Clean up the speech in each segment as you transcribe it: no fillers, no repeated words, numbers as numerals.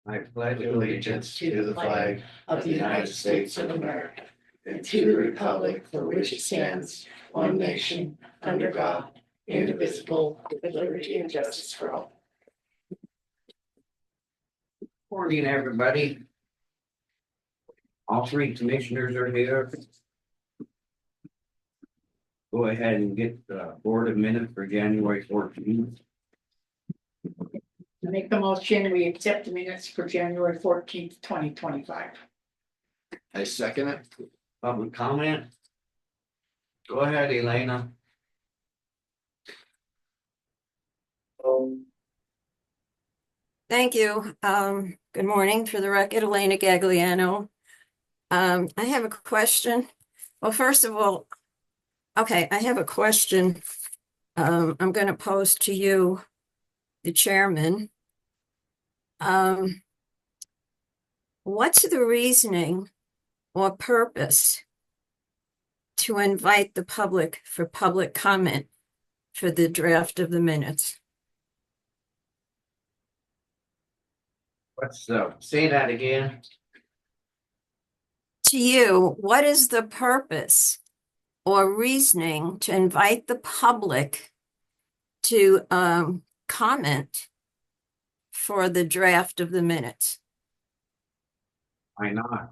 I pledge allegiance to the flag of the United States of America and to the republic for which it stands, one nation, under God, indivisible, with liberty and justice for all. Morning, everybody. All three commissioners are here. Go ahead and get the board of minutes for January 14th. I make the motion, we accept the minutes for January 14th, 2025. I second it. Public comment? Go ahead, Elena. Thank you. Good morning. For the record, Elena Gagliano. I have a question. Well, first of all, okay, I have a question. I'm going to pose to you, the chairman. What's the reasoning or purpose to invite the public for public comment for the draft of the minutes? Let's say that again. To you, what is the purpose or reasoning to invite the public to comment for the draft of the minutes? Why not?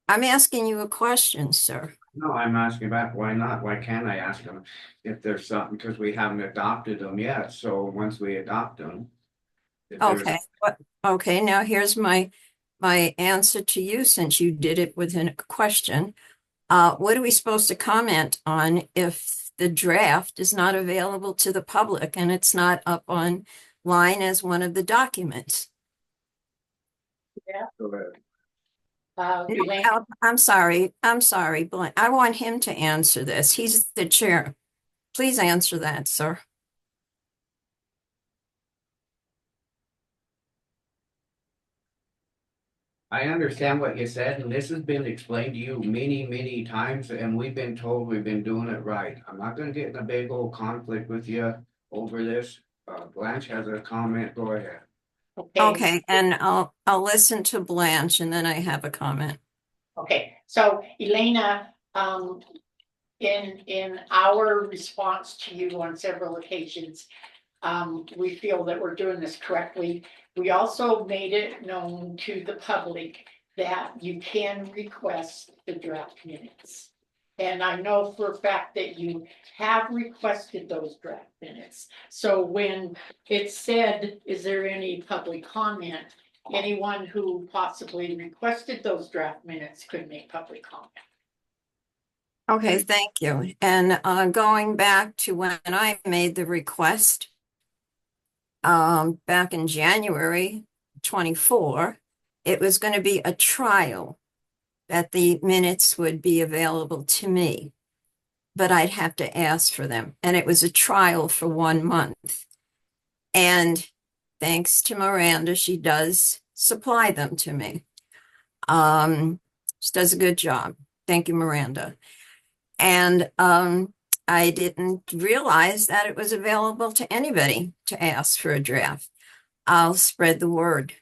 I'm asking you a question, sir. No, I'm asking back, why not? Why can't I ask them if there's something, because we haven't adopted them yet, so once we adopt them. Okay, okay, now here's my answer to you, since you did it within a question. What are we supposed to comment on if the draft is not available to the public and it's not up online as one of the documents? Elaine, I'm sorry, Blaine. I want him to answer this. He's the chair. Please answer that, sir. I understand what you said, and this has been explained to you many, many times, and we've been told we've been doing it right. I'm not gonna get in a big old conflict with you over this. Blanche has a comment, go ahead. Okay, and I'll listen to Blanche and then I have a comment. Okay, so Elena, in our response to you on several occasions, we feel that we're doing this correctly. We also made it known to the public that you can request the draft minutes. And I know for a fact that you have requested those draft minutes. So when it said, is there any public comment? Anyone who possibly requested those draft minutes could make public comment. Okay, thank you. And going back to when I made the request, back in January 24, it was going to be a trial that the minutes would be available to me, but I'd have to ask for them. And it was a trial for 1 month. And thanks to Miranda, she does supply them to me. She does a good job. Thank you, Miranda. And I didn't realize that it was available to anybody to ask for a draft. I'll spread the word,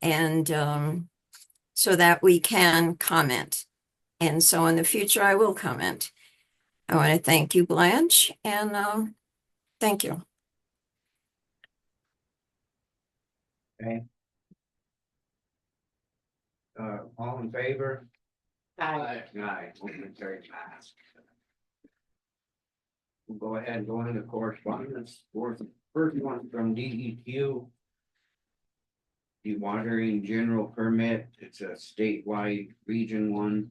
and so that we can comment. And so in the future, I will comment. I want to thank you, Blanche, and thank you. Okay. All in favor? Aye. Motion carried. We'll go ahead and go into correspondence. First one from DEQ. Dewatering general permit. It's a statewide region one.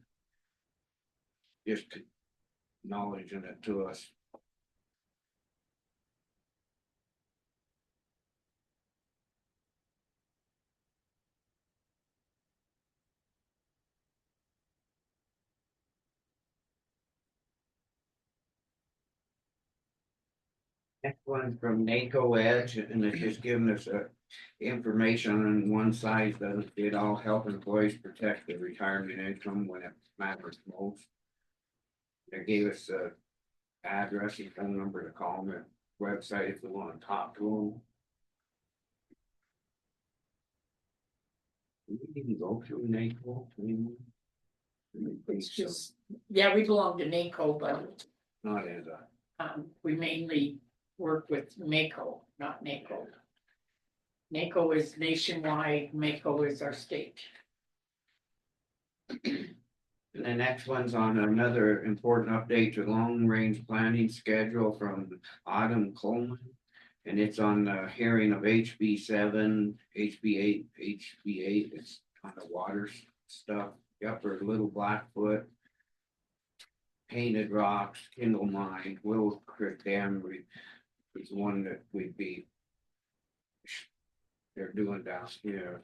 Just acknowledging it to us. Next one from NACO Edge, and it's just giving us information on one side that it all help employees protect their retirement income when it matters most. They gave us a address and phone number to call them, website if we want to talk to them. We didn't go through NACO. It's just, yeah, we belong to NACO, but Not as a, we mainly work with MACO, not NACO. NACO is nationwide, MACO is our state. and the next one's on another important update to long-range planning schedule from Autumn Coleman. And it's on the hearing of HB 7, HB 8, HB 8, it's on the water stuff, the upper Little Blackfoot. Painted Rocks, Kindle Mine, Willow Creek Dam is one that we'd be. They're doing down here.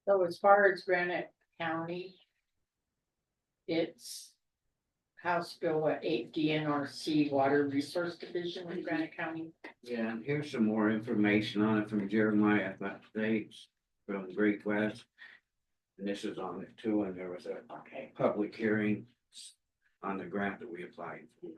So as far as Granite County, it's House Bill 8 DNRC Water Resource Division in Granite County. Yeah, and here's some more information on it from Jeremiah States from Great West. And this is on it too, and there was a Okay, public hearing on the grant that we applied for.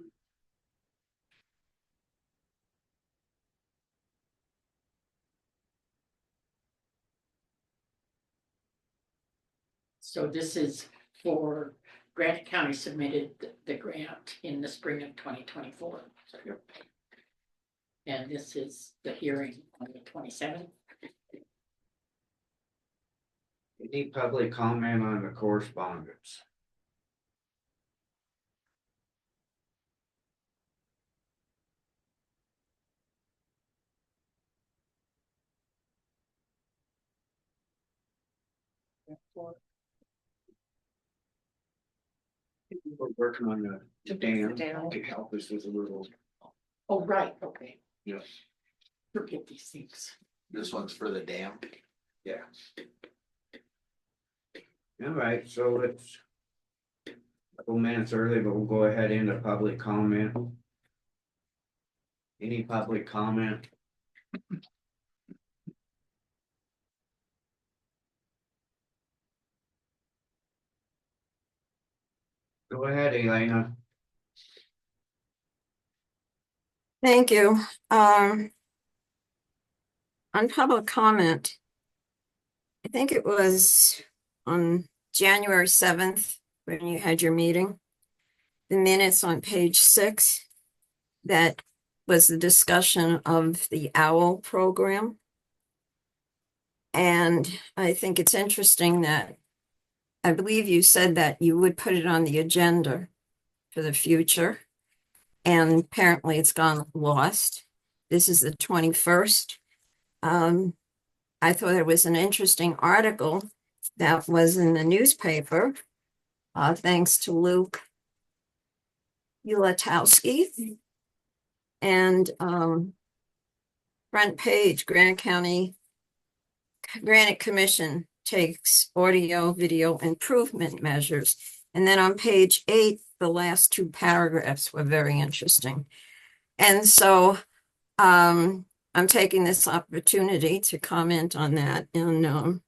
so this is for Granite County submitted the grant in the spring of 2024. So Yep. And this is the hearing on the 27th. Any public comment on the correspondence? We're working on the dam to help us with a little, Oh, right, okay. yes, Forget these things. This one's for the dam. yeah. All right, so it's a couple minutes early, but we'll go ahead into public comment. Any public comment? Go ahead, Elena. Thank you. On public comment, I think it was on January 7th when you had your meeting. The minutes on page 6, that was the discussion of the OWL program. And I think it's interesting that I believe you said that you would put it on the agenda for the future. And apparently it's gone lost. This is the 21st. I thought it was an interesting article that was in the newspaper, thanks to Luke Ulatowski. And front page, Granite Commission takes audio video improvement measures. And then on page 8, the last 2 paragraphs were very interesting. And so I'm taking this opportunity to comment on that. And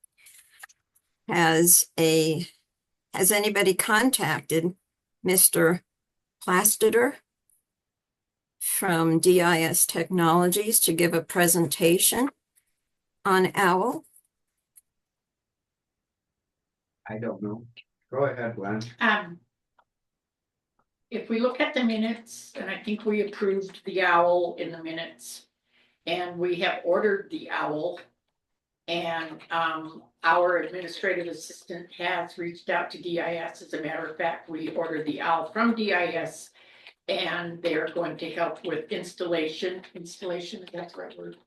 has anybody contacted Mr. Plasteter from DIS Technologies to give a presentation on OWL? I don't know. Go ahead, Glenn. If we look at the minutes, and I think we approved the OWL in the minutes, and we have ordered the OWL. And our administrative assistant has reached out to DIS. As a matter of fact, we ordered the OWL from DIS. And they're going to help with installation, is that the right word?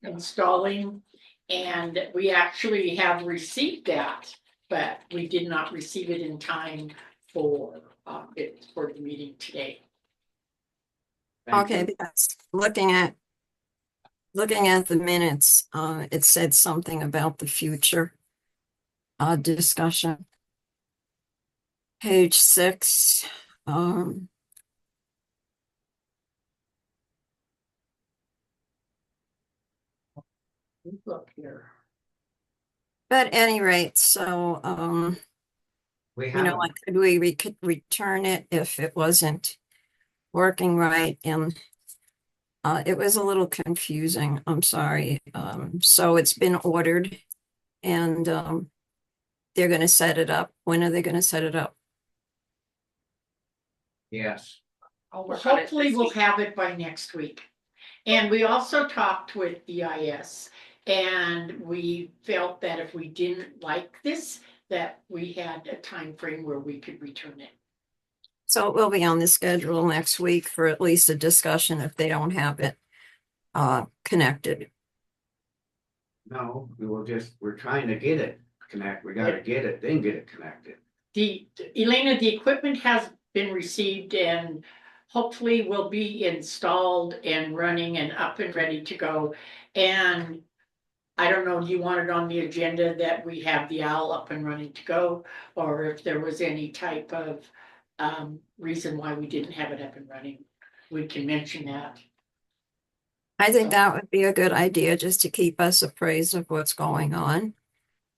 Installing, and we actually have received that, but we did not receive it in time for the meeting today. Thank Okay, you. because looking at looking at the minutes, it said something about the future discussion. Page 6, Look here. but at any rate, so, We you know, have, like, could could return it if it wasn't working right? And it was a little confusing. I'm sorry. So it's been ordered and they're going to set it up. When are they going to set it up? yes, I'll work on it Hopefully this we'll week. have it by next week. And we also talked with EIS and we felt that if we didn't like this, that we had a time frame where we could return it. So it will be on the schedule next week for at least a discussion if they don't have it connected. no, we're trying to get it we gotta get it, then get it connected. Elena, the equipment has been received and hopefully will be installed and running and up and ready to go. And I don't know, do you want it on the agenda that we have the owl up and running to go? Or if there was any type of reason why we didn't have it up and running, we can mention that. I think that would be a good idea just to keep us appraised of what's going on.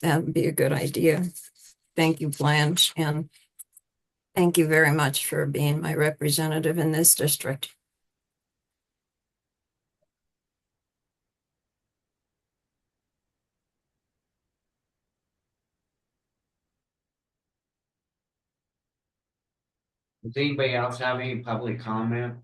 That would be a good idea. Thank you, Blanche, and thank you very much for being my representative in this district. Does anybody else have any public comment?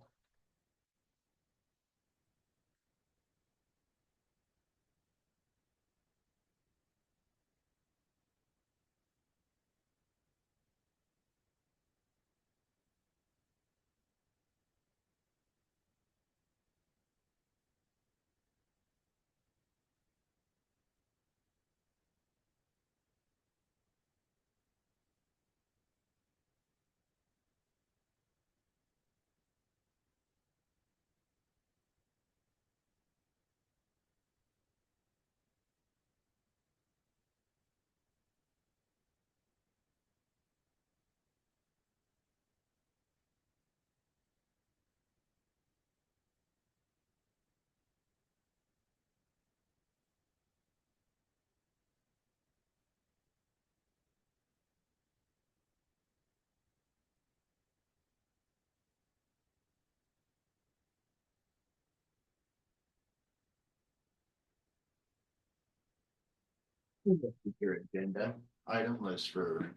Your agenda item was for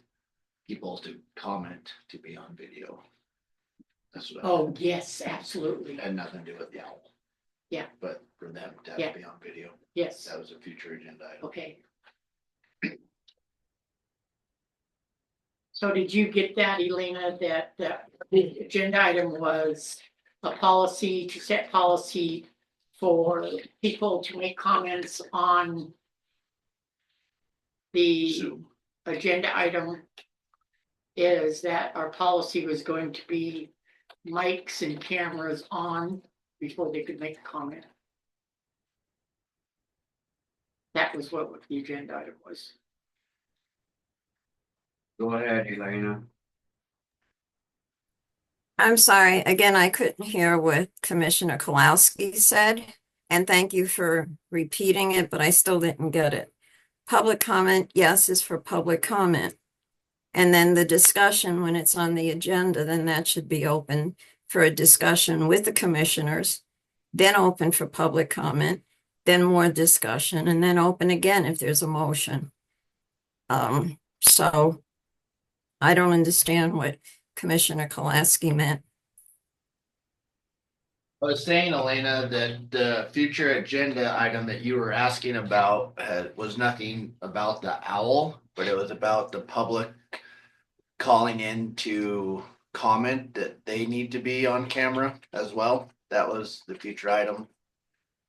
people to comment to be on video. That's what. Oh, yes, absolutely. Had nothing to do with the owl. Yeah. But for them to have Yeah. to be on video, Yes, that was a future agenda item. okay. So did you get that, Elena, that the agenda item was a policy to set policy for people to make comments on the Zoom. agenda item is that our policy was going to be mics and cameras on before they could make a comment. That was what the agenda item was. Go ahead, Elena. I'm sorry, again, I couldn't hear what Commissioner Kowalski said, and thank you for repeating it, but I still didn't get it. Public comment, yes, is for public comment. And then the discussion, when it's on the agenda, then that should be open for a discussion with the commissioners, then open for public comment, then more discussion, and then open again if there's a motion. So I don't understand what Commissioner Kolaski meant. I was saying, Elena, that the future agenda item that you were asking about was nothing about the owl, but it was about the public calling in to comment that they need to be on camera as well. That was the future item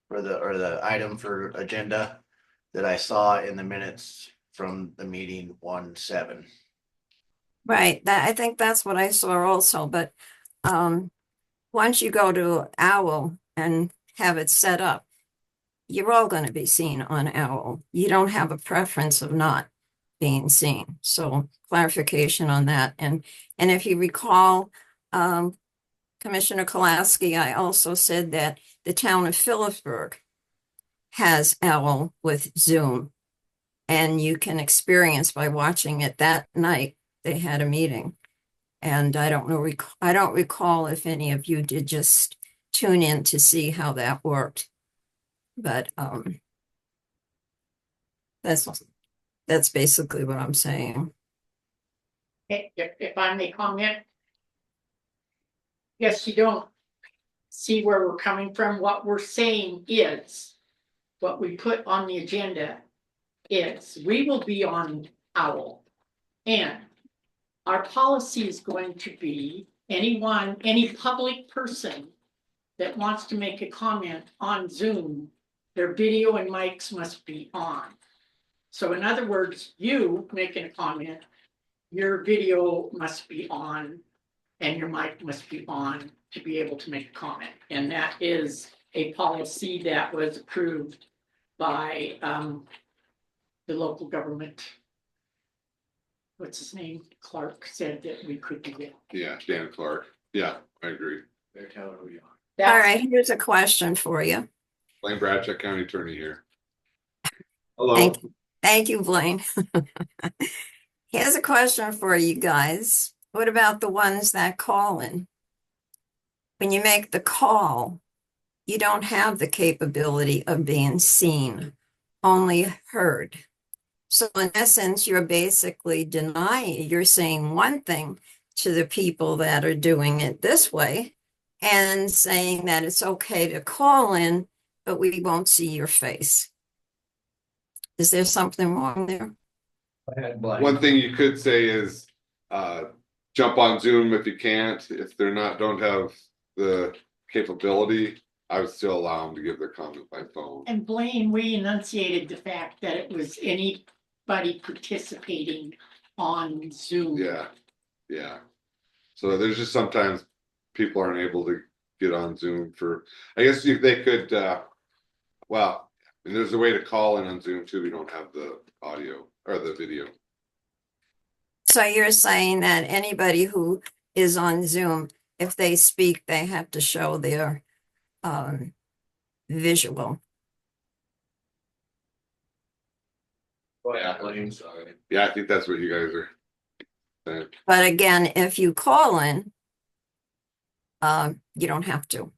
for the item for agenda that I saw in the minutes from the meeting 1/7. Right, I think that's what I saw also, but once you go to OWL and have it set up, you're all going to be seen on OWL. You don't have a preference of not being seen. So clarification on that. And if you recall, Commissioner Kolaski, I also said that the town of Phillipsburg has OWL with Zoom. And you can experience by watching it that night, they had a meeting. And I don't know, I don't recall if any of you did just tune in to see how that worked. But that's basically what I'm saying. If I may comment. Yes, you don't see where we're coming from. What we're saying is, what we put on the agenda is, we will be on OWL. And our policy is going to be, any public person that wants to make a comment on Zoom, their video and mics must be on. So in other words, you making a comment, your video must be on and your mic must be on to be able to make a comment. And that is a policy that was approved by the local government. What's his name? Clark said that we could do that. Yeah, Dan Clark. Yeah, I agree. They're telling me. All That's- right, here's a question for you. Blaine Bradcheck, County Attorney here. Hello. Thank you, Blaine. Here's a question for you guys. What about the ones that call in? When you make the call, you don't have the capability of being seen, only heard. So in essence, you're basically denying, you're saying one thing to the people that are doing it this way and saying that it's okay to call in, but we won't see your face. Is there something wrong there? One thing you could say is jump on Zoom if you can't. If they're not, don't have the capability, I would still allow them to give their comment by phone. And Blaine, we enunciated the fact that it was anybody participating on Zoom. Yeah, yeah. So there's just sometimes people aren't able to get on Zoom for, I guess they could, well, and there's a way to call in on Zoom too. We don't have the audio or the video. So you're saying that anybody who is on Zoom, if they speak, they have to show their visual. Yeah, I think that's what you guys are saying. But again, if you call in, you don't have to.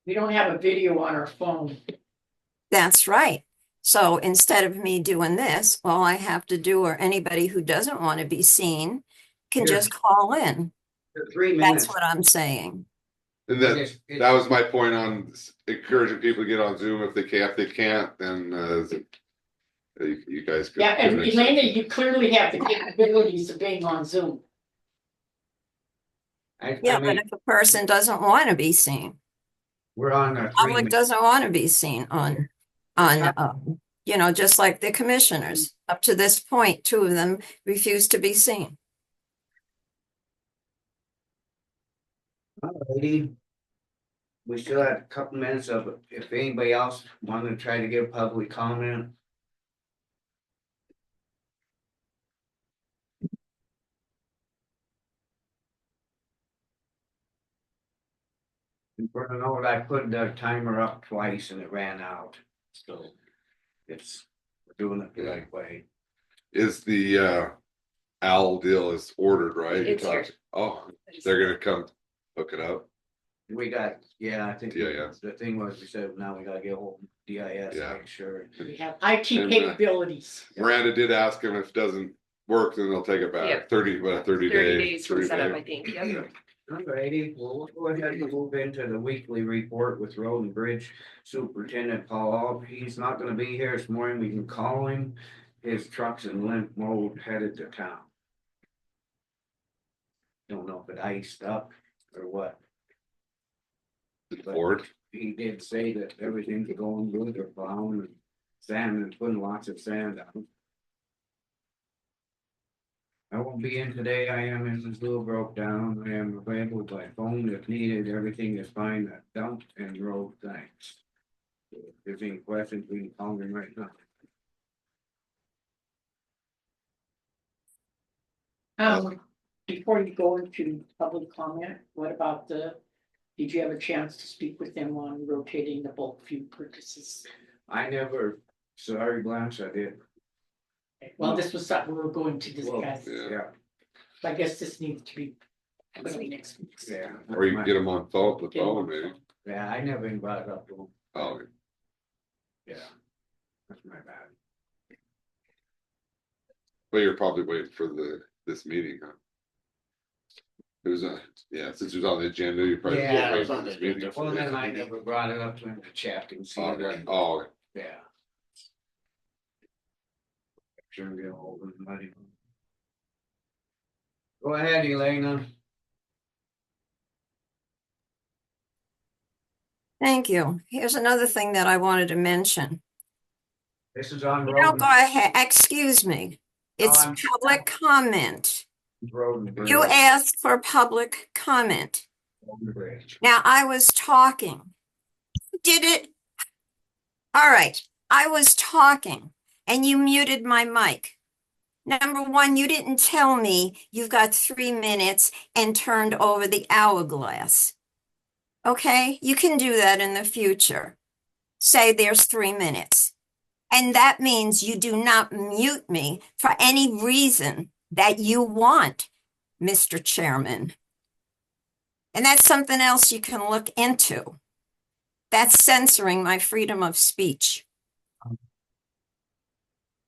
We don't have a video on our phone. That's right. So instead of me doing this, all I have to do, or anybody who doesn't want to be seen can Here. just call in. For 3 minutes. That's what I'm saying. And that was my point on encouraging people to get on Zoom if they can. If they can't, then you guys could. Yeah, and Elena, you clearly have the capabilities of being on Zoom. Yeah, but if a person doesn't want to be seen, we're on a public doesn't want to be seen on, just like the commissioners. Up to this point, 2 of them refuse to be seen. Alrighty. We still have a couple minutes of it. If anybody else wanted to try to give public comment. For the note, I put the timer up twice and it ran out, so it's, we're doing it the right way. Is the OWL deal is ordered, right? You It's here. talked- Oh, they're gonna come hook it up. We got, yeah, I think DIS. the thing was, we said, now we gotta get hold of DIS, Yeah. make sure. We have IT And, capabilities. Miranda did ask him if it doesn't work, then they'll take it back. Yep. 30 30 days. days from 30 setup, days. I think, yeah. Alrighty, well, we'll go ahead and move into the weekly report with Road and Bridge Superintendent Paul Alb. He's not gonna be here this morning, we can call him. His truck's in limp mode headed to town. Don't know if it iced up or what. Ford. He did say that everything's going good, they're plowing and sand and putting lots of sand out. I won't be in today, I am in Missoula, broke down, I am available by phone if needed, everything is fine, that dump and road, thanks. If there's any questions, we can call them right now. Before you go into public comment, what about did you have a chance to speak with them on rotating the bulk fuel purchases? I never, sorry, Blanche, I did. Well, this was something we were going to discuss. Yeah. I guess this needs to be put on next week. Yeah. Or you can get them on the phone maybe. Yeah, I never even brought it up to them. Oh, Yeah. That's my bad. but you're probably waiting for this meeting, huh? It was since it was on the agenda, you probably. Yeah, it was waiting on for the this meeting. agenda. Well, then I never brought it up to him to check and see. Okay. Oh, Yeah. Sure, get hold of somebody. Go ahead, Elena. Thank you. Here's another thing that I wanted to mention. This is on No, road. go ahead, excuse me. It's I'm- public comment. Road and bridge. You asked for public comment. Road and bridge. Now, I was talking. Did it? All right, I was talking and you muted my mic. Number one, you didn't tell me you've got 3 minutes and turned over the hourglass. Okay, you can do that in the future. Say there's 3 minutes. And that means you do not mute me for any reason that you want, Mr. Chairman. And that's something else you can look into. That's censoring my freedom of speech.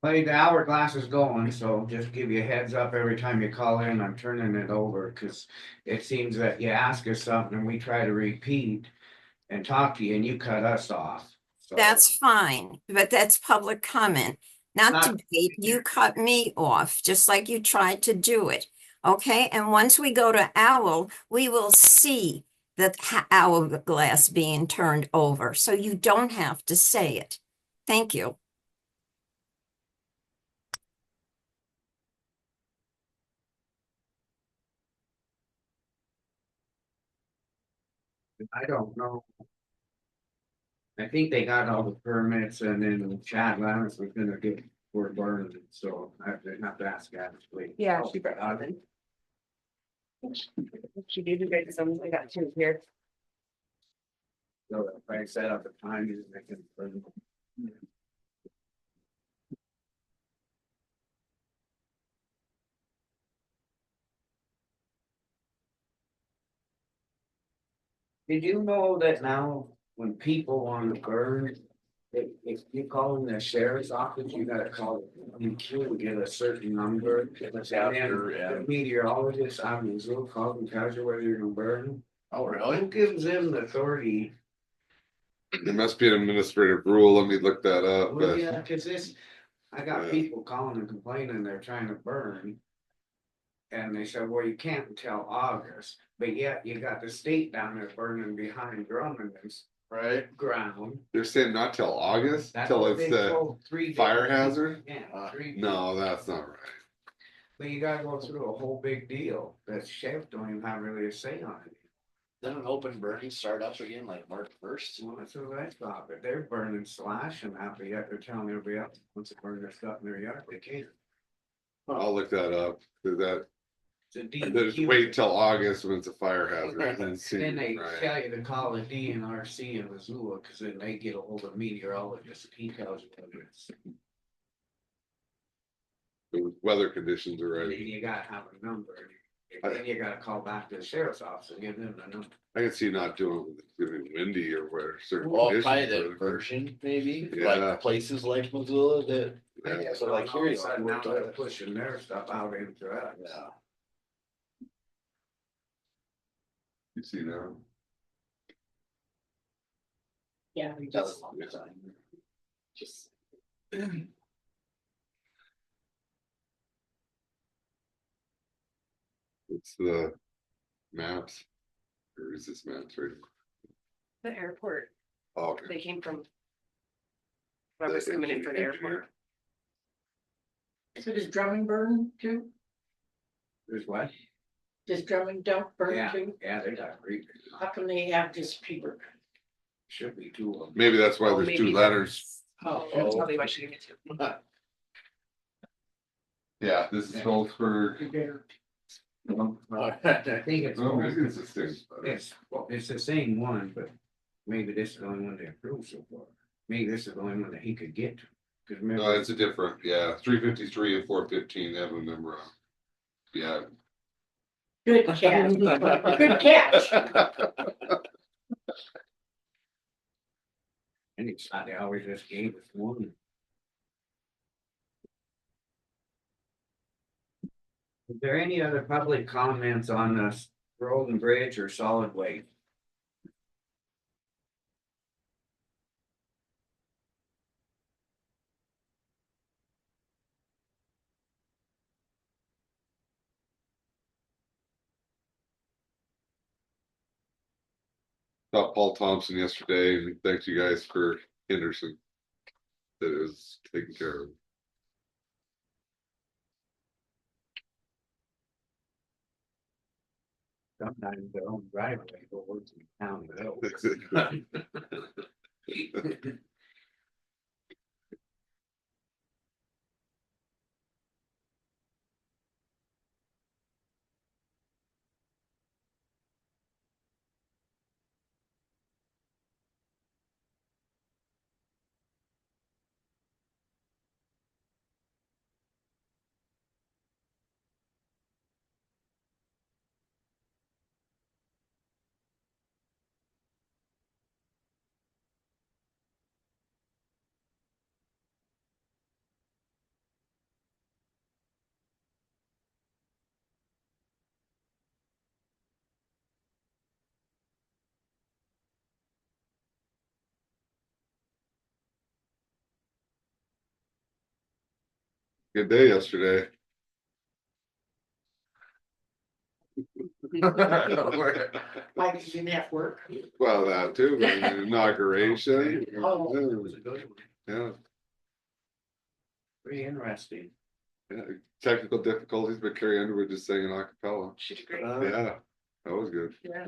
Well, the hourglass is going, so just give you a heads up every time you call in, I'm turning it over, cause it seems that you ask us something and we try to repeat and talk to you and you cut us off. So- That's fine, but that's public comment, not Not- debate. You cut me off, just like you tried to do it. Okay, and once we go to owl, we will see the hourglass being turned over, so you don't have to say it. Thank you. I don't know. I think they got all the permits and then Chad Lance was gonna get for burning, so I have to ask Ashley. Yeah, she brought them in. She did, you guys, I got two here. So if I set up a time, you can burn. Did you know that now when people want to burn, if you call in the sheriff's office, you gotta call the queue and get a certain number. And then the meteorologist out in Missoula calls and tells you whether you're gonna burn. Oh, Who really? gives them the authority? there must be an administrative rule. Let me look that up. Well, But yeah, cause I got Yeah. people calling and complaining they're trying to burn. And they said, well, you can't until August, but yet you got the state down there burning behind Drummond's Right? ground. they're saying not till August, That's till what it's they the told 3 fire different- hazard. Yeah, 3. No, that's not right. But you gotta go through a whole big deal, that sheriff don't even have really a say on it. Then an open burning start up again like March 1st. Well, that's what I thought, but they're burning slash and after yet they're telling everybody else, once they burn their stuff in their yard, they can't. I'll look that up. 'Cause It's a just DEQ. wait till August when it's a fire hazard and then see. Then they Right. tell you to call the DNRC in Missoula, cause then they get a hold of meteorologists, he tells you what it is. The weather conditions are And then right. you gotta have a number, and then you gotta call back to the sheriff's office and give them the number. I can see not doing it when it's gonna be windy or where certain Well, conditions. probably the are. version maybe, Yeah. like places like Missoula that. Yeah. So like All of a here, sudden, now they're pushing their stuff out into us. Yeah. You see now. Yeah, we That's just, a long time. just, It's the maps. Or is this maps right? The airport, Oh, okay. they came from. Whoever's coming in for the airport. so does Drummond burn too? There's what? Does Drummond dump burn Yeah, too? yeah, they got great. How come they have this paper? Should be two of them. Maybe that's why Oh, there's maybe two letters. Oh, that's probably why she gave it to. Yeah, this is Phillipsburg. I think it's. Oh, maybe it's the same. It's the same one, but maybe this is the only one they approved so far. Maybe this is the only one that he could get to. Cause No, remember, it's a different, yeah, 353 and 415, they have a number on. Yeah. Good catch. Good catch. and it's, they always just gave us one. Is there any other public comments on this road and bridge or solid waste? Saw Paul Thompson yesterday and thanks you guys for Henderson. That is taken care of. Sometimes their own driveway goes in town. Good day yesterday. Like you didn't have work. Well, that too, but inauguration. Oh. It was a good one. Yeah, Pretty interesting. yeah, technical difficulties, but Carrie Underwood just sang an acapella. She did great. Yeah, that was good. Yeah.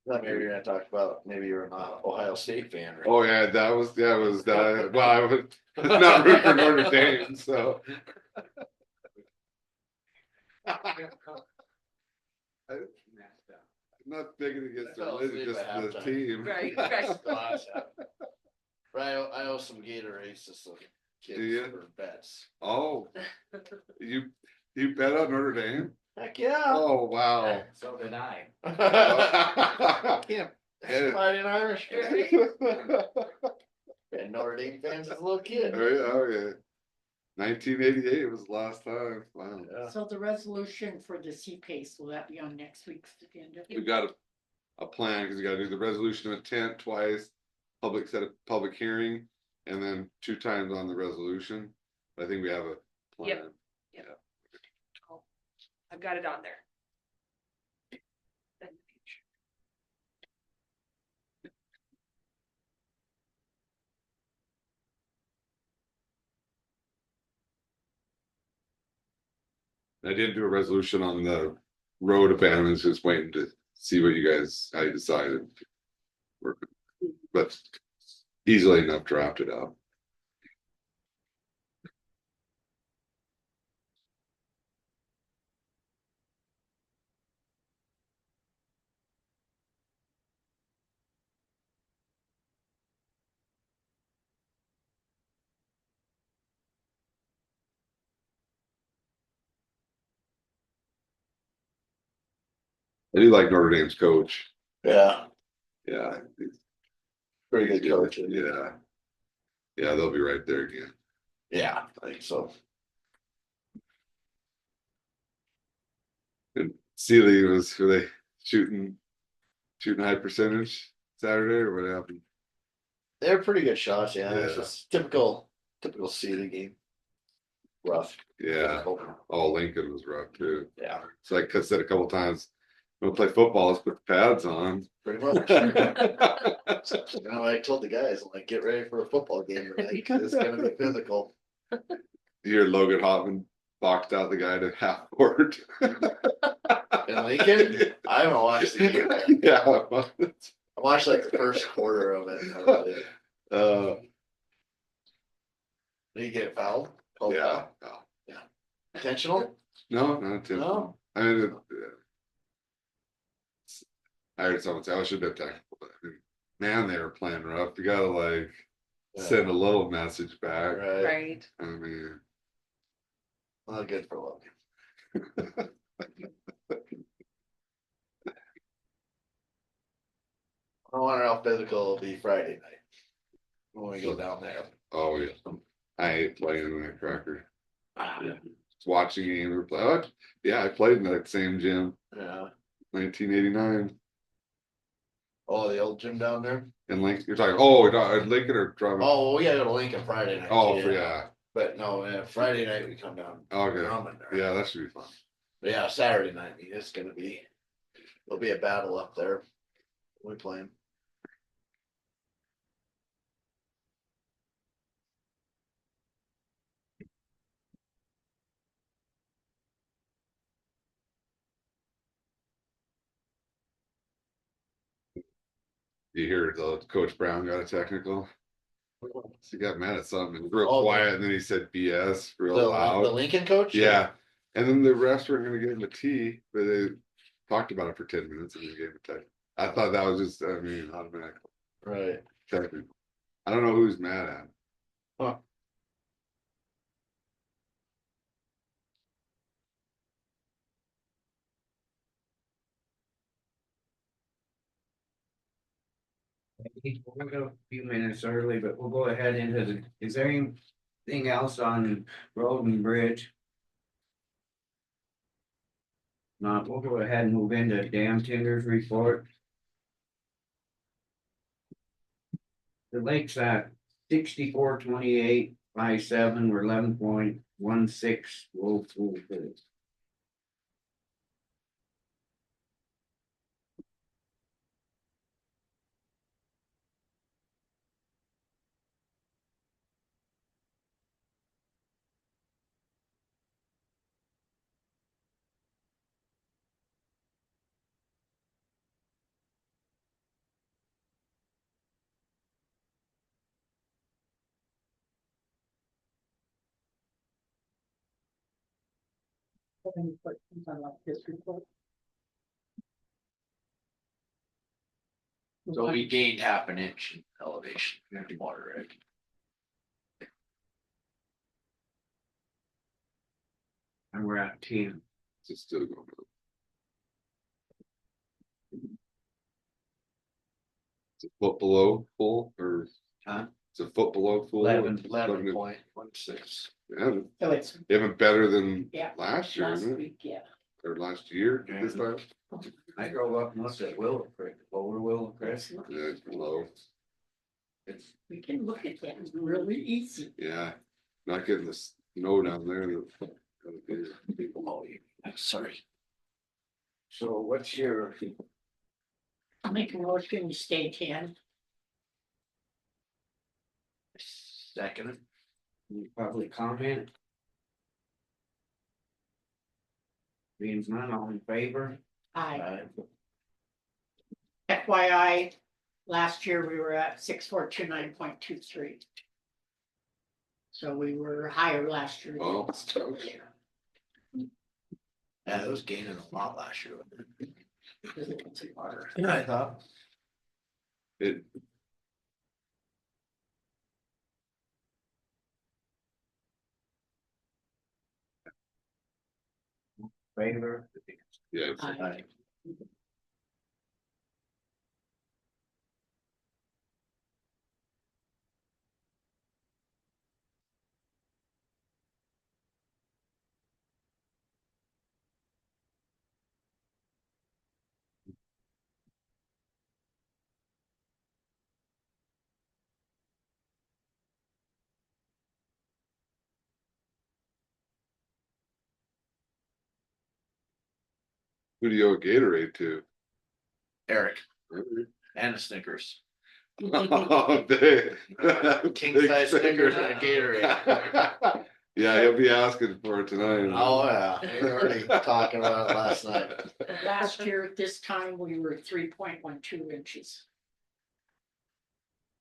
Thought maybe you're gonna talk about, maybe you're an Ohio State fan, right? Oh, yeah, that was, well, I would not root for Notre Dame, so. I'm not picking against I fell the asleep religion, just at the halftime. team. Right, right. Gosh, yeah. Right, I owe some Gatorades to some Do kids ya? for bets. Oh, you bet on Notre Dame? Heck yeah. Oh, wow. So did I. Can't Yeah. find an Irish fan. And Notre Dame fans as a little kid. Oh, yeah. 1988 was the last time. Wow. Yeah. So the resolution for the CPACE, will that be on next week's agenda? We got a plan, because we gotta do the resolution of intent twice, set a public hearing, and then 2 times on the resolution. I think we have a plan. I've got it on there. I didn't do a resolution on the road abandonments, just waiting to see what how you decided. But easily enough drafted out. I do like Notre Dame's coach. Yeah, Yeah. he's pretty good good. coach. Yeah. Yeah, they'll be right there again. Yeah, I think so. And Sealy were they shooting high percentage Saturday or what happened? They're pretty good shots, yeah. It's Yeah. just typical Sealy game. Rough. Yeah. Oh, Lincoln was rough too. Yeah, So like I said a couple times, we'll play football, let's put the pads on. pretty much. You know, I told the guys, I'm like, get ready for a football game tonight. It's gonna be physical. You hear Logan Hoffman boxed out the guy to half court. In Lincoln, I haven't watched the game. Yeah, I'm watched like the first quarter of it. That was it. Did he get fouled? Called Yeah, foul? Intentional? no, not intentional. No? I mean, I heard someone say, "I should have been technical," but I mean, man, they were playing rough. You gotta like send a little message back. Right, Right. I mean, not good for Logan. I wonder how physical it'll be Friday night. When we go down there. oh yeah, I hate playing in that cracker. Yeah. Watching games or play. Oh, yeah, I played in that same gym, Yeah. 1989. Oh, the old gym down there? In Lincoln, you're talking, oh, Lincoln or Drummond? Oh, we gotta go to Lincoln Friday night. Oh, too, yeah. But no, Friday night we come down. Okay. Drummond there. Yeah, that should be fun. But yeah, Saturday night, it's gonna be, it'll be a battle up there. We playing. You hear the Coach Brown got a technical? He got mad at something, real Oh, quiet, and then he said BS real The loud. Lincoln coach? Yeah, and then the refs were gonna give him a T, but they talked about it for 10 minutes and then gave him a tech. I thought that was just, I mean, automatic Right. technical. I don't know who's mad at him. Huh. We'll go a few minutes early, but we'll go ahead into is there anything else on road and bridge? Not, we'll go ahead and move into dam tenders report. The lake's at 6428.57, we're 11.16 low full bid. Any questions on this report? So we gained half an inch in elevation in water, right? And we're at 10. It's still going up. It's a foot below full, or Huh? it's a foot below full. 11.16. Yeah, So it's even better than Yeah. last year, last isn't it? week, yeah. Or last year, this time? I drove up and looked at Willow Creek, lower Willow Creek. Yeah, it's low. It's We can look at that really easy. Yeah, not getting the snow down there. Oh, sorry. so what's your, I'll make a motion to stay 10. Second. public comment? Being none, all in favor? I FYI, last year we were at 6429.23. So we were higher last year. Oh. Yeah, it was gaining a lot last year. Yeah, I thought. It, Favor? yeah, it's- Aye. who do you owe Gatorade to? Eric and a Snickers. Oh, big. King size Snickers and a Gatorade. Yeah, he'll be asking for it tonight. Oh, yeah, we were already talking about it last night. Last year at this time, we were 3.12 inches.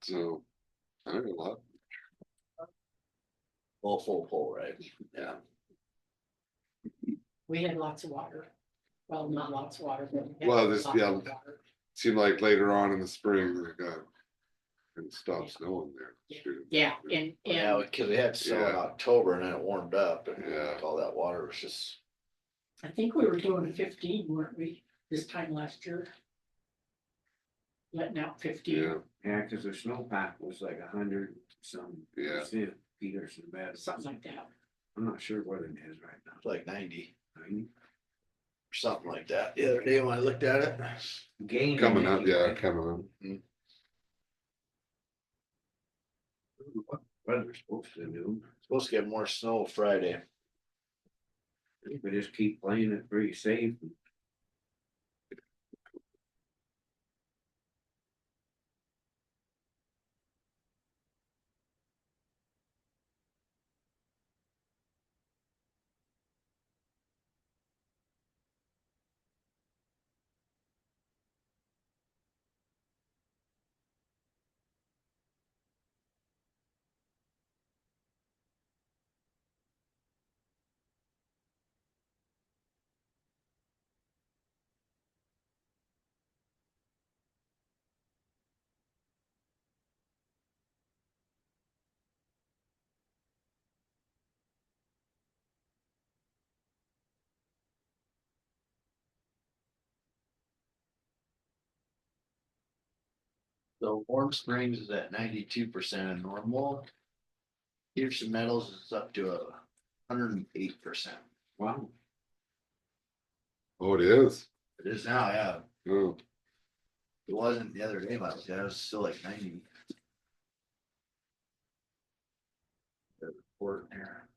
So, I don't know, a lot. Full pull, right? Yeah. We had lots of water. Well, not lots of water, but. we had Well, this- lots of yeah. water. Seemed like later on in the spring, they got, and stopped snowing there. Shoot. Yeah, and, Yeah, and because we had snow in Yeah. October and then it warmed up and Yeah. all that water was just. I think we were doing 15, weren't we, this time last year? Letting out 15, Yeah, Yeah, cause the snowpack was like 100 some Yeah. percent, Peterson bad. something like that. I'm not sure what it is right now. Like 90 90? or something like that. The other day when I looked at it. Gaining coming up, yeah, anyway. coming up. What weather's supposed to do, Supposed to get more snow Friday. if we just keep playing it pretty safe. So Warm Springs is at 92% of normal. Peterson Metals is up to 108%. Wow, Oh, it is? It is now, yeah. Oh, It wasn't the other day, but it was still like 90. The report there.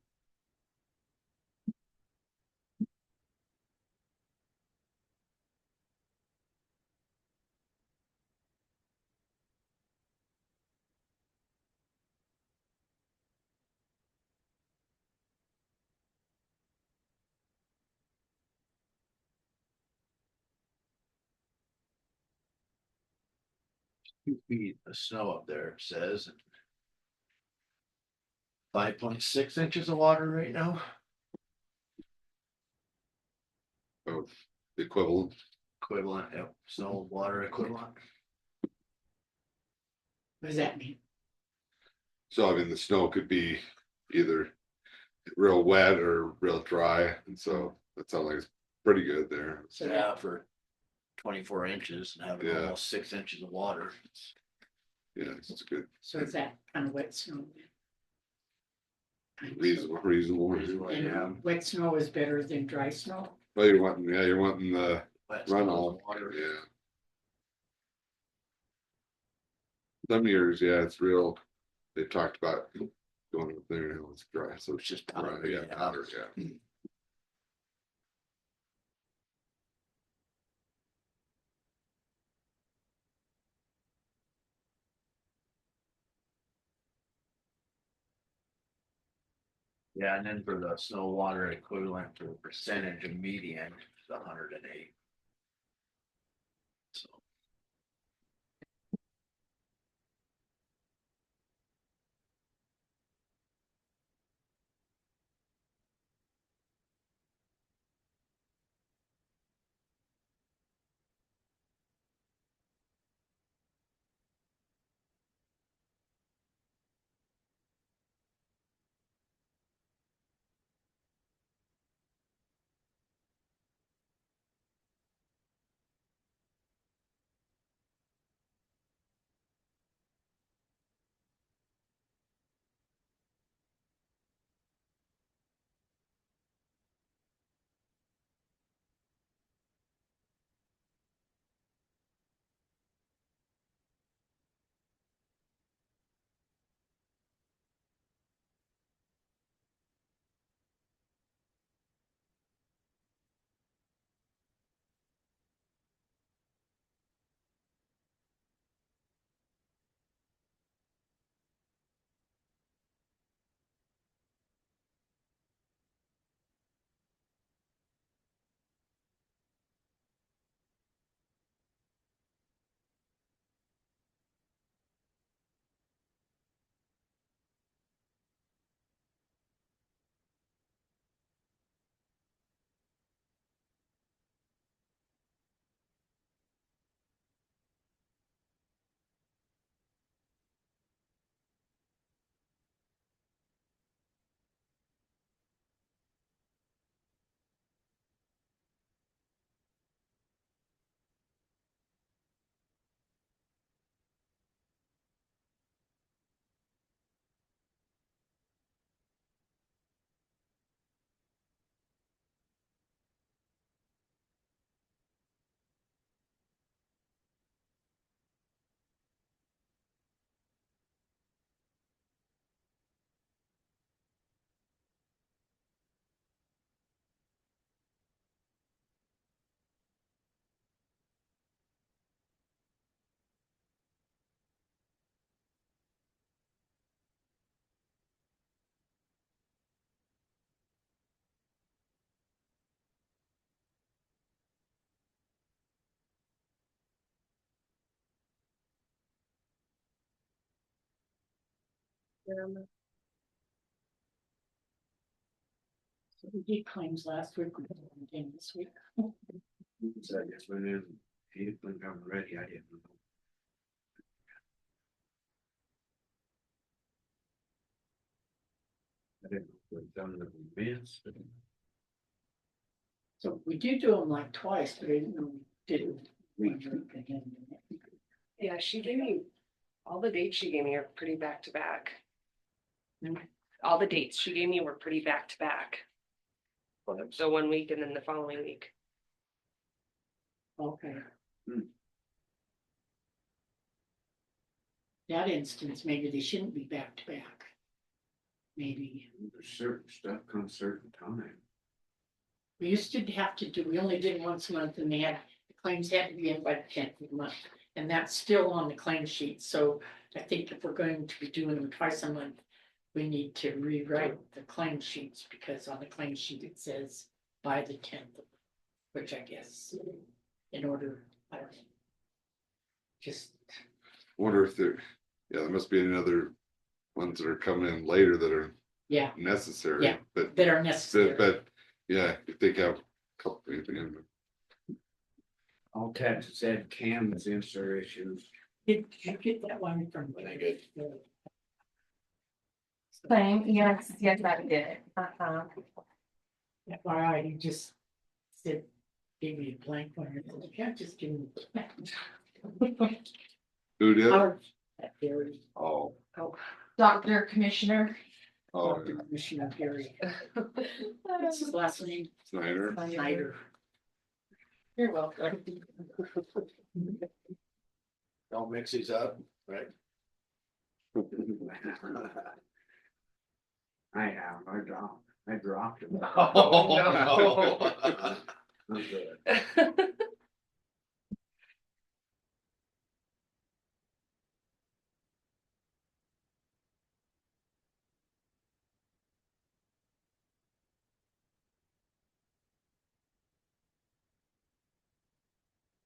Feet of snow up there, it says. 5.6 inches of water right now. oh, equivalent. Equivalent, yep, snow water equivalent. What does that mean? So I mean, the snow could be either real wet or real dry, and so that sounds like it's pretty good there. So Yeah, for 24 inches and having Yeah. almost 6 inches of water. Yeah, it's good, so is that kind of wet snow? reasonable. Reasonable, yeah. And wet snow is better than dry snow? Well, you're wanting the Wet snow runoff, water. yeah. Some years, yeah, it's real, they talked about going up there and it's dry, so It's just dry, powder, yeah, yeah. powder, yeah. Yeah, and then for the snow water equivalent to the percentage of median, it's 108. So. So we did claims last week, we did them again this week. So I just went in, he didn't think I'm ready, I didn't know. I didn't know if done the minutes. So we did do them like twice, but I didn't know we did. Yeah, she gave me, all the dates she gave me are pretty back to back. All the dates she gave me were pretty back to back. So 1 week and then the following week. Okay. Hmm. That instance, maybe they shouldn't be back to back. Maybe. There's certain stuff comes certain time. We used to have to do, we only did once a month and they had, the claims had to be in by the 10th of the month. And that's still on the claim sheet, so I think if we're going to be doing them twice a month, we need to rewrite the claim sheets, because on the claim sheet it says by the 10th. Which I guess, in order, I don't know. Just, Wonder if there, yeah, there must be any other ones that are coming in later that are yeah, necessary, Yeah. but, that are necessary. but, yeah, if they have a couple, anything. All Texas said Cam's insert issues. Did you get that one from? I did. Same, yes, I did. FYI, you just said, gave me a blank one, and you can't just give me. a blank. Who did? Howard, that Gary, Oh, Dr. Commissioner. oh, Dr. Commissioner Gary, what's his last name? Snyder. Snyder. You're welcome. Don't mix these up, right? I dropped him. Oh, I'm good.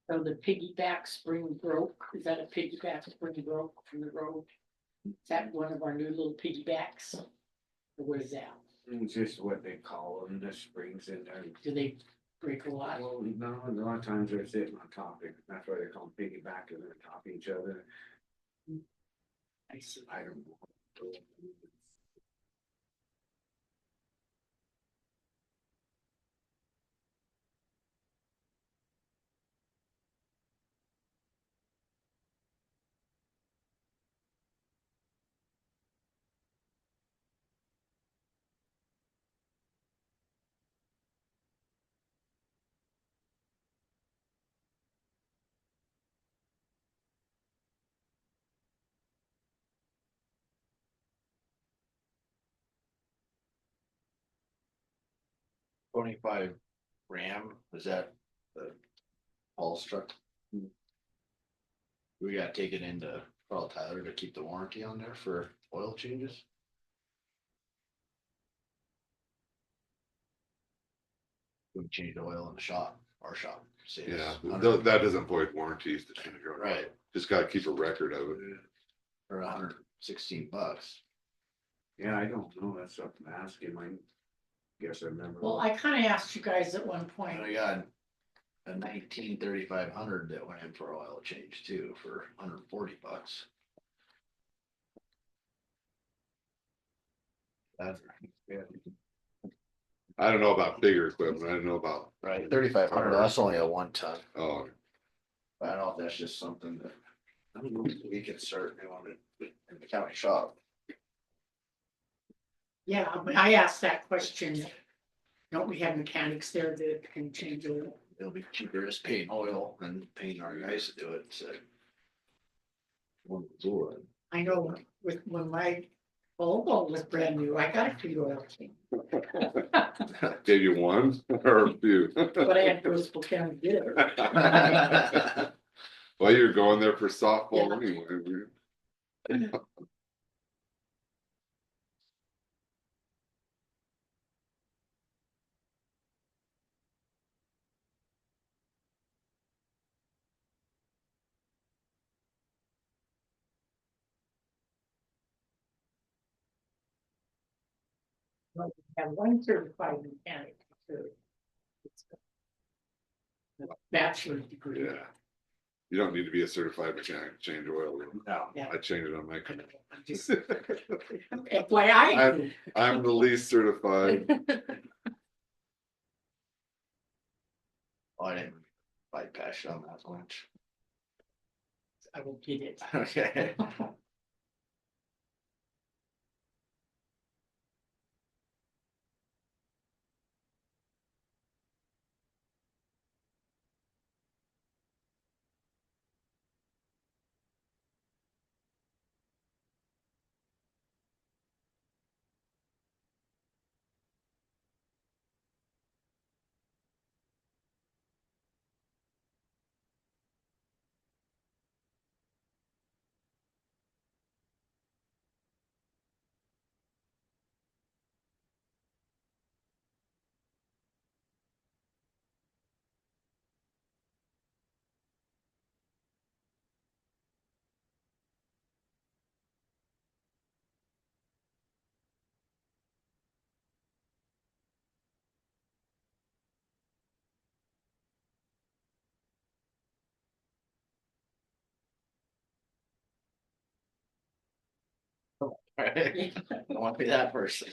So the piggyback spring broke, is that a piggyback spring broke from the road? Is that one of our new little piggybacks? Or what is that? It's just what they call them, the springs in there. Do they break a lot? Well, no, a lot of times they're sitting on top, that's why they call them piggyback, because they're on top of each other. I see. I don't know. 25 Ram, is that the Paul's truck? We gotta take it into Carl Tyler to keep the warranty on there for oil changes. We change the oil in the shop, our shop. saves Yeah, 100 that doesn't void warranties. Right, Just gotta keep a record of it. for $116. Yeah, I don't know, that's something to ask him, I guess I remember. Well, I kind of asked you guys at one point, And we got a 19 3500 that went in for oil change too, for $140. That's Yeah. I don't know about bigger equipment. I don't know about, right, 3500, that's only a 1 ton. oh, I don't know if that's just something that, I don't know, we can start doing it in the county shop. yeah, but I asked that question. Don't we have mechanics there that can change oil? It'll be cheaper as paying oil than paying our guys to do it, so. I know with, when my Volvo was brand new, I got a free oil change, gave you one or a few? but I had to go to Spokane to get it. Well, you're going there for softball Yeah. anyway. Have one certified mechanic. too. Bachelor's degree. Yeah. You don't need to be a certified mechanic to change oil. No. Yeah. I change it on my car. FYI. I'm the least certified. Oh, I didn't bypass you on that much. I will get it. Okay. Right. I don't want to be that person.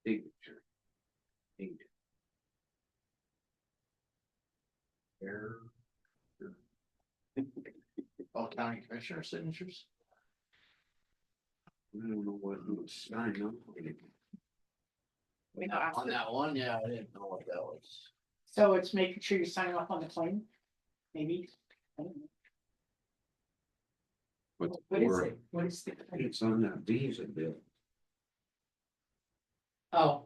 Signature. Signature. Error. All county commissioner signatures? I don't know what it was signed up. We don't ask On the- that one, yeah, I didn't know what that was. So it's making sure you sign off on the claim, maybe? I don't know. What's What is for? it? What is the? It's on that visa bill. Oh,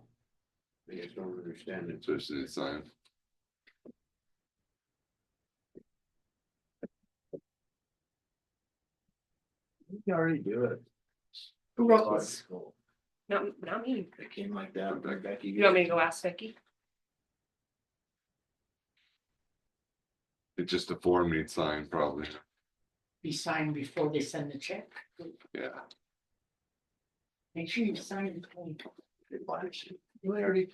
I just don't understand it. So just need to sign. You already do it. who wrote this? not me. It came like that, but Becky. You want me to go ask Becky? It's just a form needs signed probably. Be signed before they send the check. Yeah. Make sure you sign the claim. You already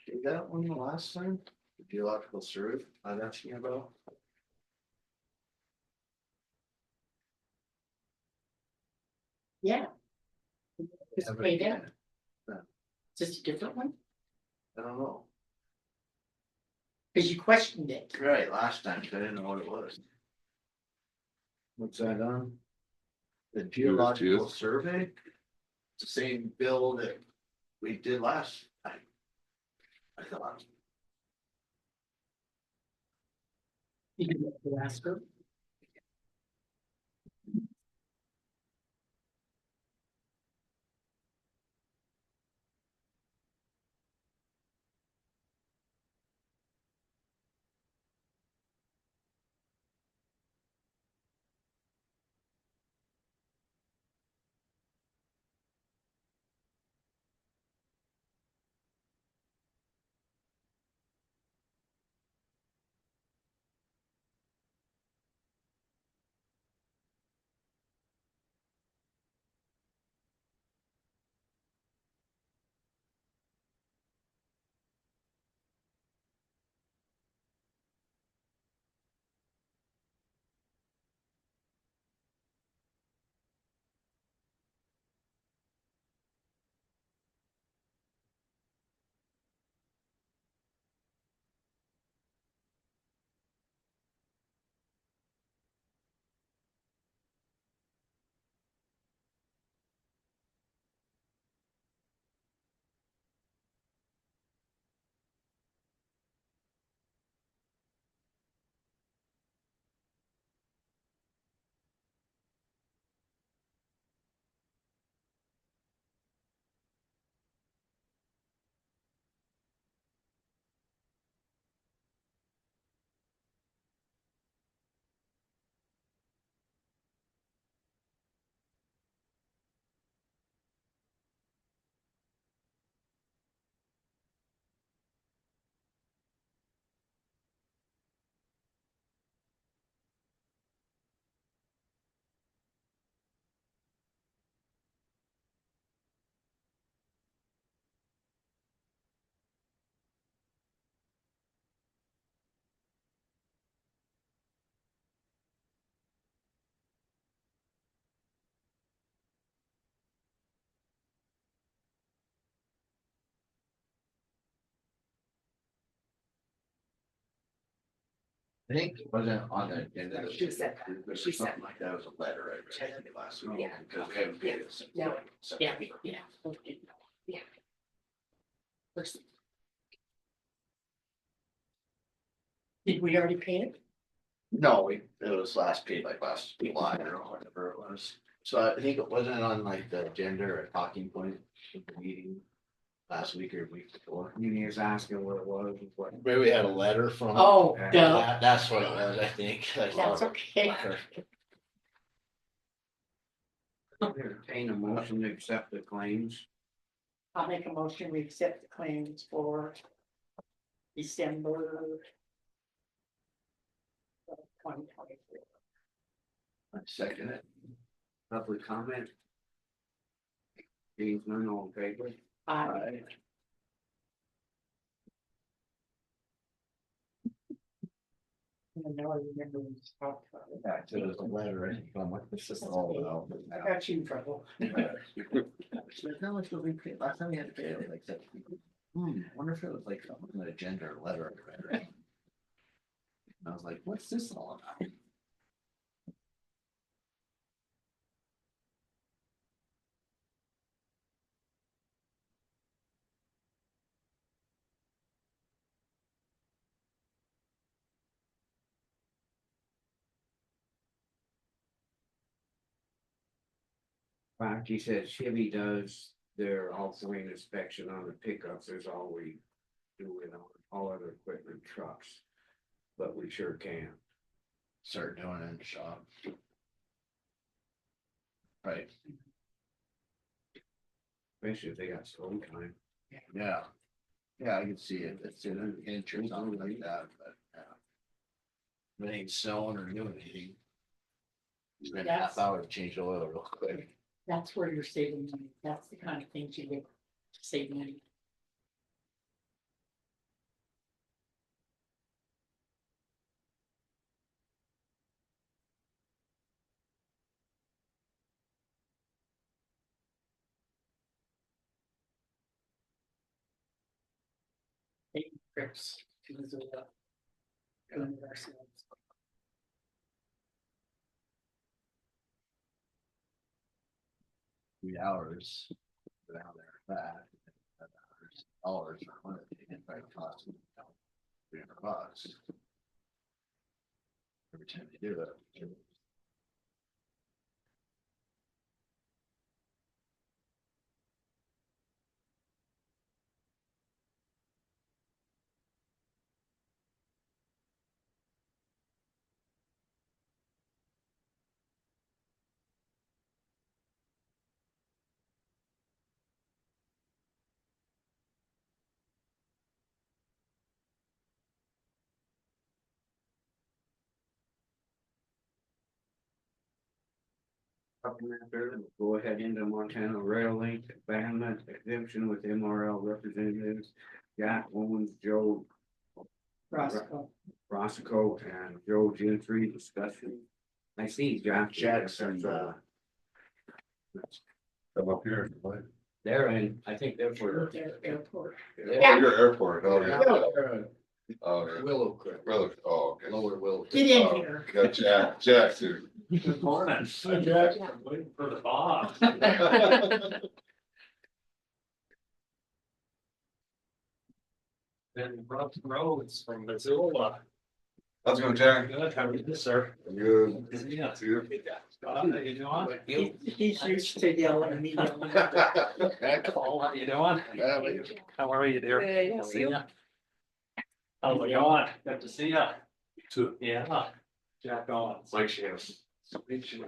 did that one the last time, the geological survey I was asking about. Yeah. It's Haven't paid again. out. Is this a different one? I don't know. Cause you questioned it. Right, last time, 'cause I didn't know what it was. What's that on? The geological USGS? survey? It's the same bill that we did last time. I thought, You didn't have to ask her. I think it wasn't on the agenda. She said that. There was She said something like that, it was a letter I read last week. Yeah. Because we haven't paid it since. Yeah. Yeah, yeah. Did we already pay it? No, it was last paid like last July or whatever it was. So I think it wasn't on like the agenda or a talking point of the meeting last week or week before. He was asking what it was, what. Maybe we had a letter from. Oh, Yeah. duh, That's what it was, I think. that's okay. Entertain a motion to accept the claims. I'll make a motion, we accept the claims for December 2023. I second it. Public comment. Being none, all in favor? I know I remember we talked about it. Yeah, so it was a letter, I think, I'm like, this is all about. I got you in trouble. How much did we pay? Last time we had to pay it like that. Wonder if it was like something on an agenda or letter. And I was like, what's this all about? Fact, he said Chevy does their all-terrain inspection on the pickups, there's all we do it on all other equipment trucks. But we sure can. Start doing it in the shop. Right, Especially if they got slow time. yeah. Yeah, I can see it. It's in an inch or something like that, but yeah. It ain't snowing or doing anything. Spend a half hour to change the oil real quick. That's where you're saving money. That's the kind of things you do to save money. Taking trips to Missoula. Doing it ourselves. 3 hours. Down there, back. Dollars for one of the invite costs. $300. Every time you do it. Go ahead into Montana Rail Link, abandonment exemption with MRL representatives, Jack Owens, Joe Roscoe. Roscoe, and Joe Gentry discussion. I see Jack. Jackson, Come up here. They're in, I think they're for. Their airport. Oh, your airport, oh, yeah. Oh, yeah. Willow Creek. Really? Oh, okay. Lower Willow. Get in Oh, here. got Jack too. Good morning. Hi, Jack. I'm waiting for the boss. Been rough roads from Missoula. How's it going, Jack? Good, how are you, sir? Good. Yeah. See you. How you doing? He's used to yelling at me. Paul, how you doing? How are you, dear? Good. See ya. How's it going? Good to see ya. Too. Yeah. Jack Owens. Mike Shams. Meet you.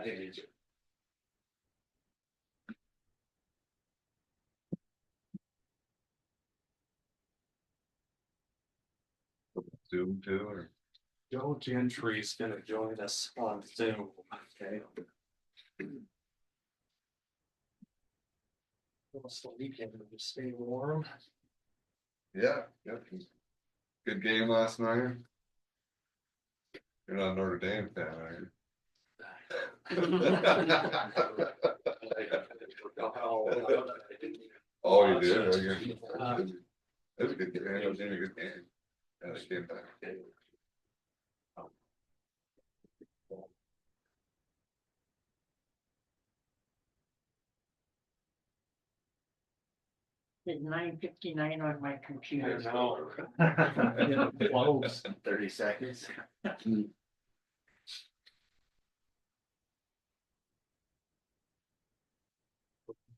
Zoom too, or? Joe Gentry's gonna join us on Zoom. Okay. Almost the weekend, we stay warm. Yeah, yep. Good game last night. You're not a Notre Dame fan, are you? Oh, you did? Oh, you're- That was a good game. It was a good game. Yeah, they came back. It's 9:59 on my I computer. know. Getting close. 30 seconds.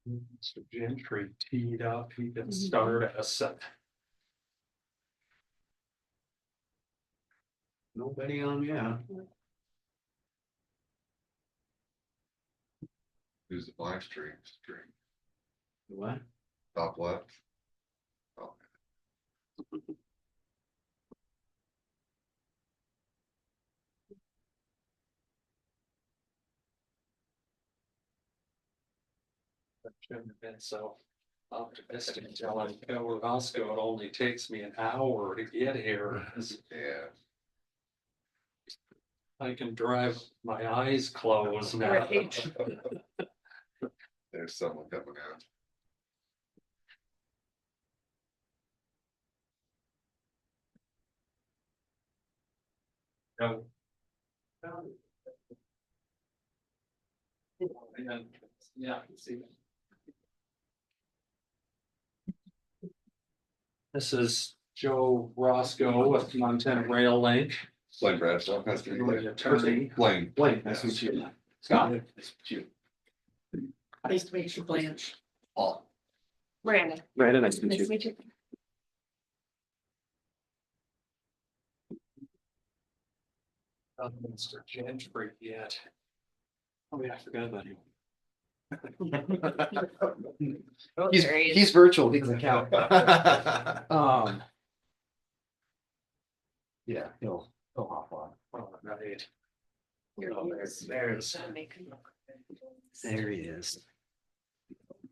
Mr. Gentry teed up, he can start us. Nobody on, yeah. Use the black string, What? top left. Oh, Shouldn't have been so optimistic telling El Roscoe it only takes me an hour to get here. yeah. I can drive my eyes closed now. Right. There's someone coming out. No. Yeah, I can see that. This is Joe Roscoe with Montana Rail Link, Blaine Bradshaw. Nice to meet the you. attorney. Blaine. Blake, nice to meet you. Scott, nice to meet you. Nice to meet you, Blanche. Paul. Miranda. Brandon, nice to Nice to meet you. Mr. Gentry yet. Oh yeah, I forgot about him. He's virtual, he doesn't count. Yeah, he'll hop on. All right. Oh, there's. There he is.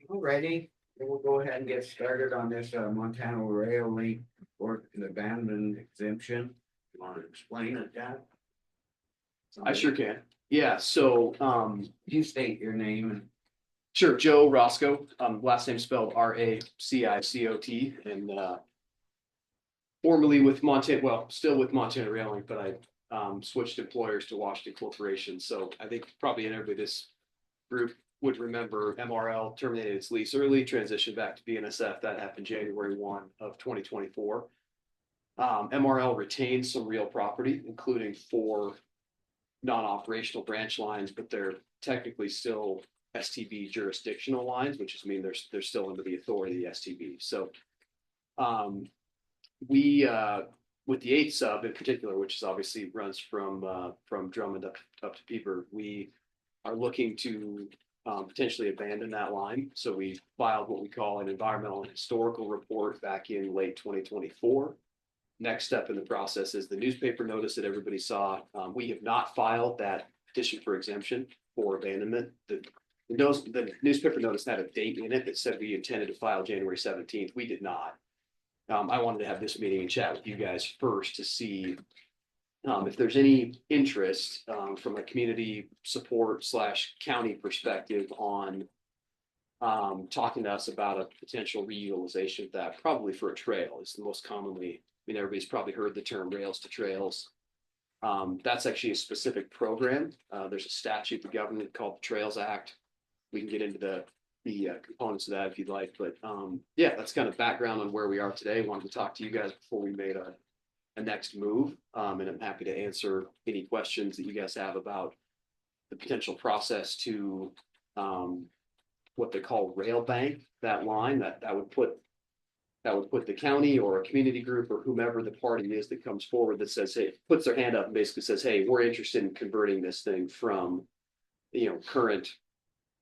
Alrighty, then we'll go ahead and get started on this Montana Rail Link for an abandoned exemption. You want to explain it, Dad? I sure can. Yeah, so, You state your name and sure, Joe Roscoe, last name spelled Racicot, and, formerly with Montana, well, still with Montana Rail Link, but I, switched employers to Washington Corporation. So I think probably everybody this group would remember MRL terminated its lease early, transitioned back to BNSF. That happened January 1 of 2024. MRL retained some real property, including 4 non-operational branch lines, but they're technically still STB jurisdictional lines, which is mean they're still under the authority of the STB. So we with the 8th sub in particular, which is obviously runs from Drummond up to Peeper, we are looking to potentially abandon that line. So we filed what we call an environmental and historical report back in late 2024. Next step in the process is the newspaper notice that everybody saw. We have not filed that petition for exemption for abandonment. The newspaper notice had a date in it that said we intended to file January 17th. We did not. I wanted to have this meeting and chat with you guys first to see if there's any interest from a community support / county perspective on talking to us about a potential reutilization of that, probably for a trail is the most commonly. I mean, everybody's probably heard the term rails to trails. That's actually a specific program. There's a statute, the government called the Trails Act. We can get into the components of that if you'd like, but yeah, that's kind of background on where we are today. Wanted to talk to you guys before we made a next move. And I'm happy to answer any questions that you guys have about the potential process to what they call rail bank, that line that would put the county or a community group or whomever the party is that comes forward that says, hey, puts their hand up and basically says, hey, we're interested in converting this thing from, current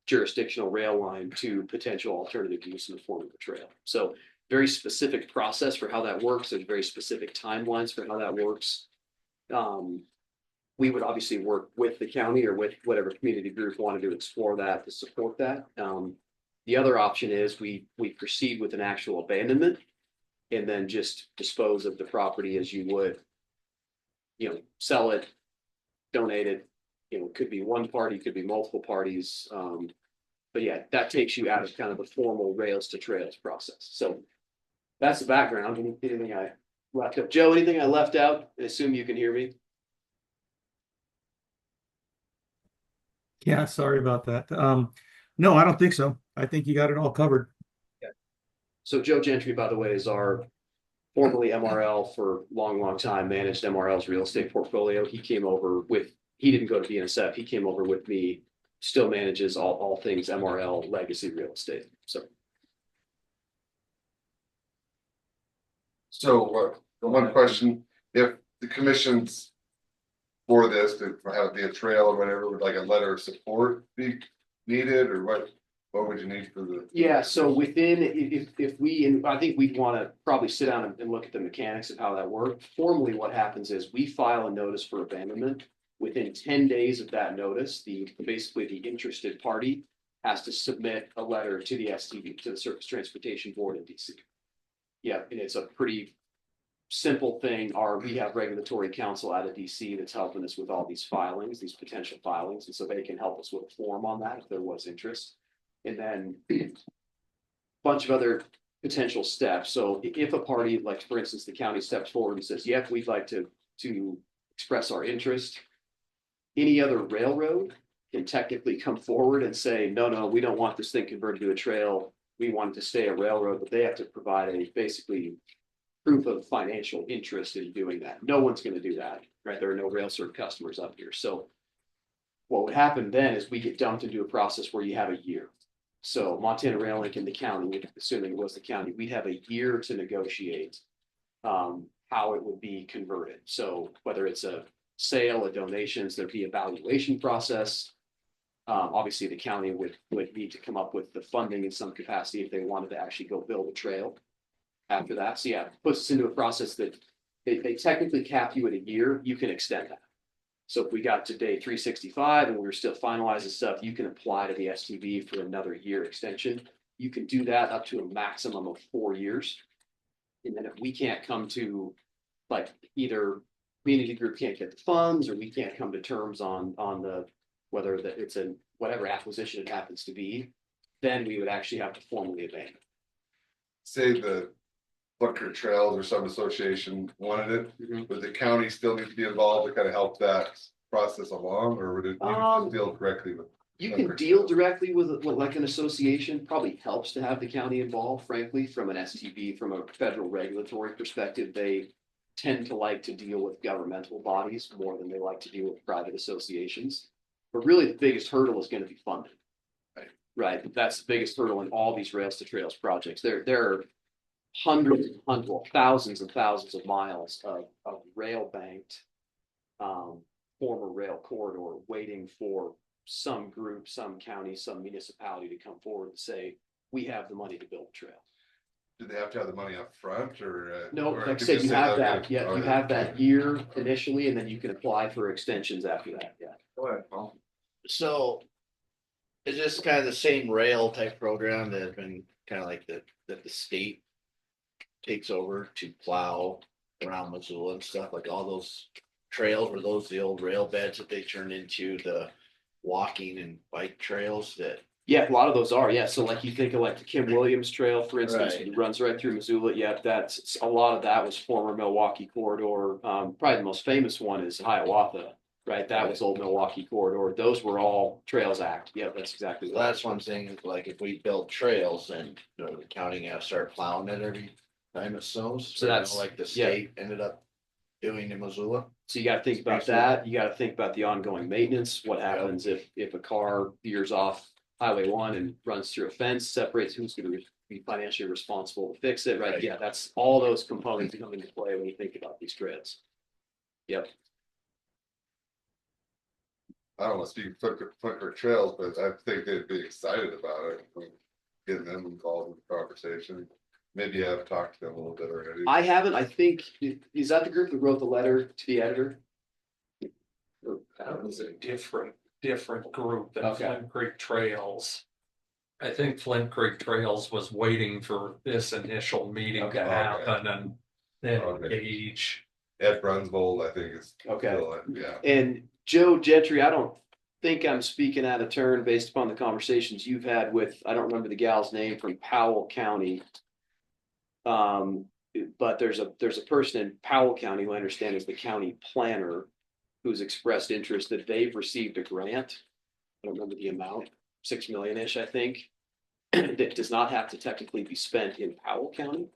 jurisdictional rail line to potential alternative use in the form of a trail. So very specific process for how that works. There's very specific timelines for how that works. We would obviously work with the county or with whatever community group wanted to explore that to support that. The other option is we proceed with an actual abandonment and then just dispose of the property as you would, sell it, donate it. Could be one party, could be multiple parties. But yeah, that takes you out of kind of the formal rails to trails process. So that's the background. Anything I left out? Joe, anything I left out? I assume you can hear me. Yeah, sorry about that. No, I don't think so. I think you got it all covered. So Joe Gentry, by the way, is our formerly MRL for long time, managed MRL's real estate portfolio. He came over with, he didn't go to BNSF, he came over with me, still manages all things MRL legacy real estate, so. So, one question, if the commission's for this, to have it be a trail or whatever, would like a letter of support be needed, or what would you need for the? Yeah, so within, if we, and I think we'd want to probably sit down and look at the mechanics of how that works. Formally, what happens is we file a notice for abandonment. Within 10 days of that notice, basically the interested party has to submit a letter to the STB, to the Surface Transportation Board in DC. Yeah, and it's a pretty simple thing. We have regulatory counsel out of DC that's helping us with all these filings, these potential filings, and so they can help us with a form on that if there was interest. And then a bunch of other potential steps. So if a party, like for instance, the county steps forward and says, yep, we'd like to express our interest. Any other railroad can technically come forward and say, no, we don't want this thing converted to a trail. We want it to stay a railroad, but they have to provide a basically proof of financial interest in doing that. No one's going to do that, right? There are no rail serve customers up here. So what would happen then is we get dumped into a process where you have a year. So Montana Rail Link in the county, assuming it was the county, we'd have a year to negotiate how it would be converted. So whether it's a sale, a donations, there'd be a valuation process. Obviously, the county would need to come up with the funding in some capacity if they wanted to actually go build a trail after that. So yeah, it puts us into a process that they technically cap you at a year, you can extend that. So if we got to day 365 and we were still finalizing stuff, you can apply to the STB for another year extension. You can do that up to a maximum of 4 years. And then if we can't come to, like, either community group can't get the funds, or we can't come to terms on the, whether that it's a, whatever acquisition it happens to be, then we would actually have to formally abandon. Say the Bucker Trails or some association wanted it, would the county still need to be involved to kind of help that process along, or would it just deal directly with? You can deal directly with like an association. Probably helps to have the county involved, frankly, from an STB, from a federal regulatory perspective. They tend to like to deal with governmental bodies more than they like to deal with private associations. But really the biggest hurdle is going to be funding. Right. That's the biggest hurdle in all these rails to trails projects. There are hundreds, thousands and thousands of miles of rail banked former rail corridor waiting for some group, some county, some municipality to come forward and say, we have the money to build a trail. Do they have to have the money up front, or? No, or like I could said, just you say have they'll that, get- you have that year initially, and then you can apply for extensions after that, yeah. Go ahead, Paul. So is this kind of the same rail type program that has been kind of like that the state takes over to plow around Missoula and stuff, like all those trails, were those the old rail beds that they turned into the walking and bike trails that? Yeah, a lot of those are, yeah, so like you think of like the Kim Williams Trail, for instance, Right. it runs right through Missoula, yeah, that's, a lot of that was former Milwaukee corridor. Probably the most famous one is Hiawatha, right, that was old Milwaukee corridor, those were all Trails Act, yeah, that's exactly. So that's one thing, like if we build trails, then the county gotta start plowing it every time it snows. So that's- like the yeah. state ended up doing in Missoula. So you gotta think about that, you gotta think about the ongoing maintenance, what happens if a car veers off Highway 1 and runs through a fence, separates, who's gonna be financially responsible to fix it, right? Right. Yeah, that's all those components come into play when you think about these trails. Yep. I don't want to speak for Trails, but I think they'd be excited about it, getting them involved in the conversation. Maybe you have talked to them a little bit already. I haven't, I think, is that the group that wrote the letter to the editor? That was a different group than Okay. Flint Creek Trails. I think Flint Creek Trails was waiting for this initial meeting Okay. to happen and then Okay. engage. Ed Brunsvold, I think is. Okay. still, yeah. And Joe Gentry, I don't think I'm speaking out of turn based upon the conversations you've had with, I don't remember the gal's name, from Powell County. But there's a person in Powell County who I understand is the county planner who's expressed interest that they've received a grant. I don't remember the amount, 6 million-ish, I think. that does not have to technically be spent in Powell County.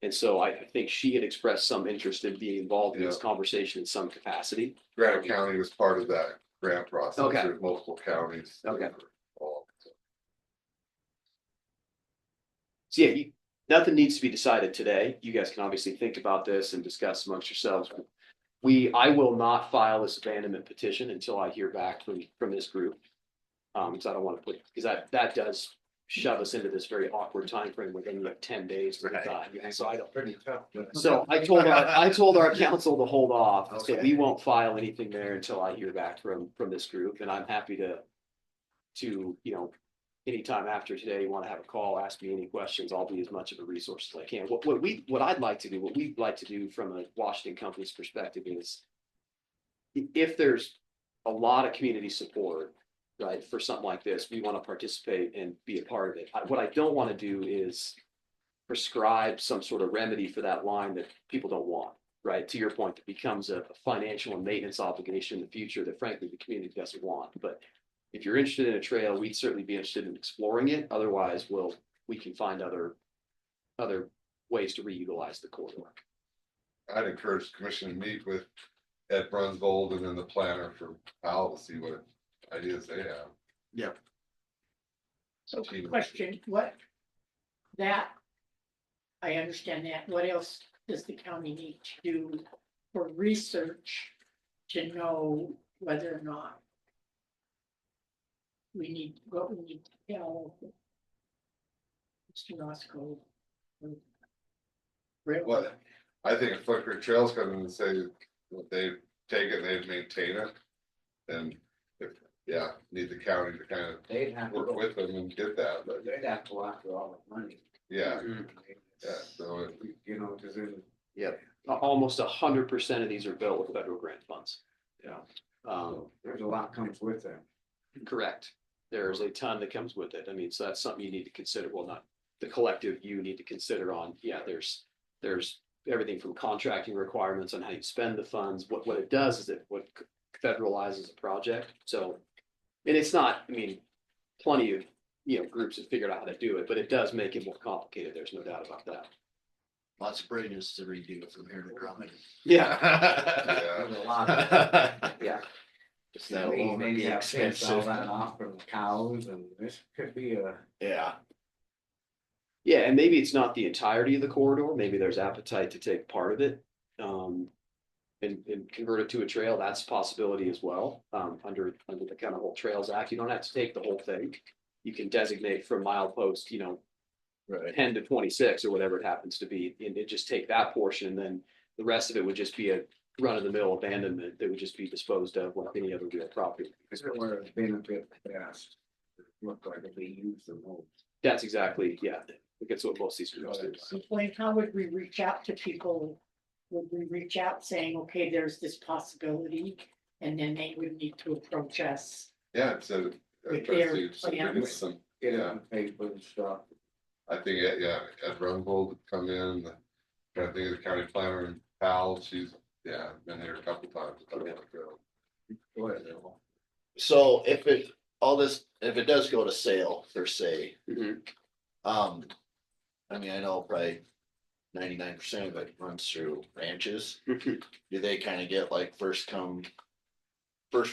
And so I think she had expressed some interest in being involved in this conversation in some capacity. Granite County was part of that grant process. Okay. There's multiple counties. that Okay. were involved. So yeah, nothing needs to be decided today. You guys can obviously think about this and discuss amongst yourselves. I will not file this abandonment petition until I hear back from this group. Because I don't want to put, because that does shove us into this very awkward timeframe within like 10 days. To decide. So I don't. Pretty tough. So I told our council to hold off, so Okay. we won't file anything there until I hear back from this group, and I'm happy to, anytime after today, you want to have a call, ask me any questions, I'll be as much of a resource as I can. What we'd like to do from a Washington company's perspective is if there's a lot of community support, right, for something like this, we want to participate and be a part of it. What I don't want to do is prescribe some sort of remedy for that line that people don't want, right? To your point, that becomes a financial and maintenance obligation in the future that frankly the community doesn't want. But if you're interested in a trail, we'd certainly be interested in exploring it. Otherwise, we can find other ways to reutilize the corridor. I'd encourage the commission to meet with Ed Brunsvold and then the planner for Powell to see what ideas they have. So question, I understand that. What else does the county need to do for research to know whether or not we need to tell Mr. Roscoe? What, I think if Flicker Trails come in and say that they take it, they maintain it. And need the county to kind of They'd have to work go, with them and get that, but they'd have to go after all the money. yeah, so You know, because Almost 100% of these are built with federal grant funds. there's a lot comes with them. Correct. There's a ton that comes with it. I mean, so that's something you need to consider. Well, not the collective, you need to consider on, there's everything from contracting requirements on how you spend the funds. What it does is what federalizes a project. So, and it's not, I mean, plenty of, groups have figured out how to do it, but it does make it more complicated. There's no doubt about that. Lots of bridges to redo from here to Drummond. Yeah. There's a lot of. Yeah. That'll Maybe only be have to fence all expensive. that off from the cows and this could be a. Yeah, Yeah, and maybe it's not the entirety of the corridor. Maybe there's appetite to take part of it. And convert it to a trail. That's a possibility as well. Under the kind of whole Trails Act, you don't have to take the whole thing. You can designate from milepost, right. 10 to 26 or whatever it happens to be, and just take that portion, and then the rest of it would just be a run-of-the-mill abandonment that would just be disposed of like any other real property. It's where it's been a bit fast. Look like it'll be used the most. That's exactly, I think that's what most of these groups do. So Blaine, how would we reach out to people? Would we reach out saying, okay, there's this possibility, and then they would need to approach us? so. With their plans. Some, Get it on paper and stuff. I think, Ed Brunsvold would come in, I think of the county planner and Powell, she's, been there a couple times. Go ahead, Bill. So if it does go to sale per se, Mhm. I mean, I know probably 99% of it runs through ranches. Mhm. Do they kind of get like first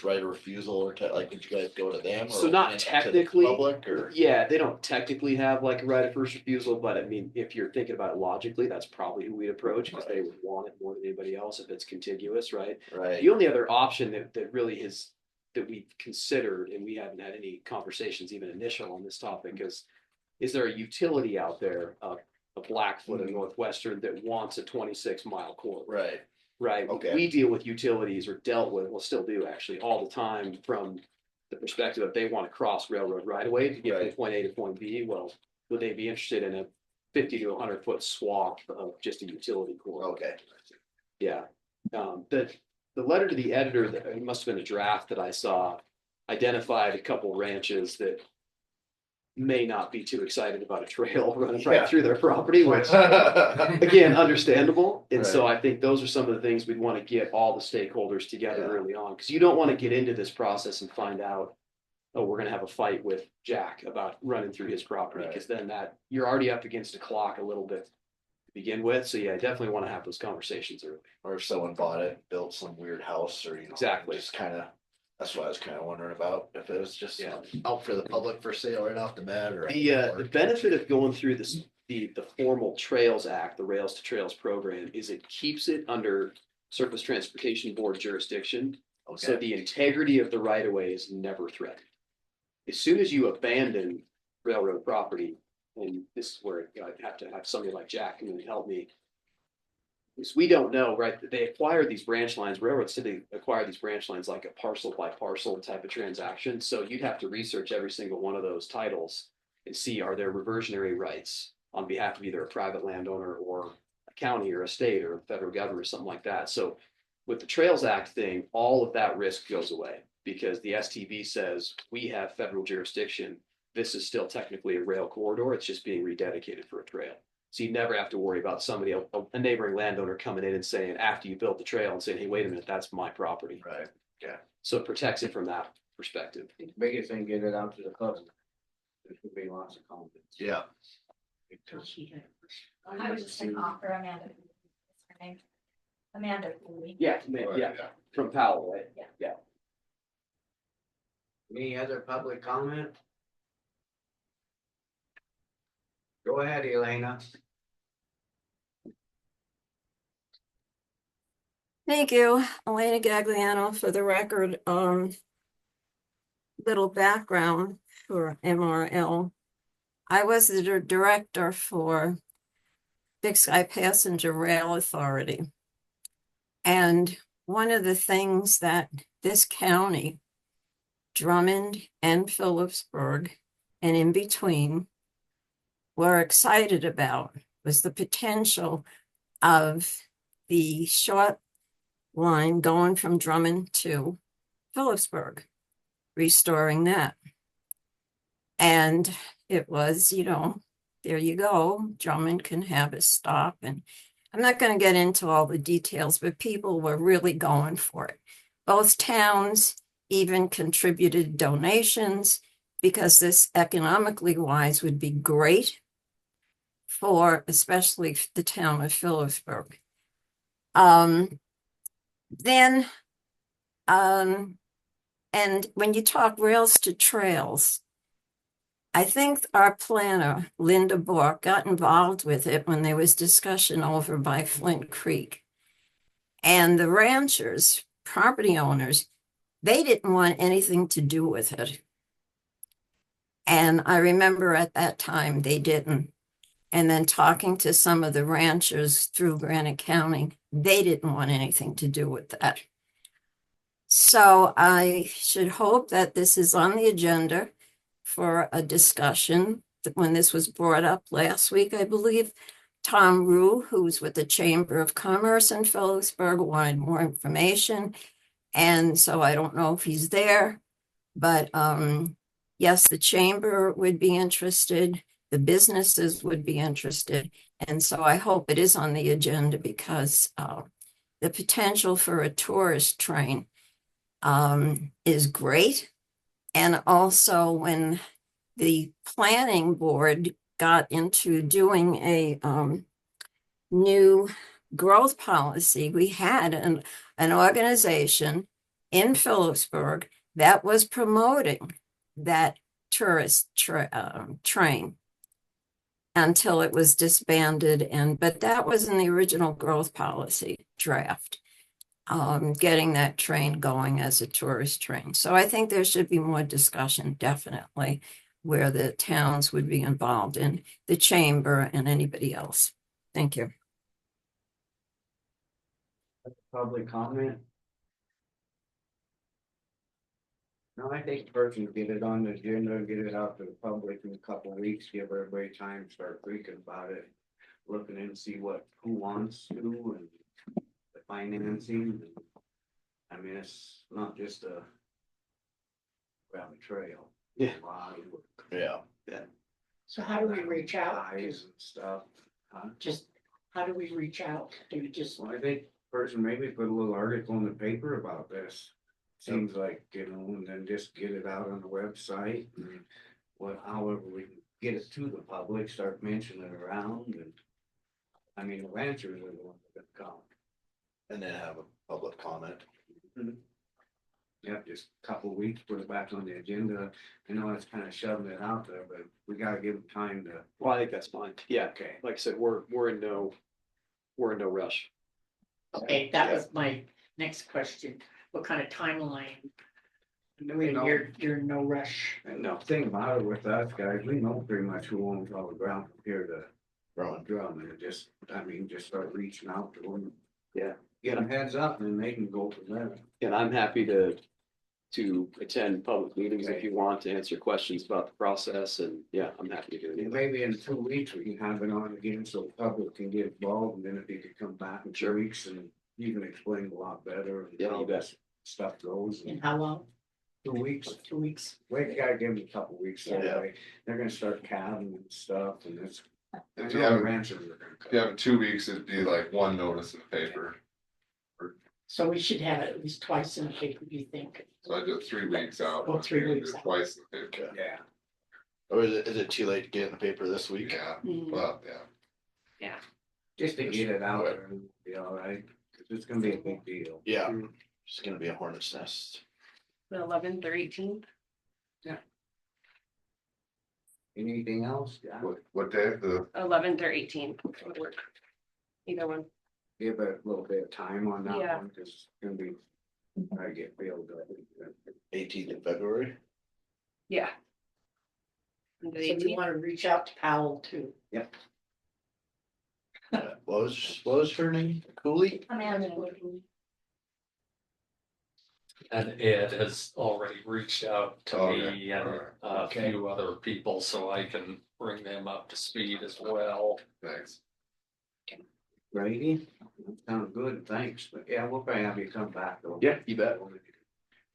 right of refusal or like, did you guys go to them? Or So not open it to the technically. Public or? Yeah, they don't technically have like a right of first refusal, but I mean, if you're thinking about it logically, that's probably who we'd approach because they would want it more than anybody else if it's contiguous, right? Right, The only other option that really that we've considered, and we haven't had any conversations even initial on this topic, is there a utility out there, a Blackfoot or Northwestern that wants a 26-mile corridor? right, Right, Okay. we deal with utilities or dealt with, well, still do actually all the time from the perspective of they want to cross railroad right away to get from Right. point A to point B. Well, would they be interested in a 50 to 100-foot swath of just a utility corridor? okay. Yeah, the letter to the editor, that it must have been a draft that I saw, identified a couple ranches that may not be too excited about a trail running right Yeah. through their property, which again, understandable. And so I think those are some of the things we'd want to get all the stakeholders together Yeah. early on, because you don't want to get into this process and find out oh, we're gonna have a fight with Jack about running through his property, because then that, you're already up against a clock a little bit to begin with. So yeah, I definitely want to have those conversations early. Or if someone bought it, built some weird house or, Exactly. Just kind of, that's what I was kind of wondering about, if it was just Yeah. out for the public for sale right off the bat or. The benefit of going through this, the formal Trails Act, the Rails to Trails program, is it keeps it under Surface Transportation Board jurisdiction. So Okay, the integrity of the right of way is never threatened. As soon as you abandon railroad property, and this is where I'd have to have somebody like Jack come in and help me. Because we don't know, right? They acquire these branch lines, railroads typically acquire these branch lines like a parcel by parcel type of transaction. So you'd have to research every single one of those titles and see, are there reversionary rights on behalf of either a private landowner or a county or a state or a federal government or something like that. So with the Trails Act thing, all of that risk goes away because the STB says we have federal jurisdiction. This is still technically a rail corridor. It's just being rededicated for a trail. So you never have to worry about somebody, a neighboring landowner coming in and saying, after you built the trail and saying, hey, wait a minute, that's my property. right, So it protects it from that perspective. Biggest thing, get it out to the public. There could be lots of comments. yeah. I was just gonna offer Amanda. What's her name? Amanda Cooley. Yeah, yeah, from Powell, right? Yeah. Any other public comment? Go ahead, Elena. Thank you, Elena Gagliano, for the record. Little background for MRL. I was the director for Big Sky Passenger Rail Authority. And one of the things that this county, Drummond and Phillipsburg, and in between, were excited about was the potential of the short line going from Drummond to Phillipsburg, restoring that. And it was, there you go, Drummond can have a stop. And I'm not going to get into all the details, but people were really going for it. Both towns even contributed donations because this economically wise would be great for especially the town of Phillipsburg. And when you talk rails to trails, I think our planner, Linda Bork, got involved with it when there was discussion over by Flint Creek. And the ranchers, property owners, they didn't want anything to do with it. And I remember at that time they didn't. And then talking to some of the ranchers through Granite County, they didn't want anything to do with that. So I should hope that this is on the agenda for a discussion. When this was brought up last week, I believe, Tom Rue, who's with the Chamber of Commerce in Phillipsburg, wanted more information. And so I don't know if he's there, but yes, the chamber would be interested. The businesses would be interested. And so I hope it is on the agenda because the potential for a tourist train is great. And also when the planning board got into doing a new growth policy, we had an organization in Phillipsburg that was promoting that tourist train until it was disbanded. But that was in the original growth policy draft, getting that train going as a tourist train. So I think there should be more discussion, definitely, where the towns would be involved in the chamber and anybody else. Thank you. Public comment? No, I think first you get it on the agenda, get it out to the public in a couple of weeks, give everybody time to start thinking about it. Looking and see who wants to and the financing. I mean, it's not just a rabbit trail. Yeah. A lot of work. Yeah. So how do we reach out? Eyes and stuff. Huh? Just, how do we reach out? Do we just, Well, I think person maybe put a little article in the paper about this. seems like, and then just get it out on the website. And however we can get it to the public, start mentioning it around and. I mean, the ranchers are the ones that come. And then have a public comment. Yeah, just a couple of weeks, put it back on the agenda. I know it's kind of shoving it out there, but we gotta give them time to. Well, I think that's fine. Yeah, Okay. like I said, we're in no rush. Okay, that was my next question. What kind of timeline? We know. You're in no rush. And the thing about it with us guys, we know pretty much who owns all the ground from here to drum and just start reaching out to them. Yeah. Get them heads up and they can go from there. And I'm happy to attend public meetings if you want to answer questions about the process, and yeah, I'm happy to do it. Maybe in 2 weeks, we can have it on again so the public can get involved, and then if you could come back in 2 weeks and you can explain a lot better. Yeah, you how bet. this stuff goes. In how long? 2 weeks. 2 weeks. We gotta give them a couple weeks, so Yeah. they're gonna start calving and stuff, and it's. I If know you have, ranchers are gonna if you have 2 weeks, it'd be like one notice in the paper. So we should have it at least twice in the paper, do you think? So I do it 3 weeks out. Oh, 3 and do weeks it out. Twice in the paper. Yeah. Or is it too late to get it in the paper this week? Yeah, Mm. well, yeah. Just to get it out there and be all right, 'cause it's gonna be a big deal. Yeah, it's gonna be a hornet's nest. The 11th or 18th. Anything else? Yeah. What day? The, 11th or 18th would work. Either one. Give it a little bit of time on that Yeah. one, cause it's gonna be, I get filled up. 18th of February. Yeah. The So we 18th. want to reach out to Powell too. What was her name? Cooley? Amanda. And Ed has already reached out to Okay, me and alright. a Okay. few other people, so I can bring them up to speed as well. thanks. Righty, sounds good, thanks, but yeah, we'll probably have you come back though. Yeah, you bet. Is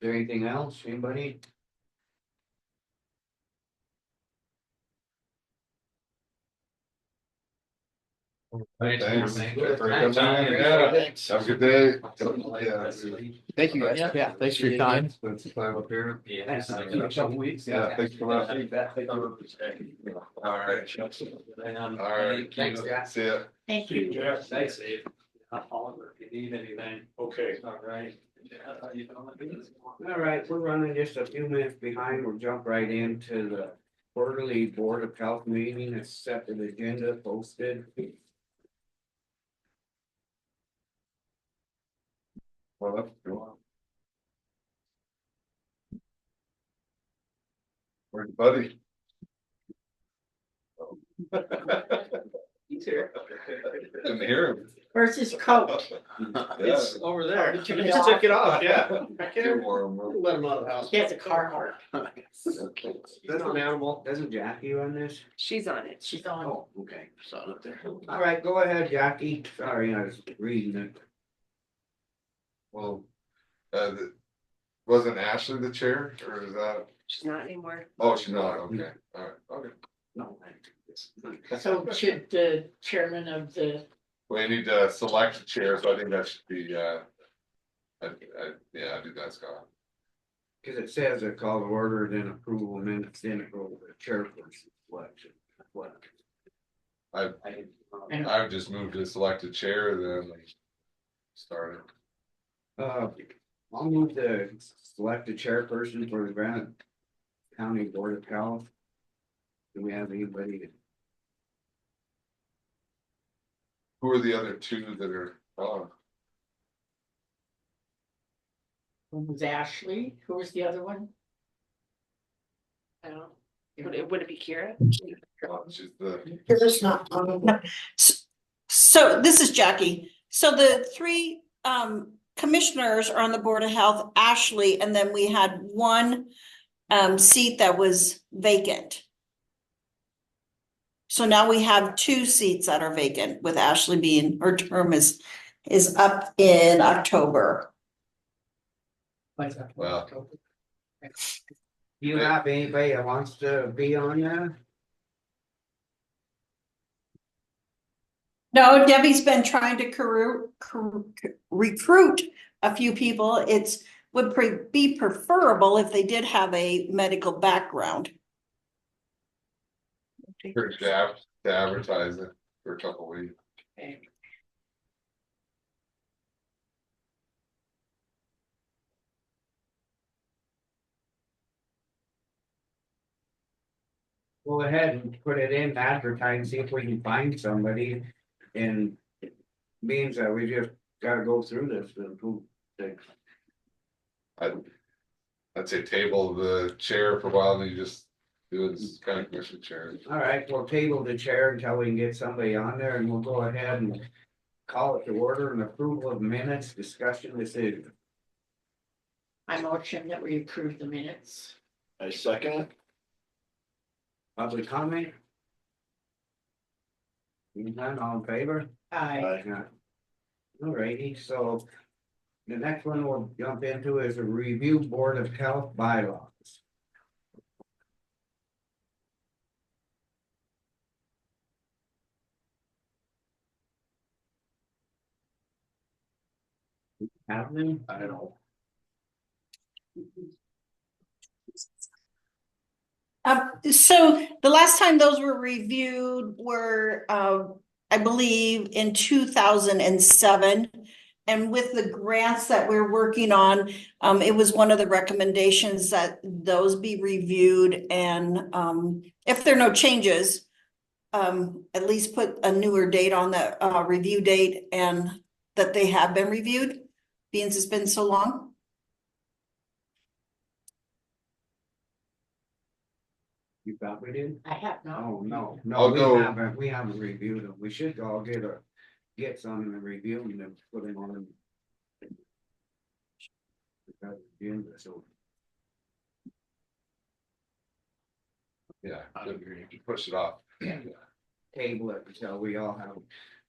there anything else, anybody? Thanks. Thank you for your Thanks. time. Yeah. Thanks. Have a good day. Yeah. Thank you, guys. Yeah, thanks for your time. Spend some time up here. Yeah. Thanks. Thank In a couple weeks. Yeah, thanks for that. All right. All right. Thanks, guys. See ya. Thank you. Yeah, thanks, Dave. Oliver, if you need anything. Okay. All right. All right, we're running just a few minutes behind, we'll jump right into the quarterly Board of Health meeting, it's set the agenda posted. Well, that's cool. Where's Buddy? He's here. Didn't hear him. Where's his coat? It's over there. there. He just took it off, yeah. Too warm. Let him out of the house. He has a Carhartt. That's an animal. Doesn't Jackie run this? She's on it. She's on. Oh, okay. Saw it up there. All right, go ahead, Jackie. Sorry, I was reading it. Well, wasn't Ashley the chair, or is that, She's not anymore. oh, she's not, okay, alright, okay. No, I think it's. So should the chairman of the, We need to select a chair, so I think that should be, yeah, I do that, Scott. Cause it says a call to order, then approval minutes, then it goes to the chairperson selection. That's what I would just move to select a chair, then start it. I'll move to select a chairperson for the Granite County Board of Health. Do we have anybody? Who are the other two that are on? who was Ashley? Who was the other one? I don't. Would it be Kira? She's the, It's not on. So this is Jackie. So the three commissioners are on the Board of Health, Ashley, and then we had one seat that was vacant. So now we have two seats that are vacant, with Ashley being, her term is up in October. well, Do you have anybody that wants to be on there? No, Debbie's been trying to recruit a few people. It's would be preferable if they did have a medical background. For to advertise it for a couple weeks. Okay. Go ahead and put it in, advertise, see if we can find somebody, and means that we just gotta go through this and who. I'd say table the chair for a while and you just do it as kind of commission chair. All right, we'll table the chair until we can get somebody on there, and we'll go ahead and call it to order and approval of minutes, discussion decision. I motion that we approve the minutes. I second it. Public comment? None, all in favor? I, Alrighty, so the next one we'll jump into is a review Board of Health bylaws. Have them? I don't know. So the last time those were reviewed were, I believe, in 2007. And with the grants that we're working on, it was one of the recommendations that those be reviewed and, if there are no changes, at least put a newer date on the, review date and that they have been reviewed, being it's been so long. You got it in? I have not. Oh, no, I'll go- we haven't reviewed them, we should all get some and review them and put them on. So, Yeah, you push it off. table it until we all have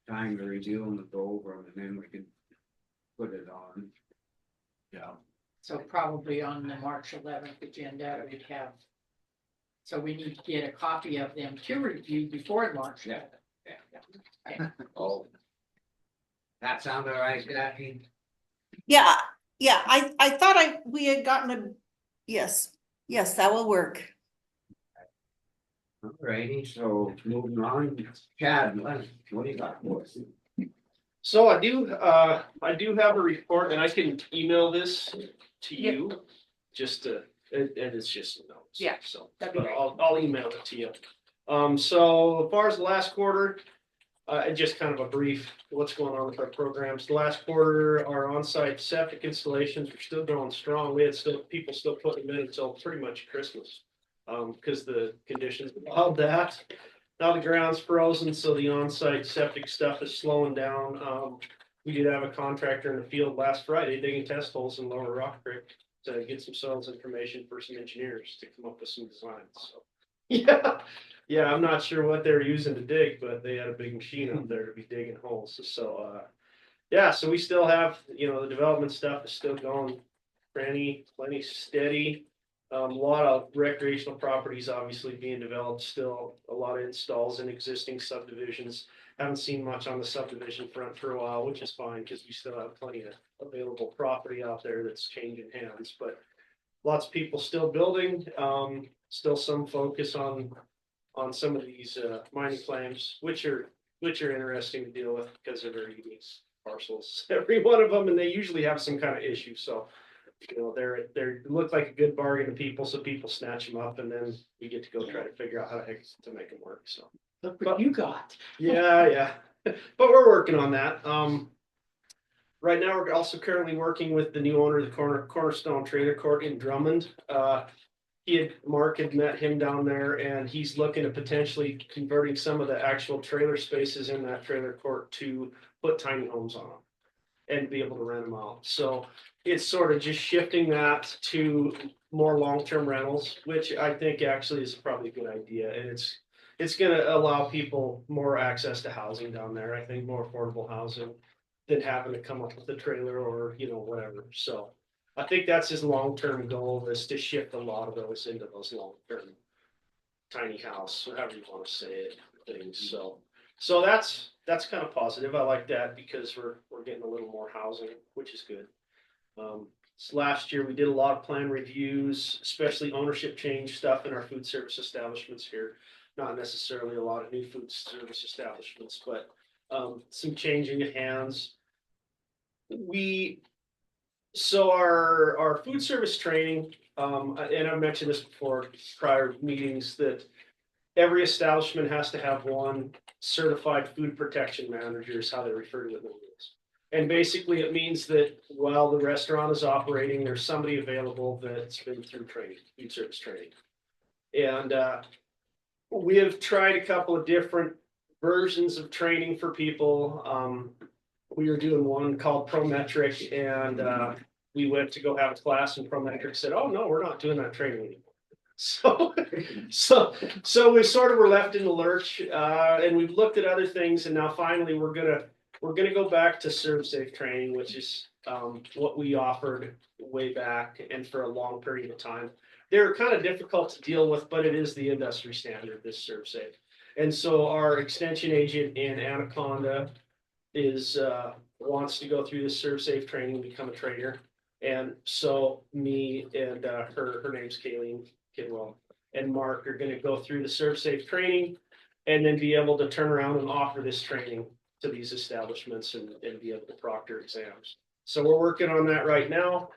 time to review them and go over them, and then we can put it on. Yeah. So probably on the March 11th agenda, we'd have. So we need to get a copy of them to review before March. Yeah. Oh. That sound all right, Jackie? Yeah, I thought we had gotten yes, that will work. Alrighty, so moving on, Chad, what do you got for us? So I do have a report and I can email this to you. Just to, and it's just notes. Yeah, So, that'd be but great. I'll email it to you. So as far as the last quarter, just kind of a brief, what's going on with our programs. The last quarter, our on-site septic installations are still going strong. We had people still putting them in until pretty much Christmas. Because the conditions allowed that. Now the ground's frozen, so the on-site septic stuff is slowing down. We did have a contractor in the field last Friday digging test holes in Lower Rock Creek to get some soils information for some engineers to come up with some designs, so. Yeah, I'm not sure what they're using to dig, but they had a big machine out there to be digging holes, so, yeah, so we still have, the development stuff is still going plenty steady. A lot of recreational properties obviously being developed, still a lot of installs in existing subdivisions. Haven't seen much on the subdivision front for a while, which is fine because we still have plenty of available property out there that's changing hands, but lots of people still building, still some focus on some of these mining claims, which are interesting to deal with because they're very unique parcels, every one of them, and they usually have some kind of issue, so. They're look like a good bargain to people, so people snatch them up, and then we get to go try to figure out how the heck to make them work. So, Look what you got. yeah, but we're working on that. Right now we're also currently working with the new owner of the Cornerstone Trailer Court in Drummond. Mark had met him down there, and he's looking at potentially converting some of the actual trailer spaces in that trailer court to put tiny homes on them and be able to rent them out. So it's sort of just shifting that to more long-term rentals, which I think actually is probably a good idea. And it's going to allow people more access to housing down there. I think more affordable housing than having to come up with a trailer or, whatever. So I think that's his long-term goal, is to shift a lot of those into those long-term tiny house, whatever you want to say it, things. So that's kind of positive. I like that because we're getting a little more housing, which is good. last year, we did a lot of plan reviews, especially ownership change stuff in our food service establishments here. Not necessarily a lot of new food service establishments, but some changing of hands. So our food service training, and I've mentioned this before, prior meetings, that every establishment has to have one certified food protection manager is how they refer to it. And basically it means that while the restaurant is operating, there's somebody available that's been through training, food service training. And we have tried a couple of different versions of training for people. We were doing one called Prometric, and we went to go have a class, and Prometric said, "Oh no, we're not doing that training anymore." So we sort of were left in the lurch, and we've looked at other things, and now finally we're gonna go back to ServSafe training, which is what we offered way back and for a long period of time. They're kind of difficult to deal with, but it is the industry standard, this ServSafe. And so our extension agent in Anaconda wants to go through the ServSafe training, become a trainer. And so me and her name's Kayleen Kidwell and Mark are going to go through the ServSafe training and then be able to turn around and offer this training to these establishments and be able to proctor exams. So we're working on that right now.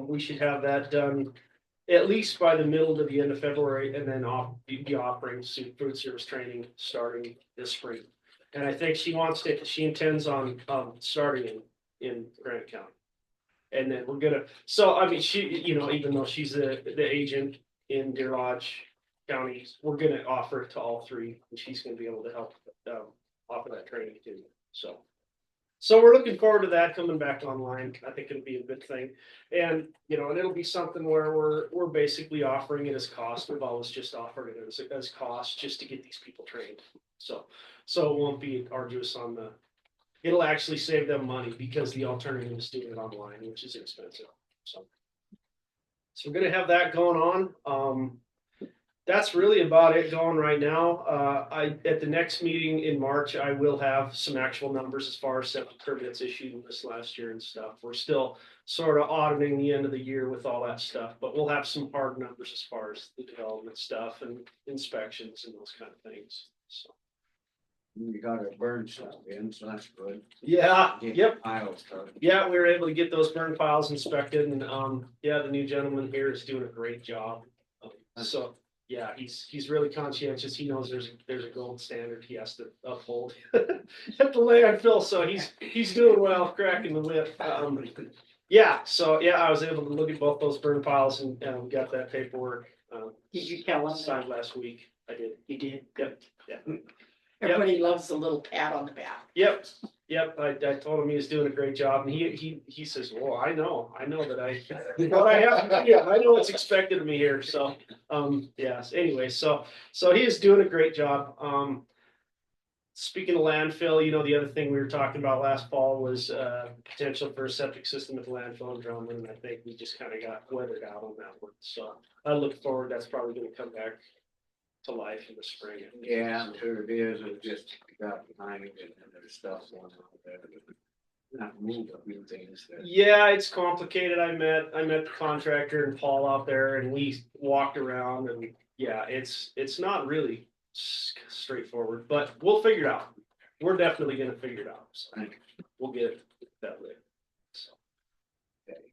We should have that done at least by the middle to the end of February, and then be offering food service training starting this spring. And I think she intends on starting in Granite County. And then we're gonna, so I mean, even though she's the agent in Deer Lodge County, we're gonna offer it to all three, and she's gonna be able to help offer that training too. So we're looking forward to that coming back online. I think it'll be a good thing. And, and it'll be something where we're basically offering it as cost. We've always just offered it as cost just to get these people trained. So it won't be arduous it'll actually save them money because the alternative is doing it online, which is expensive. So we're going to have that going on. That's really about it going right now. At the next meeting in March, I will have some actual numbers as far as septic permits issued this last year and stuff. We're still sort of auditing the end of the year with all that stuff, but we'll have some hard numbers as far as the development stuff and inspections and those kind of things. So. You got a burn stuff in, so that's good. Yeah, Get yep. piles started. Yeah, we were able to get those burn piles inspected, and the new gentleman here is doing a great job. So yeah, he's really conscientious. He knows there's a gold standard he has to uphold at the landfill. So he's doing well, cracking the whip. So I was able to look at both those burn piles and got that paperwork. Did you tell him Signed last week. I did. You did? Yep. Yeah. Everybody loves the little pat on the back. Yep. I told him he was doing a great job, and he says, "Well, I know that what I have to do. Yeah, I know what's expected of me here." So, Anyway, so he is doing a great job. Speaking of landfill, the other thing we were talking about last fall was potential for a septic system at the landfill in Drummond, and I think we just kind of got weathered out on that one. So I look forward. That's probably going to come back to life in the spring. Yeah, I'm sure it is. It just got behind it and there's stuff going on there. Not move a few things there. Yeah, it's complicated. I met the contractor and Paul out there, and we walked around, and yeah, it's not really straightforward, but we'll figure it out. We're definitely going to figure it out. So we'll get it that way.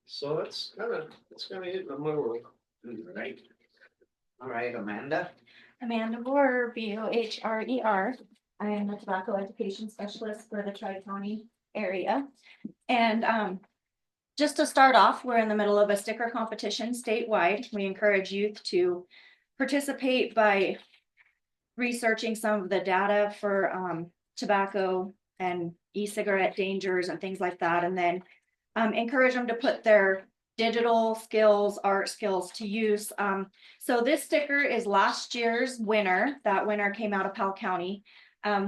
So that's kind of it on my world. Right. All right, Amanda. Amanda Bohrer, Bohrer. I am a tobacco education specialist for the Tri-County area. And just to start off, we're in the middle of a sticker competition statewide. We encourage youth to participate by researching some of the data for tobacco and e-cigarette dangers and things like that. And then encourage them to put their digital skills, art skills to use. So this sticker is last year's winner. That winner came out of Powell County.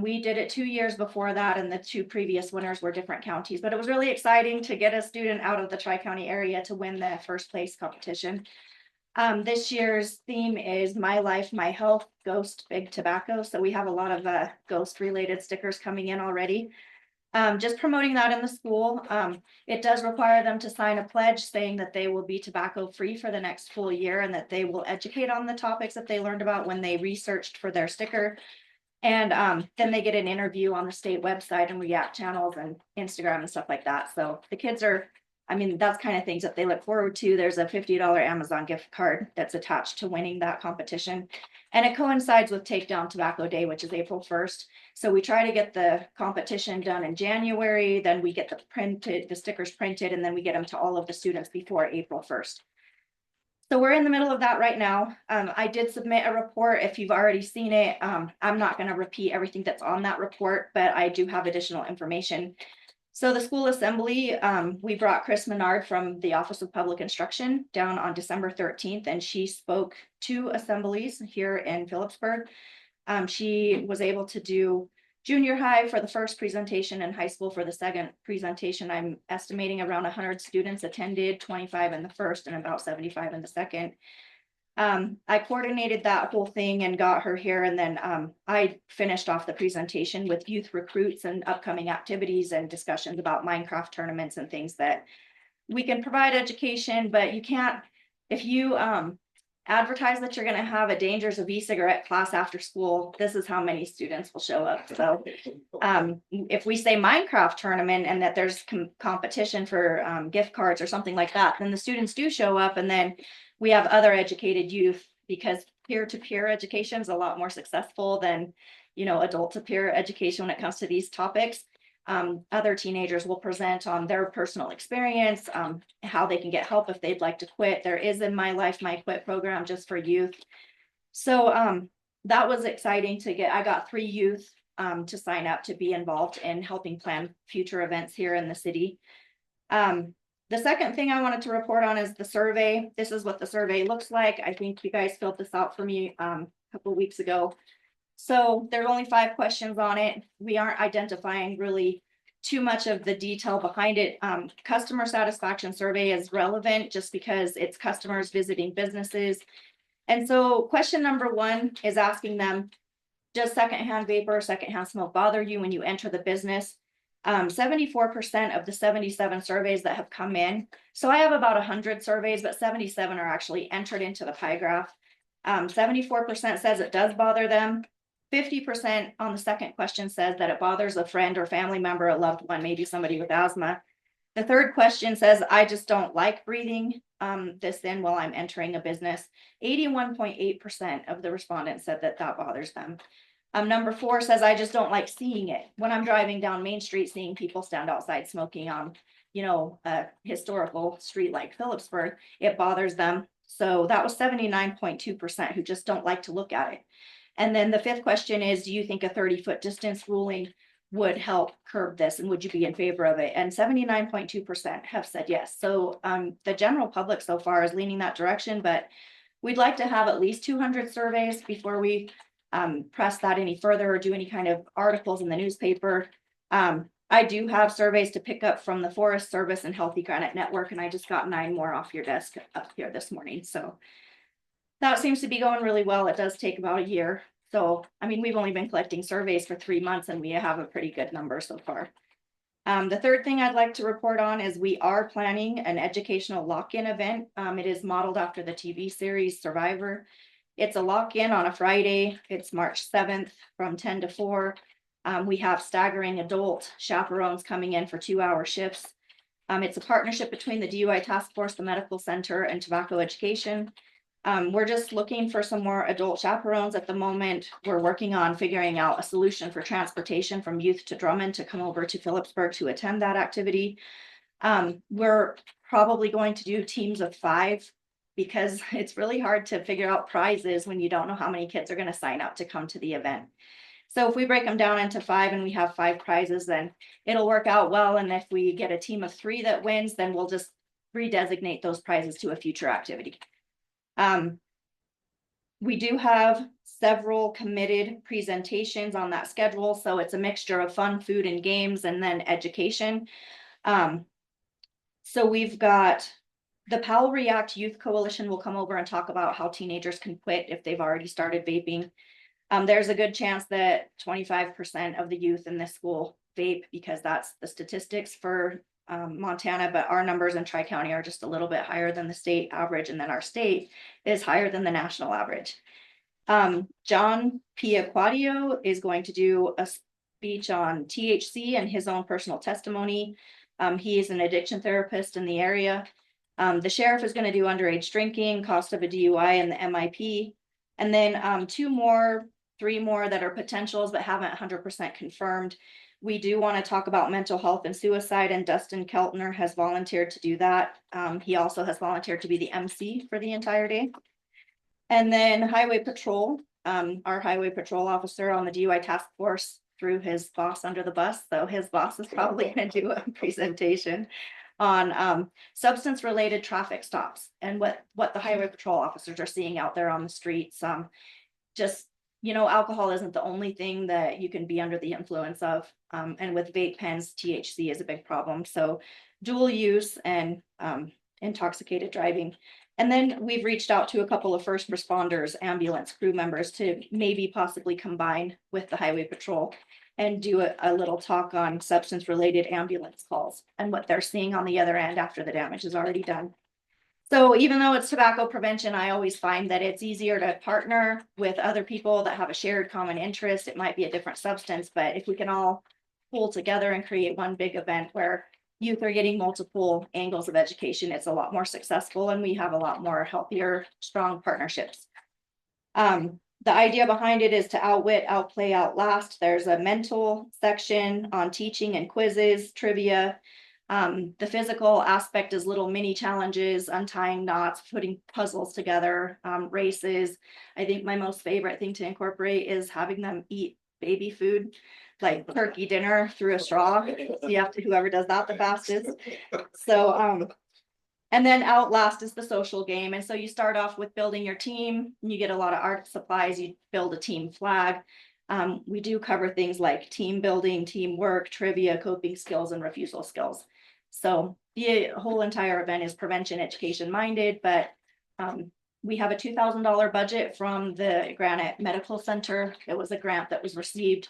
We did it 2 years before that, and the two previous winners were different counties, but it was really exciting to get a student out of the Tri-County area to win the first place competition. This year's theme is My Life, My Health, Ghost Big Tobacco. So we have a lot of ghost related stickers coming in already. Just promoting that in the school. It does require them to sign a pledge saying that they will be tobacco free for the next full year and that they will educate on the topics that they learned about when they researched for their sticker. And then they get an interview on the state website and React channels and Instagram and stuff like that. So the kids are, I mean, that's kind of things that they look forward to. There's a $50 Amazon gift card that's attached to winning that competition. And it coincides with Take Down Tobacco Day, which is April 1st. So we try to get the competition done in January, then we get the stickers printed, and then we get them to all of the students before April 1st. So we're in the middle of that right now. I did submit a report. If you've already seen it, I'm not going to repeat everything that's on that report, but I do have additional information. So the school assembly, we brought Chris Menard from the Office of Public Instruction down on December 13th, and she spoke 2 assemblies here in Phillipsburg. She was able to do junior high for the first presentation and high school for the second presentation. I'm estimating around 100 students attended, 25 in the first and about 75 in the second. I coordinated that whole thing and got her here, and then I finished off the presentation with youth recruits and upcoming activities and discussions about Minecraft tournaments and things that we can provide education, but you can't, if you advertise that you're going to have a dangers of e-cigarette class after school, this is how many students will show up. So if we say Minecraft tournament and that there's competition for gift cards or something like that, then the students do show up, and then we have other educated youth, because peer-to-peer education is a lot more successful than, you know, adult-to-peer education when it comes to these topics. Other teenagers will present on their personal experience, how they can get help if they'd like to quit. There is in My Life, My Quit program just for youth. So that was exciting to get. I got 3 youth to sign up to be involved in helping plan future events here in the city. The second thing I wanted to report on is the survey. This is what the survey looks like. I think you guys filled this out for me a couple of weeks ago. So there's only 5 questions on it. We aren't identifying really too much of the detail behind it. Customer satisfaction survey is relevant just because it's customers visiting businesses. And so question number 1 is asking them, does secondhand vapor, secondhand smoke bother you when you enter the business? 74% of the 77 surveys that have come in. So I have about 100 surveys, but 77 are actually entered into the pie graph. 74% says it does bother them. 50% on the second question says that it bothers a friend or family member, a loved one, maybe somebody with asthma. The third question says, I just don't like breathing this in while I'm entering a business. 81.8% of the respondents said that that bothers them. Number 4 says, I just don't like seeing it. When I'm driving down Main Street, seeing people stand outside smoking on, you know, a historical street like Phillipsburg, it bothers them. So that was 79.2% who just don't like to look at it. And then the 5th question is, do you think a 30-foot distance ruling would help curb this? And would you be in favor of it? And 79.2% have said yes. So the general public so far is leaning that direction, but we'd like to have at least 200 surveys before we press that any further or do any kind of articles in the newspaper. I do have surveys to pick up from the Forest Service and Healthy Granite Network, and I just got 9 more off your desk up here this morning. So that seems to be going really well. It does take about a year. So, I mean, we've only been collecting surveys for 3 months and we have a pretty good number so far. The third thing I'd like to report on is we are planning an educational lock-in event. It is modeled after the TV series Survivor. It's a lock-in on a Friday. It's March 7th from 10 to 4. We have staggering adult chaperones coming in for 2-hour shifts. It's a partnership between the DUI Task Force, the Medical Center, and Tobacco Education. We're just looking for some more adult chaperones at the moment. We're working on figuring out a solution for transportation from Youth to Drummond to come over to Phillipsburg to attend that activity. We're probably going to do teams of 5 because it's really hard to figure out prizes when you don't know how many kids are going to sign up to come to the event. So if we break them down into 5 and we have 5 prizes, then it'll work out well. And if we get a team of 3 that wins, then we'll just redesignate those prizes to a future activity. We do have several committed presentations on that schedule. So it's a mixture of fun, food, and games, and then education. So we've got the Powell React Youth Coalition will come over and talk about how teenagers can quit if they've already started vaping. There's a good chance that 25% of the youth in this school vape because that's the statistics for Montana, but our numbers in Tri-County are just a little bit higher than the state average, and then our state is higher than the national average. John Piaquadio is going to do a speech on THC and his own personal testimony. He is an addiction therapist in the area. The sheriff is going to do underage drinking, cost of a DUI, and the MIP. And then 3 more that are potentials but haven't 100% confirmed. We do want to talk about mental health and suicide, and Dustin Keltner has volunteered to do that. He also has volunteered to be the MC for the entire day. And then Highway Patrol, our Highway Patrol officer on the DUI task force threw his boss under the bus. So his boss is probably going to do a presentation on substance related traffic stops and what the Highway Patrol officers are seeing out there on the streets. Just, alcohol isn't the only thing that you can be under the influence of. And with vape pens, THC is a big problem. So dual use and intoxicated driving. And then we've reached out to a couple of first responders, ambulance crew members, to maybe possibly combine with the Highway Patrol and do a little talk on substance related ambulance calls and what they're seeing on the other end after the damage is already done. So even though it's tobacco prevention, I always find that it's easier to partner with other people that have a shared common interest. It might be a different substance, but if we can all pull together and create one big event where youth are getting multiple angles of education, it's a lot more successful, and we have a lot more healthier, strong partnerships. The idea behind it is to outwit, outplay, outlast. There's a mental section on teaching and quizzes, trivia. The physical aspect is little mini challenges, untying knots, putting puzzles together, races. I think my most favorite thing to incorporate is having them eat baby food, like turkey dinner through a straw. You have to, whoever does that the fastest. So, and then outlast is the social game. And so you start off with building your team, and you get a lot of art supplies, you build a team flag. We do cover things like team building, teamwork, trivia, coping skills, and refusal skills. So the whole entire event is prevention education minded, but we have a $2,000 budget from the Granite Medical Center. It was a grant that was received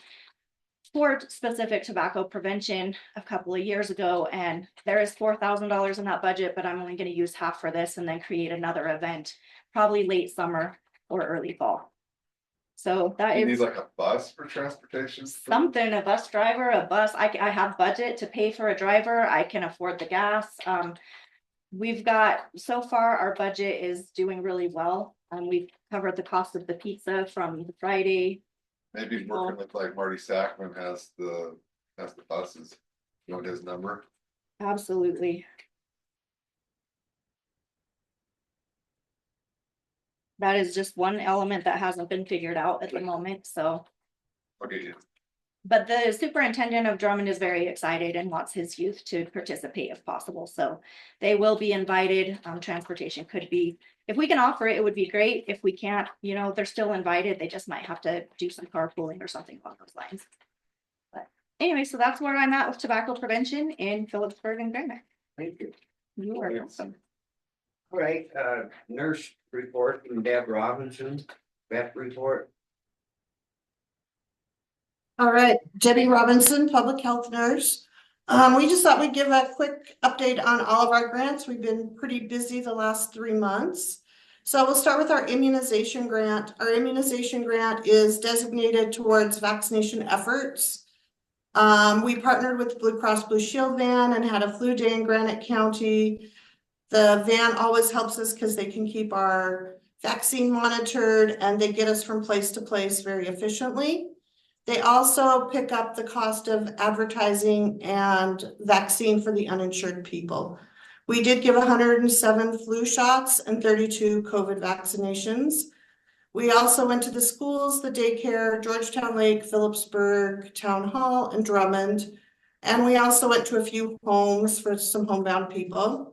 for specific tobacco prevention a couple of years ago, and there is $4,000 in that budget, but I'm only going to use half for this and then create another event, probably late summer or early fall. So that You need is like a bus for transportation? something, a bus driver, a bus. I have budget to pay for a driver. I can afford the gas. We've got, so far, our budget is doing really well. We've covered the cost of the pizza from the Friday. Maybe working with like Marty Sackman has the buses, his number. Absolutely. That is just one element that hasn't been figured out at the moment, so. Okay, But the superintendent of Drummond is very excited and wants his youth to participate if possible, so they will be invited. Transportation could be, if we can offer it, it would be great. If we can't, they're still invited. They just might have to do some carpooling or something along those lines. But anyway, so that's where I'm at with tobacco prevention in Phillipsburg and Granite. Thank you. You are welcome. All right, nurse report from Deb Robinson, vet report. All right, Debbie Robinson, public health nurse. We just thought we'd give a quick update on all of our grants. We've been pretty busy the last 3 months. So we'll start with our immunization grant. Our immunization grant is designated towards vaccination efforts. We partnered with Blue Cross Blue Shield van and had a flu day in Granite County. The van always helps us because they can keep our vaccine monitored and they get us from place to place very efficiently. They also pick up the cost of advertising and vaccine for the uninsured people. We did give 107 flu shots and 32 COVID vaccinations. We also went to the schools, the daycare, Georgetown Lake, Phillipsburg, Town Hall, and Drummond. And we also went to a few homes for some homebound people.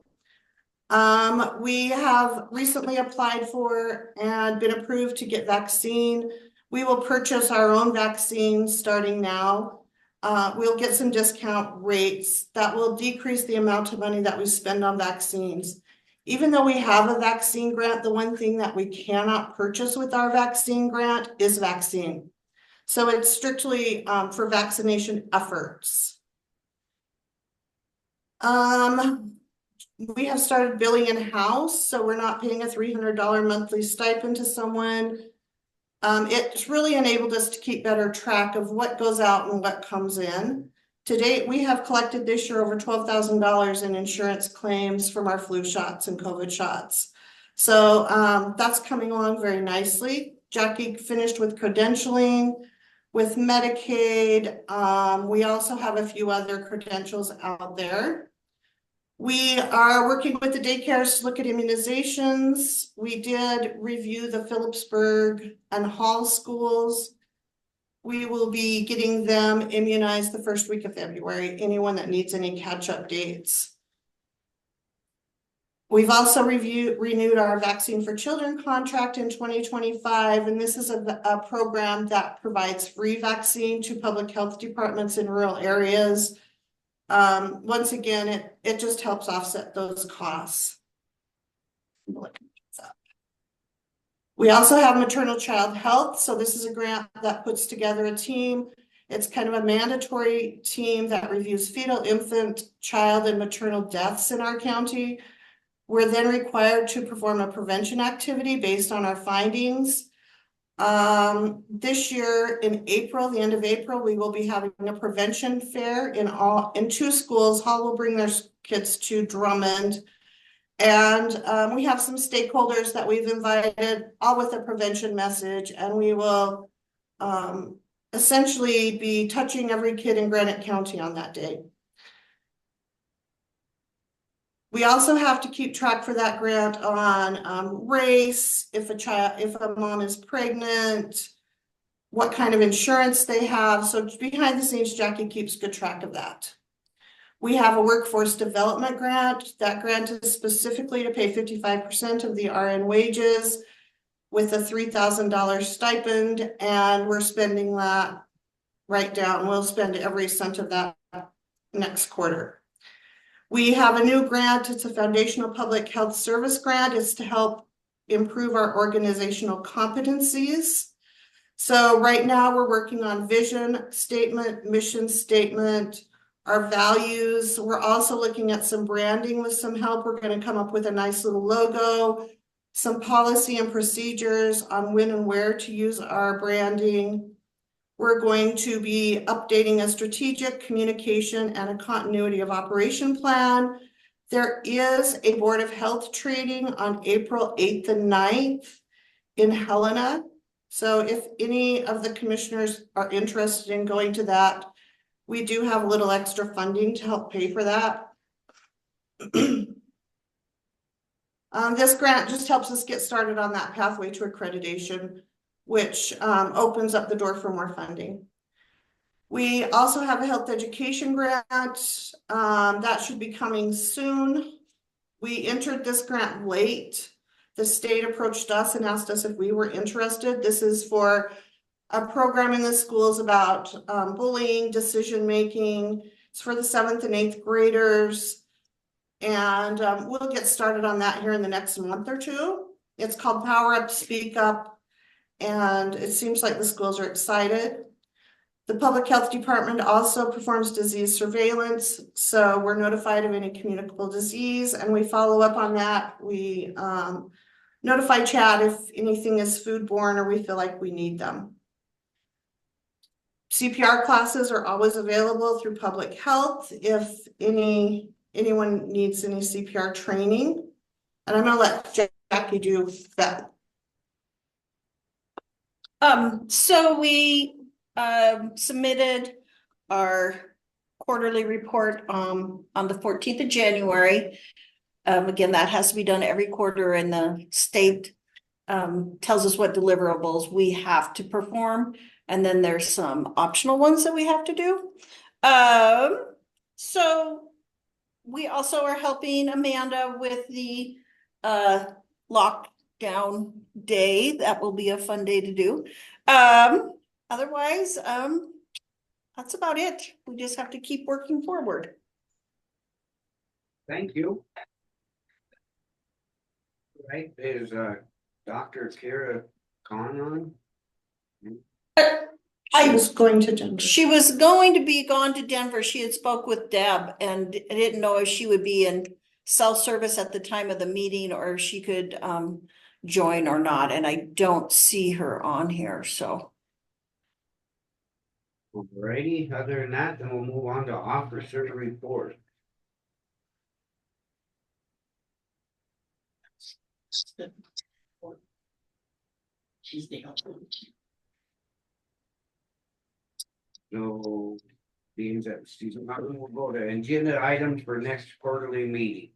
We have recently applied for and been approved to get vaccine. We will purchase our own vaccines starting now. We'll get some discount rates that will decrease the amount of money that we spend on vaccines. Even though we have a vaccine grant, the one thing that we cannot purchase with our vaccine grant is vaccine. So it's strictly for vaccination efforts. We have started billing in-house, so we're not paying a $300 monthly stipend to someone. It's really enabled us to keep better track of what goes out and what comes in. To date, we have collected this year over $12,000 in insurance claims from our flu shots and COVID shots. So that's coming along very nicely. Jackie finished with credentialing, with Medicaid. We also have a few other credentials out there. We are working with the daycares to look at immunizations. We did review the Phillipsburg and Hall schools. We will be getting them immunized the first week of February, anyone that needs any catch-up dates. We've also renewed our Vaccine for Children contract in 2025, and this is a program that provides free vaccine to public health departments in rural areas. Once again, it just helps offset those costs. We also have maternal child health. So this is a grant that puts together a team. It's kind of a mandatory team that reviews fetal, infant, child, and maternal deaths in our county. We're then required to perform a prevention activity based on our findings. This year in April, the end of April, we will be having a prevention fair in 2 schools. Hall will bring their kids to Drummond. And we have some stakeholders that we've invited, all with a prevention message, and we will essentially be touching every kid in Granite County on that day. We also have to keep track for that grant on race, if a mom is pregnant, what kind of insurance they have. So behind the scenes, Jackie keeps good track of that. We have a workforce development grant. That grant is specifically to pay 55% of the RN wages with a $3,000 stipend, and we're spending that right down. We'll spend every cent of that next quarter. We have a new grant. It's a foundational public health service grant. It's to help improve our organizational competencies. So right now we're working on vision statement, mission statement, our values. We're also looking at some branding with some help. We're going to come up with a nice little logo, some policy and procedures on when and where to use our branding. We're going to be updating a strategic communication and a continuity of operation plan. There is a Board of Health training on April 8th and 9th in Helena. So if any of the commissioners are interested in going to that, we do have a little extra funding to help pay for that. This grant just helps us get started on that pathway to accreditation, which opens up the door for more funding. We also have a health education grant that should be coming soon. We entered this grant late. The state approached us and asked us if we were interested. This is for a program in the schools about bullying, decision-making. It's for the 7th and 8th graders. And we'll get started on that here in the next month or 2. It's called Power Up, Speak Up. And it seems like the schools are excited. The public health department also performs disease surveillance. So we're notified of any communicable disease and we follow up on that. We notify Chad if anything is foodborne or we feel like we need them. CPR classes are always available through public health if anyone needs any CPR training. And I'm going to let Jackie do that. So we submitted our quarterly report on the 14th of January. Again, that has to be done every quarter, and the state tells us what deliverables we have to perform, and then there's some optional ones that we have to do. So we also are helping Amanda with the lockdown day. That will be a fun day to do. Otherwise, that's about it. We just have to keep working forward. Thank you. Right, there's Dr. Kara Conron. She was going to Denver. She was going to be gone to Denver. She had spoke with Deb and didn't know if she would be in cell service at the time of the meeting or if she could join or not. And I don't see her on here, so. Alrighty, other than that, then we'll move on to officer report. She's the only. So, being that Stephen Martin will go to agenda items for next quarterly meeting.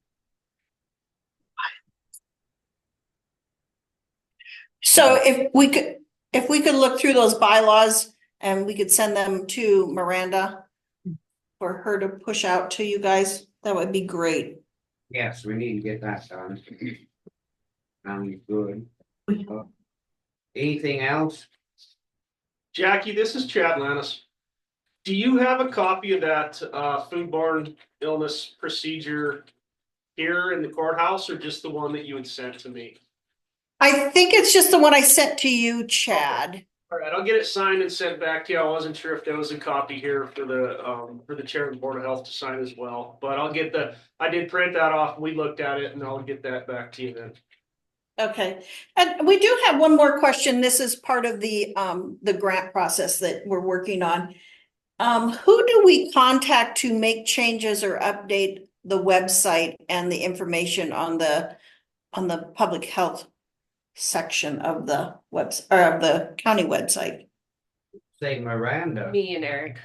So if we could look through those bylaws and we could send them to Miranda for her to push out to you guys, that would be great. Yes, we need to get that done. Sounds good. Anything else? Jackie, this is Chad Lannis. Do you have a copy of that foodborne illness procedure here in the courthouse or just the one that you had sent to me? I think it's just the one I sent to you, Chad. All right, I'll get it signed and sent back to you. I wasn't sure if there was a copy here for the chair of the Board of Health to sign as well, but I did print that off. We looked at it and I'll get that back to you then. Okay, and we do have one more question. This is part of the grant process that we're working on. Who do we contact to make changes or update the website and the information on the public health section of the website or of the county website? Say Miranda. Me and Eric.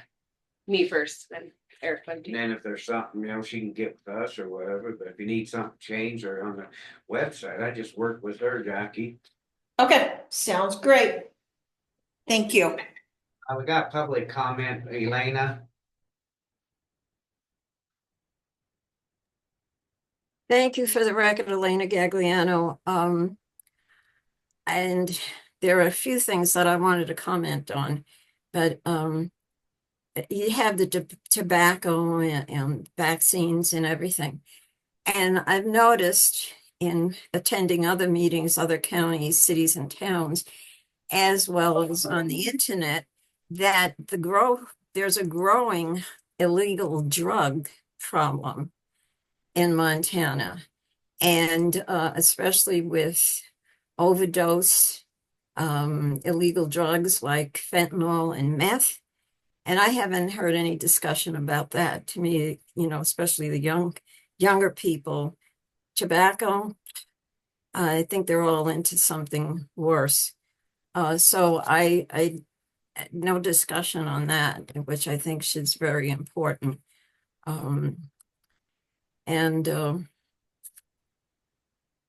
Me first, then Eric. And then if there's something, she can get with us or whatever, but if you need something changed or on the website, I just work with her, Jackie. Okay, sounds great. Thank you. We got public comment, Elena. Thank you for the record, Elena Gagliano. And there are a few things that I wanted to comment on, but you have the tobacco and vaccines and everything. And I've noticed in attending other meetings, other counties, cities and towns, as well as on the internet, that there's a growing illegal drug problem in Montana. And especially with overdose, illegal drugs like fentanyl and meth. And I haven't heard any discussion about that. To me, especially the younger people, tobacco, I think they're all into something worse. So I no discussion on that, which I think is very important.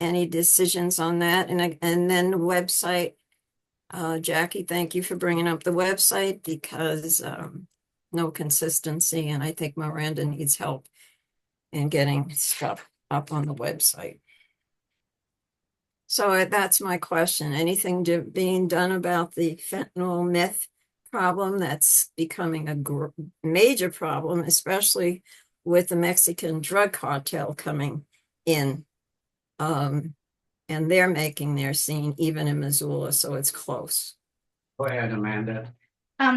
Any decisions on that? And then the website, Jackie, thank you for bringing up the website because no consistency, and I think Miranda needs help in getting stuff up on the website. So that's my question. Anything being done about the fentanyl meth problem that's becoming a major problem, especially with the Mexican drug cartel coming in. And they're making their scene even in Missoula, so it's close. Go ahead, Amanda.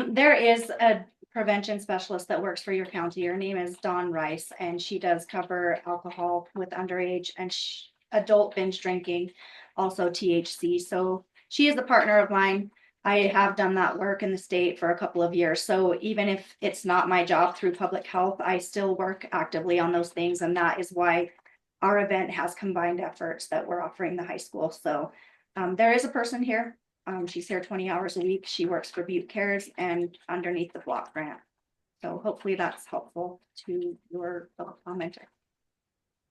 There is a prevention specialist that works for your county. Her name is Dawn Rice, and she does cover alcohol with underage and adult binge drinking, also THC. So she is a partner of mine. I have done that work in the state for a couple of years. So even if it's not my job through public health, I still work actively on those things. And that is why our event has combined efforts that we're offering the high school. So there is a person here. She's here 20 hours a week. She works for Butte Cares and underneath the block grant. So hopefully that's helpful to your commenter.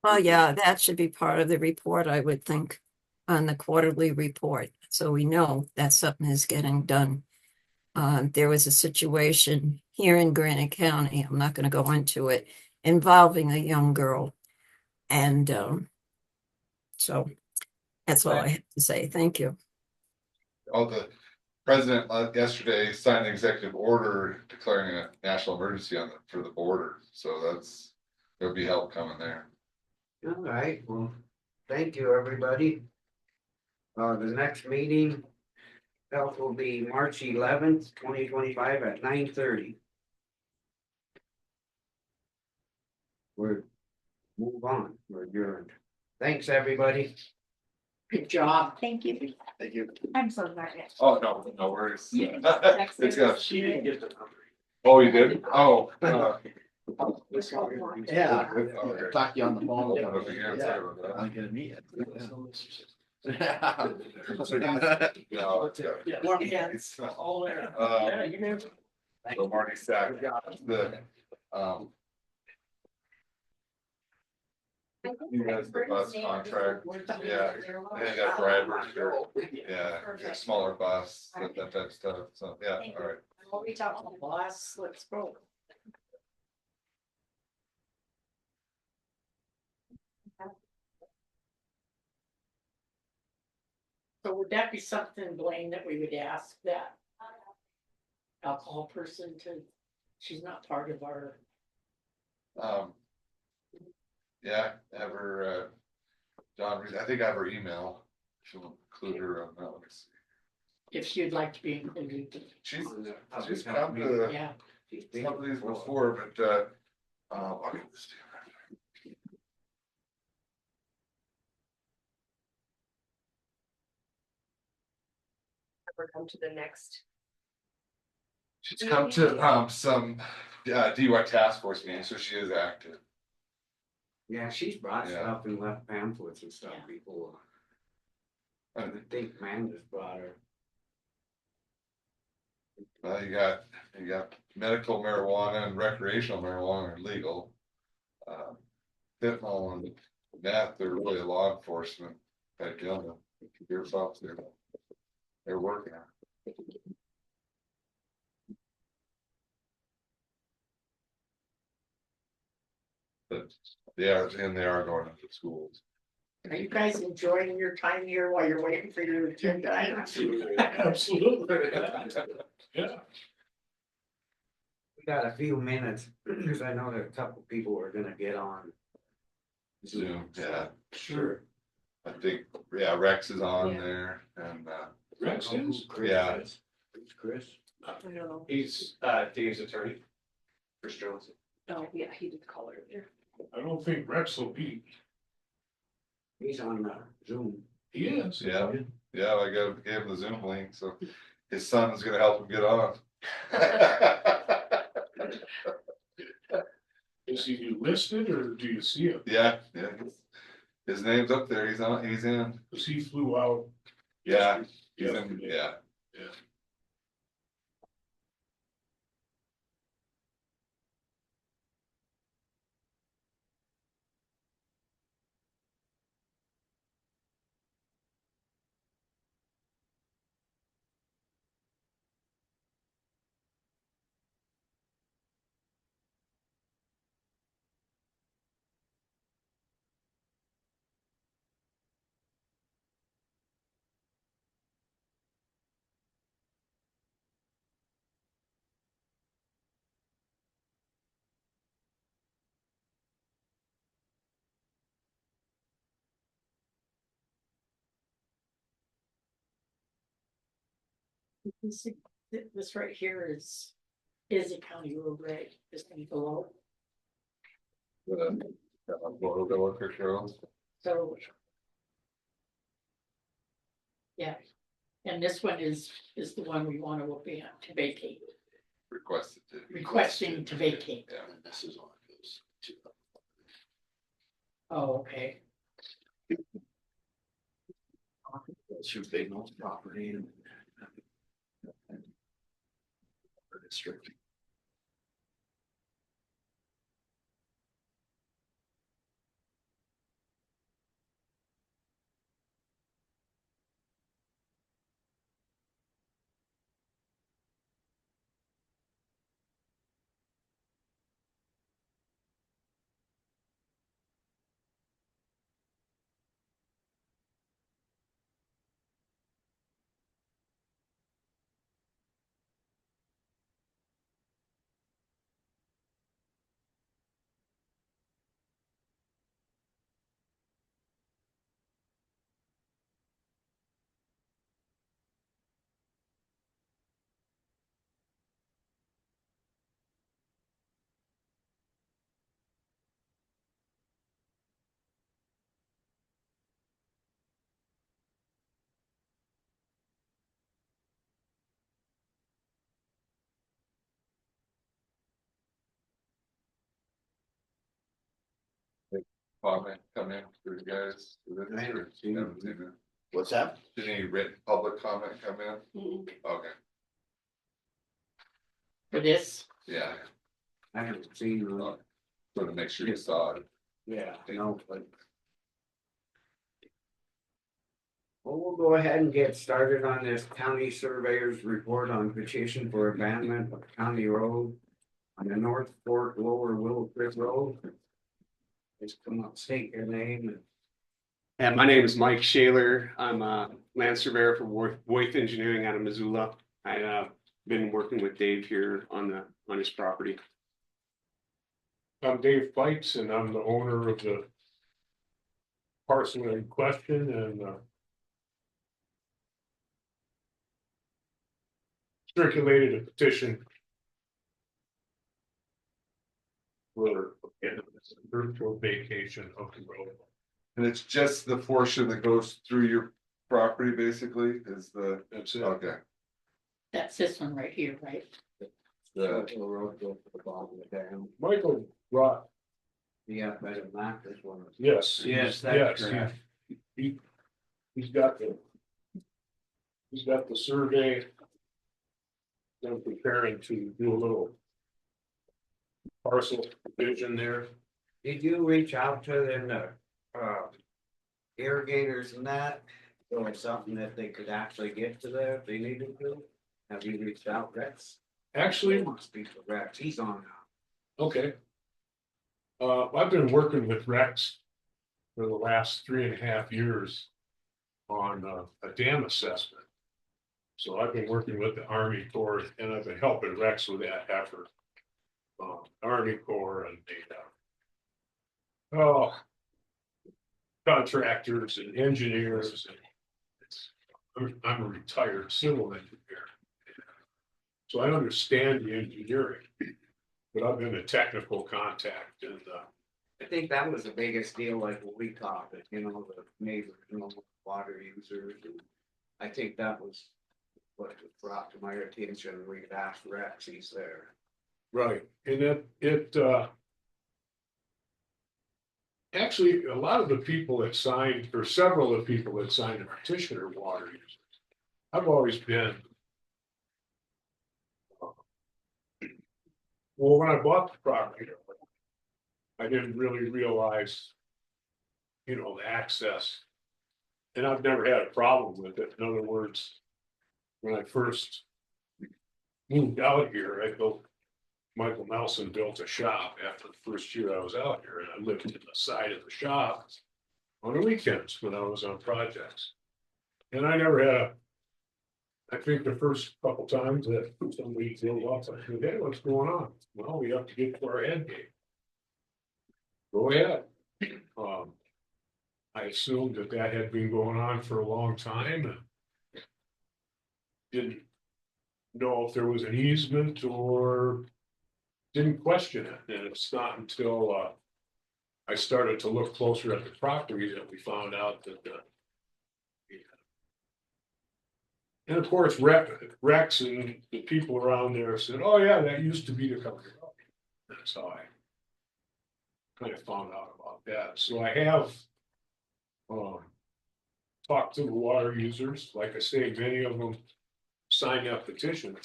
Well, yeah, that should be part of the report, I would think, on the quarterly report. So we know that something is getting done. There was a situation here in Granite County, I'm not going to go into it, involving a young girl. And so that's all I have to say. Thank you. The president yesterday signed an executive order declaring a national emergency for the border. So there'll be help coming there. All right, well, thank you, everybody. The next meeting, Health will be March 11th, 2025 at 9:30. We're, move on, we're adjourned. Thanks, everybody. Good job. Thank you. Thank you. I'm so sorry. Oh, no, no worries. Yeah. It's good. She didn't get the number. Oh, you did? Oh. Yeah. Okay. Talk to you on the phone. Okay, yeah, sorry about that. I'm gonna meet you. No, it's good. It's, so Marty Sack, the, he has the bus contract, yeah, and he got drivers for, yeah, a smaller bus, that type of stuff, so, yeah, all right. I'll reach out to the boss, let's go. So would that be something, Blaine, that we would ask that alcohol person to, she's not part of our, Yeah, have her, John, I think I have her email, she'll include her on that one. if she'd like to be included. She's come to Yeah. some of these before, but, I'll get this to you. Ever come to the next? She's come to some DUI task force meetings, so she is active. Yeah, she's brought Yeah. stuff and left pamphlets and stuff Yeah. before. I And, think Amanda's brought her. you got medical marijuana and recreational marijuana are legal. Fentanyl and meth, they're really law enforcement. At Gilman, your thoughts there. They're working on it. But they are going into schools. Are you guys enjoying your time here while you're waiting for your agenda items? Absolutely. Yeah. We got a few minutes, because I know that a couple people are gonna get on. Zoom, yeah, Sure. I think, yeah, Rex is on Yeah. there and, Rex is? Yeah. Who's Chris? I don't know. He's Dave's attorney, Chris Jones. Oh, yeah, he did call earlier. I don't think Rex will be. He's on Zoom. He is. yeah, I gave him the Zoom link, so his son is gonna help him get on. Is he listed or do you see him? Yeah, his name's up there, he's in, Cause he flew out. yeah, he's in, yesterday. yeah. Yeah. This right here is a county road, right? This thing below. Photo worker shows. So. Yeah, and this one is the one we want to vacate, requesting to vacate. Yeah. This is on goes to. Oh, okay. It's your big North property and. District. comment come in for you guys? I haven't seen it. What's that? Did any written public comment come in? Okay, For this, yeah, I haven't seen it. so to make sure you saw it. Yeah, no, but. Well, we'll go ahead and get started on this county surveyor's report on petition for abandonment of county road on the North Fork Lower Willow Creek Road. Just come up, state your name and. And my name is Mike Shaler. I'm a land surveyor for Voith Engineering out of Missoula. I been working with Dave here on his property. I'm Dave Fikes and I'm the owner of the parcel in question and circulated a petition for virtual vacation of the road. And it's just the portion that goes through your property, basically, is the, That's it. okay. that's this one right here, right? The, The road goes to the bottom of the dam. Michael brought, Yeah, by the map, this one. yes. Yes, that's correct. He's got the survey. I'm preparing to do a little parcel division there. Did you reach out to them, irrigators and that? Or something that they could actually get to there if they needed to? Have you reached out, Rex? Actually, Must be for Rex, he's on now. okay. I've been working with Rex for the last 3.5 years on a dam assessment. So I've been working with the Army Corps and I've been helping Rex with that effort. Army Corps and contractors and engineers. I'm a retired civil engineer. So I understand the engineering, but I've been a technical contact and I think that was the biggest deal, like when we talked, you know, the neighbors, you know, water users, and I think that was what brought to my attention, we had asked Rex, he's there. right, and actually, a lot of the people that signed, or several of the people that signed the petition are water users. I've always been. Well, when I bought the property, I didn't really realize, you know, the access. And I've never had a problem with it. In other words, when I first moved out here, Michael Nelson built a shop after the first year I was out here, and I lived in the side of the shop on the weekends when I was on projects. And I never had I think the first couple times that somebody drove up, I said, hey, what's going on? Well, we have to get to our end gate. Go ahead. I assumed that had been going on for a long time and didn't know if there was an easement or didn't question it. And it's not until I started to look closer at the property that we found out that and of course, Rex and the people around there said, oh yeah, that used to be the county road. That's how I kind of found out about that. So I have talked to the water users. Like I say, many of them signed that petition.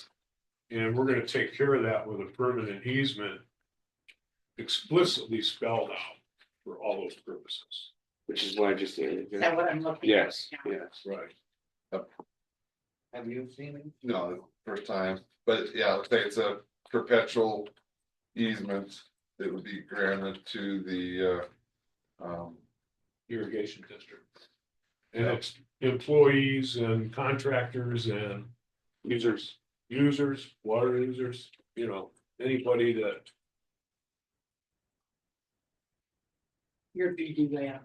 And we're gonna take care of that with a permanent easement explicitly spelled out for all those purposes. Which is why I just stated. Is that what I'm looking? Yes, at? yes. Right. Have you seen him? no, first time, but yeah, let's say it's a perpetual easement that would be granted to the, Irrigation district. And it's employees and contractors and users, water users, you know, anybody that. Your DD land.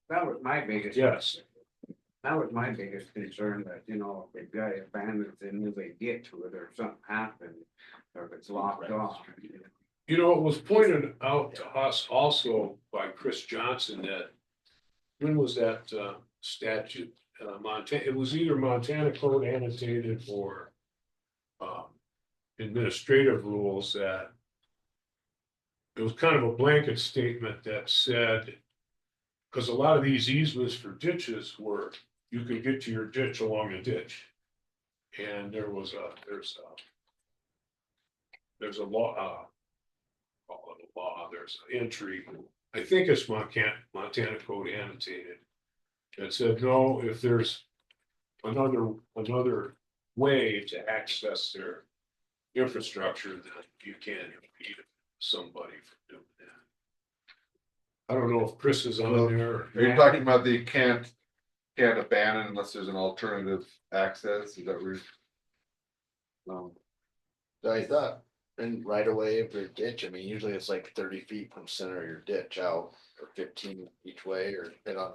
That was my biggest. Yes. That was my biggest concern, that, you know, if they've got it abandoned, then will they get to it, or if something happened, or if it's locked off. You know, it was pointed out to us also by Chris Johnson that. When was that statute, Montana, it was either Montana code annotated or. Administrative rules that. It was kind of a blanket statement that said. Cause a lot of these easements for ditches were, you could get to your ditch along a ditch. And there's a law, call it a law, there's an entry, I think it's Montana Code annotated. That said, no, if there's another way to access their infrastructure, then you can't impede somebody from doing that. I don't know if Chris is on there. Are you talking about the can't abandon unless there's an alternative access? Is that where? So I thought, and right away of your ditch, I mean, usually it's like 30 feet from center of your ditch out, or 15 each way,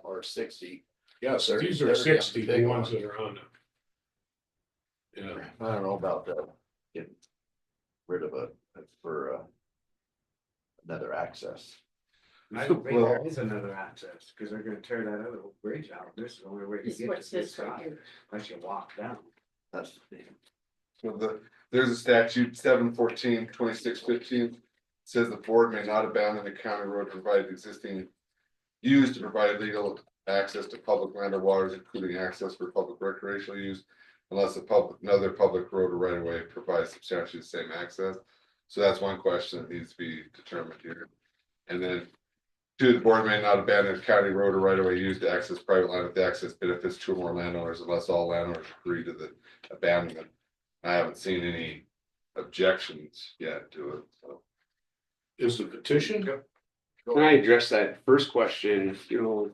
or 60. Yes, Thirty- these are 30 on the 60, big the ones one. that are on it. Yeah, I don't know about getting rid of it for another access. I don't think there is another access, cause they're gonna tear that other bridge out, this is the only way to This is get what's to this this right side, here. unless you walk down. That's the thing. So there's a statute 714-2615 says the board may not abandon a county road to provide used to provide legal access to public land or waters, including access for public recreational use. Unless another public road or right of way provides substantially the same access. So that's one question that needs to be determined here. And then 2, the board may not abandon a county road or right of way used to access private land if the access benefits 2 or more landowners unless all landowners agree to the abandonment. I haven't seen any objections yet to it, so. is the petition? Can I address that first question? You know,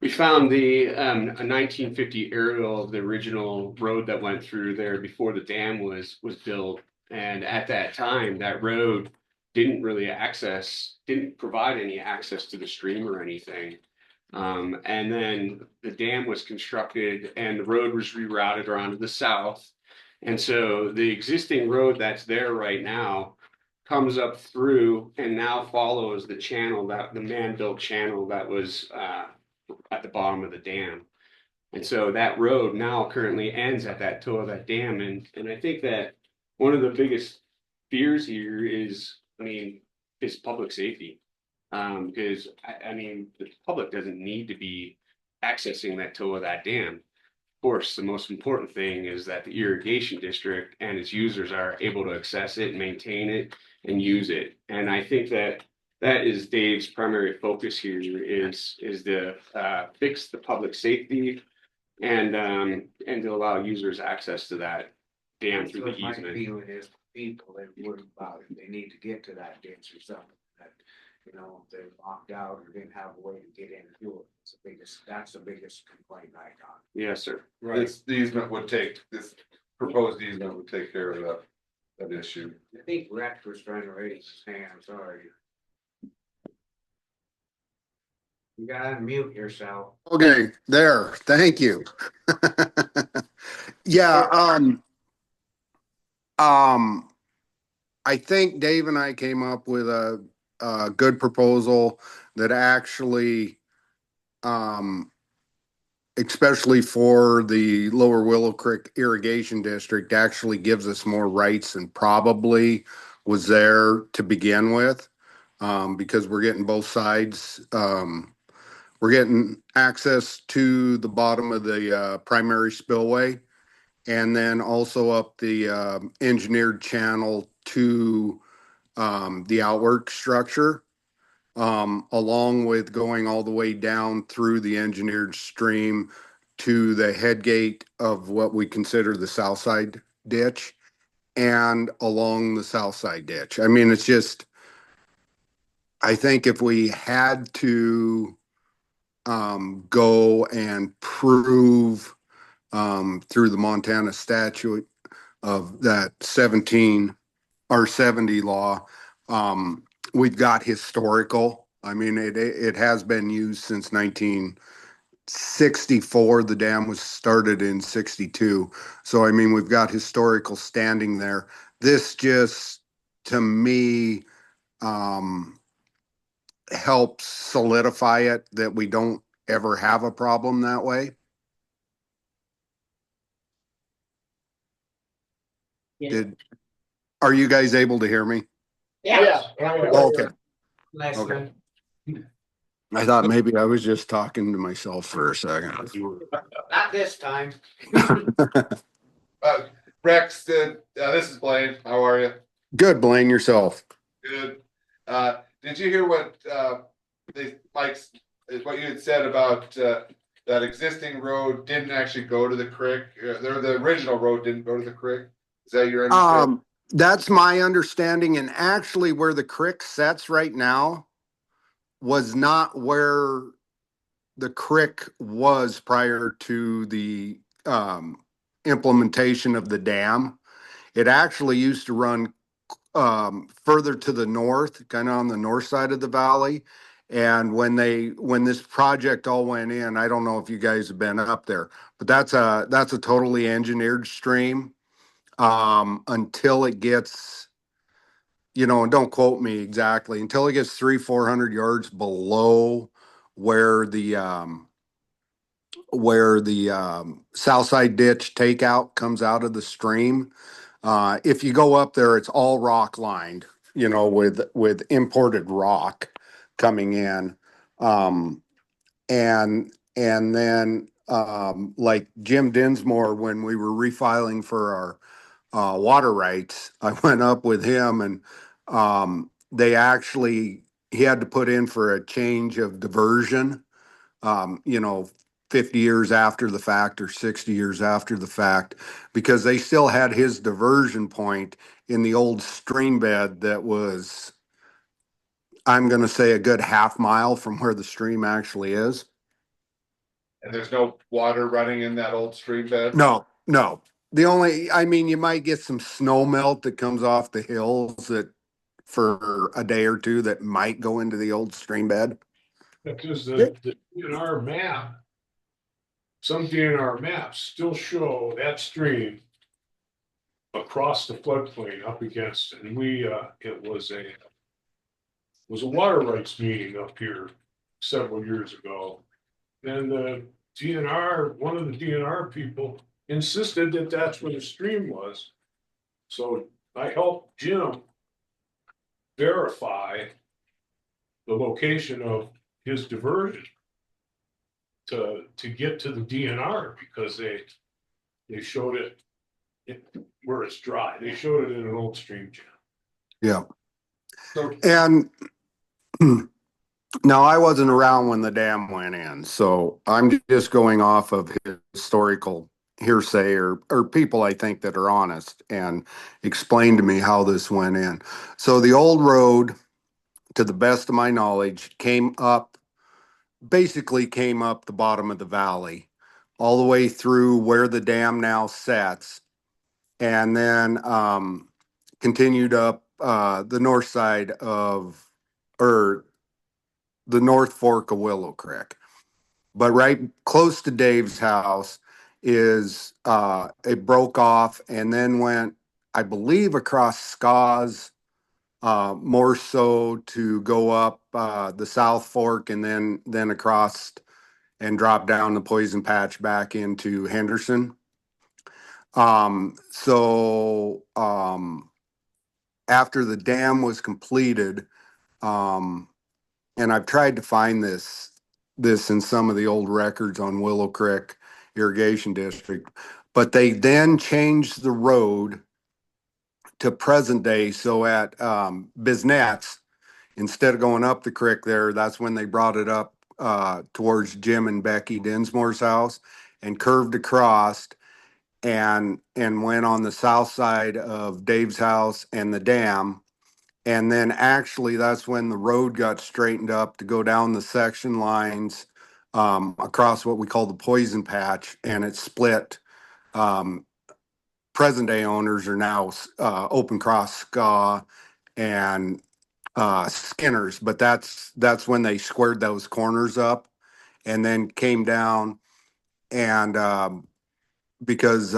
we found a 1950 aerial of the original road that went through there before the dam was built. And at that time, that road didn't provide any access to the stream or anything. And then the dam was constructed and the road was rerouted around to the south. And so the existing road that's there right now comes up through and now follows the channel, the man-built channel that was at the bottom of the dam. And so that road now currently ends at that toe of that dam. And I think that one of the biggest fears here is public safety. Because the public doesn't need to be accessing that toe of that dam. Of course, the most important thing is that the irrigation district and its users are able to access it, maintain it, and use it. And I think that is Dave's primary focus here is to fix the public safety and to allow users access to that dam through the So my easement. feeling is people that worry about it, they need to get to that ditch or something that, you know, if they're locked out or didn't have a way to get in and do it. That's the biggest complaint I got. Yes, sir. This proposed easement would take care of that issue. I think Rex was trying to raise his hand, sorry. You gotta unmute yourself. Okay, there, thank you. Yeah, I think Dave and I came up with a good proposal that actually, especially for the Lower Willow Creek Irrigation District, actually gives us more rights than probably was there to begin with. Because we're getting both sides, we're getting access to the bottom of the primary spillway and then also up the engineered channel to the outwork structure, along with going all the way down through the engineered stream to the head gate of what we consider the south side ditch and along the south side ditch. I mean, it's just, I think if we had to go and prove through the Montana statute of that 17 or 70 law, we've got historical. I mean, it has been used since 1964. The dam was started in 62. So, I mean, we've got historical standing there. This just, to me, helps solidify it that we don't ever have a problem that way. Are you guys able to hear me? Yeah. Okay. Listen, I thought maybe I was just talking to myself for a second. Not this time. Rex, this is Blaine. How are you? Good, Blaine, yourself. Good. Did you hear what, Mike's, is what you had said about, that existing road didn't actually go to the creek? The original road didn't go to the creek? Is that your understanding? That's my understanding, and actually where the creek sets right now was not where the creek was prior to the implementation of the dam. It actually used to run further to the north, kind of on the north side of the valley. And when this project all went in, I don't know if you guys have been up there, but that's a totally engineered stream. Until it gets, and don't quote me exactly, until it gets 300-400 yards below where the south side ditch takeout comes out of the stream. If you go up there, it's all rock lined, with imported rock coming in. And then, like Jim Dinsmore, when we were refiling for our water rights, I went up with him, and he had to put in for a change of diversion, 50 years after the fact or 60 years after the fact, because they still had his diversion point in the old stream bed that was, I'm going to say, a good half mile from where the stream actually is. And there's no water running in that old stream bed? No. You might get some snow melt that comes off the hills that for a day or two that might go into the old stream bed. Because the DNR map, some DNR maps still show that stream across the floodplain up against, and it was a water rights meeting up here several years ago. And the DNR, one of the DNR people insisted that that's where the stream was. So I helped Jim verify the location of his diversion to get to the DNR, because they showed it where it's dry. They showed it in an old stream channel. Yeah. So, And now I wasn't around when the dam went in, so I'm just going off of historical hearsay or people I think that are honest and explain to me how this went in. So the old road, to the best of my knowledge, basically came up the bottom of the valley, all the way through where the dam now sets, and then continued up the north side or the North Fork of Willow Creek. But right close to Dave's house is it broke off and then went, I believe, across Scars, more so to go up the South Fork, and then across and drop down the Poison Patch back into Henderson. After the dam was completed, and I've tried to find this in some of the old records on Willow Creek Irrigation District, but they then changed the road to present day. So at Biznet's, instead of going up the creek there, that's when they brought it up towards Jim and Becky Dinsmore's house and curved across and went on the south side of Dave's house and the dam. And then actually that's when the road got straightened up to go down the section lines across what we call the Poison Patch, and it split. Present day owners are now Open Cross Ska and Skinners, but that's when they squared those corners up and then came down, and because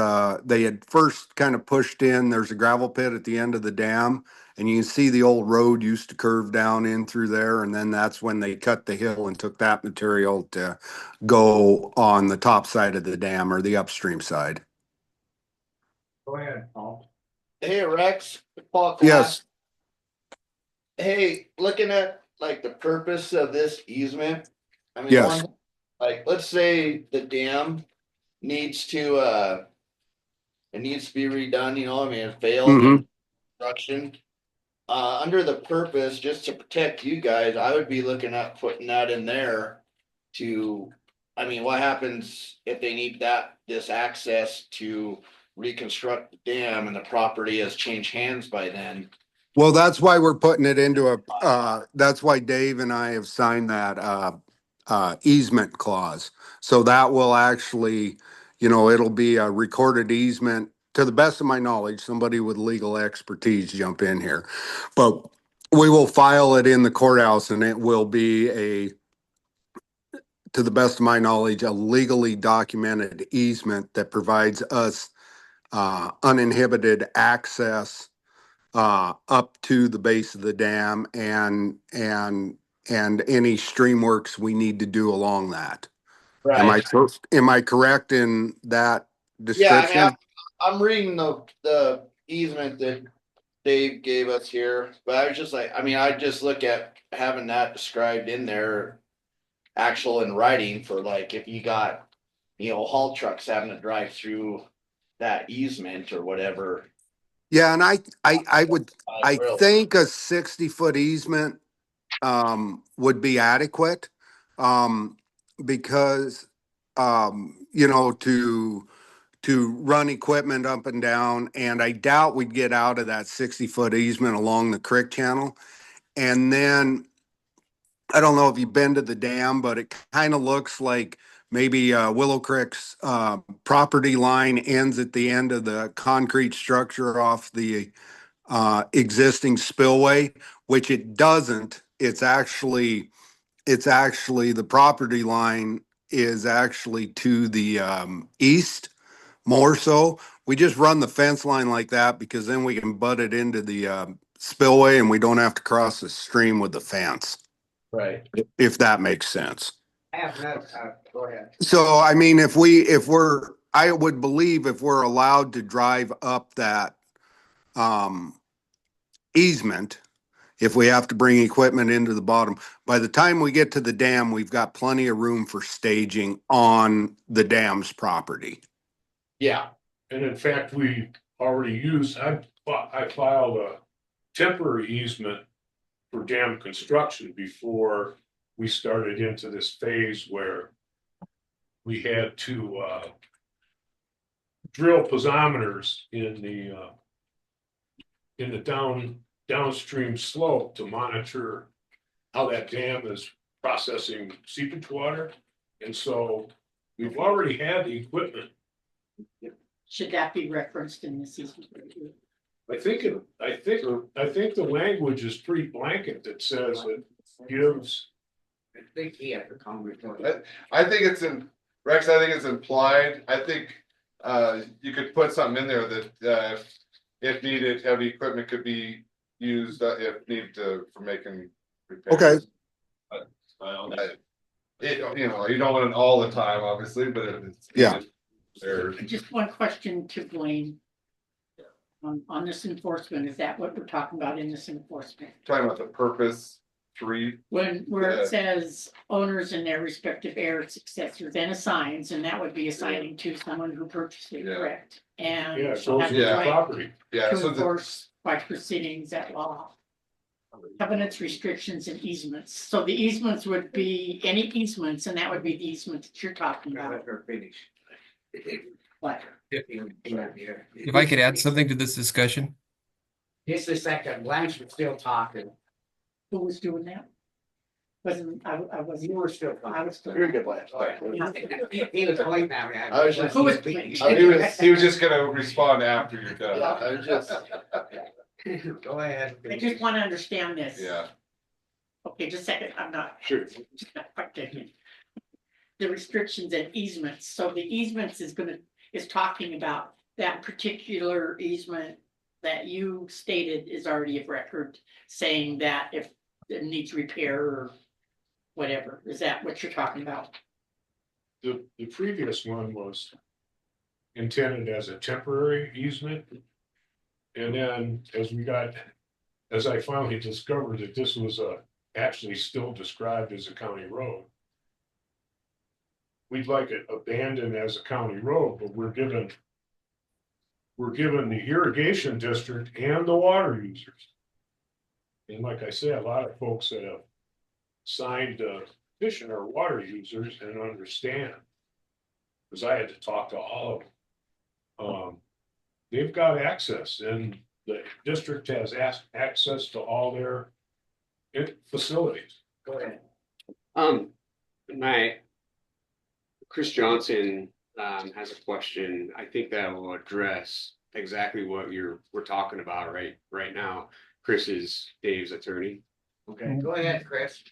they had first kind of pushed in, there's a gravel pit at the end of the dam, and you can see the old road used to curve down in through there, and then that's when they cut the hill and took that material to go on the top side of the dam or the upstream side. Go ahead, Paul. Hey, Rex. Paul Glass. Yes. Hey, looking at like the purpose of this easement? I mean, Yes. like, let's say the dam needs to, it needs to be redone, you know, I mean, it failed Mhm. in construction. Under the purpose, just to protect you guys, I would be looking at putting that in there to, I mean, what happens if they need this access to reconstruct the dam and the property has changed hands by then? Well, that's why we're putting it into that's why Dave and I have signed that, easement clause. So that will actually, it'll be a recorded easement. To the best of my knowledge, somebody with legal expertise jump in here. But we will file it in the courthouse and it will be to the best of my knowledge, a legally documented easement that provides us uninhibited access up to the base of the dam and any stream works we need to do along that. Am I correct in that Yeah, I description? mean, I'm reading the easement that Dave gave us here, but I was just like, I mean, I just look at having that described in there, actual in writing for like, if you got, haul trucks having to drive through that easement or whatever. Yeah, and I Real- think a 60-foot easement would be adequate because to run equipment up and down, and I doubt we'd get out of that 60-foot easement along the creek channel. And then I don't know if you've been to the dam, but it kind of looks like maybe Willow Creek's property line ends at the end of the concrete structure off the existing spillway, which it doesn't. It's actually the property line is actually to the east more so. We just run the fence line like that because then we can butt it into the spillway and we don't have to cross the stream with the fence, Right. if that makes sense. I have no, go ahead. So, I mean, I would believe if we're allowed to drive up that easement, if we have to bring equipment into the bottom, by the time we get to the dam, we've got plenty of room for staging on the dam's property. Yeah. And in fact, we already used, I filed a temporary easement for dam construction before we started into this phase where we had to drill piezometers in the downstream slope to monitor how that dam is processing seepage water. And so we've already had the equipment. Should that be referenced in this easement? I think the language is pretty blanket that says it gives. I think he had the comment. I think it's Rex, I think it's implied. I think you could put something in there that if needed, heavy equipment could be used if needed for making repairs. Okay. You don't want it all the time, obviously, but if it's there. Just one question to Blaine. On this enforcement, is that what we're talking about in this enforcement? Talking about the purpose 3. Where it says owners and their respective heirs, successors, and assigns, and that would be assigning to someone who purchased it, correct? And Yeah, shall have the yeah. right Property. Yeah, to so enforce by proceedings at law. Covenants, restrictions, and easements. So the easements would be any easements, and that would be the easement that you're talking about. Let her finish. What? If I could add something to this discussion, Just a second, Blanche was still talking. Who was doing that? Wasn't, I was. You were still I talking. was. still- You're a good lad. He was pointing at me. I was just- Who was playing? he was just gonna respond after you're done. Yeah, I was just. Go ahead. I just want to understand this. Yeah. Okay, just a second, I'm not. Sure. Just not quite getting it. The restrictions and easements, so the easements is talking about that particular easement that you stated is already of record, saying that if it needs repair or whatever, is that what you're talking about? The previous one was intended as a temporary easement. And then as I finally discovered that this was a actually still described as a county road. We'd like it abandoned as a county road, but we're given the irrigation district and the water users. And like I said, a lot of folks that have signed petition are water users and understand. Cause I had to talk to all of them. They've got access and the district has access to all their facilities. Go ahead. Chris Johnson has a question. I think that will address exactly what we're talking about right now. Chris is Dave's attorney. Okay, go ahead, Chris.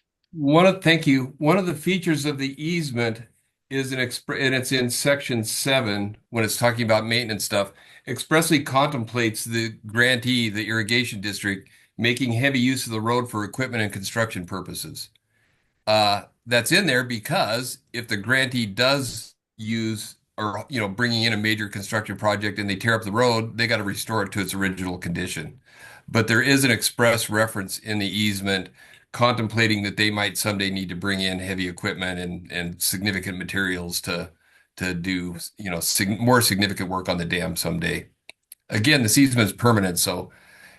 Thank you. One of the features of the easement is and it's in section 7 when it's talking about maintenance stuff, expressly contemplates the grantee, the irrigation district, making heavy use of the road for equipment and construction purposes. That's in there because if the grantee does use or bringing in a major construction project and they tear up the road, they got to restore it to its original condition. But there is an express reference in the easement contemplating that they might someday need to bring in heavy equipment and significant materials to do more significant work on the dam someday. Again, this easement is permanent, so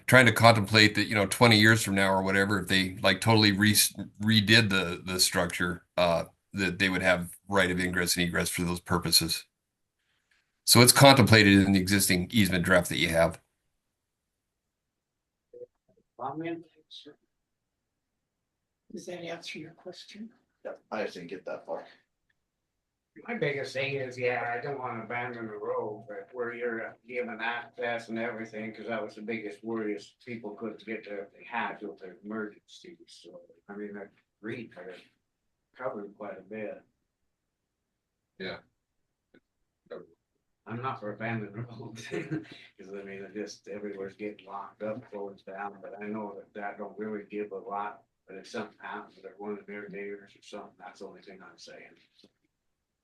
trying to contemplate that 20 years from now or whatever, if they like totally redid the structure, that they would have right of ingress and egress for those purposes. So it's contemplated in the existing easement draft that you have. Comment? Does that answer your question? I just didn't get that far. My biggest thing is, I don't wanna abandon the road, but where you're given access and everything, cause that was the biggest worry is people couldn't get there if they had to, if there's emergencies, so, I mean, that read kind of covered quite a bit. Yeah. I'm not for abandoning roads, cause I mean, it just, everywhere's getting locked up, closed down, but I know that don't really give a lot. But if something happens, or one of their neighbors or something, that's the only thing I'm saying.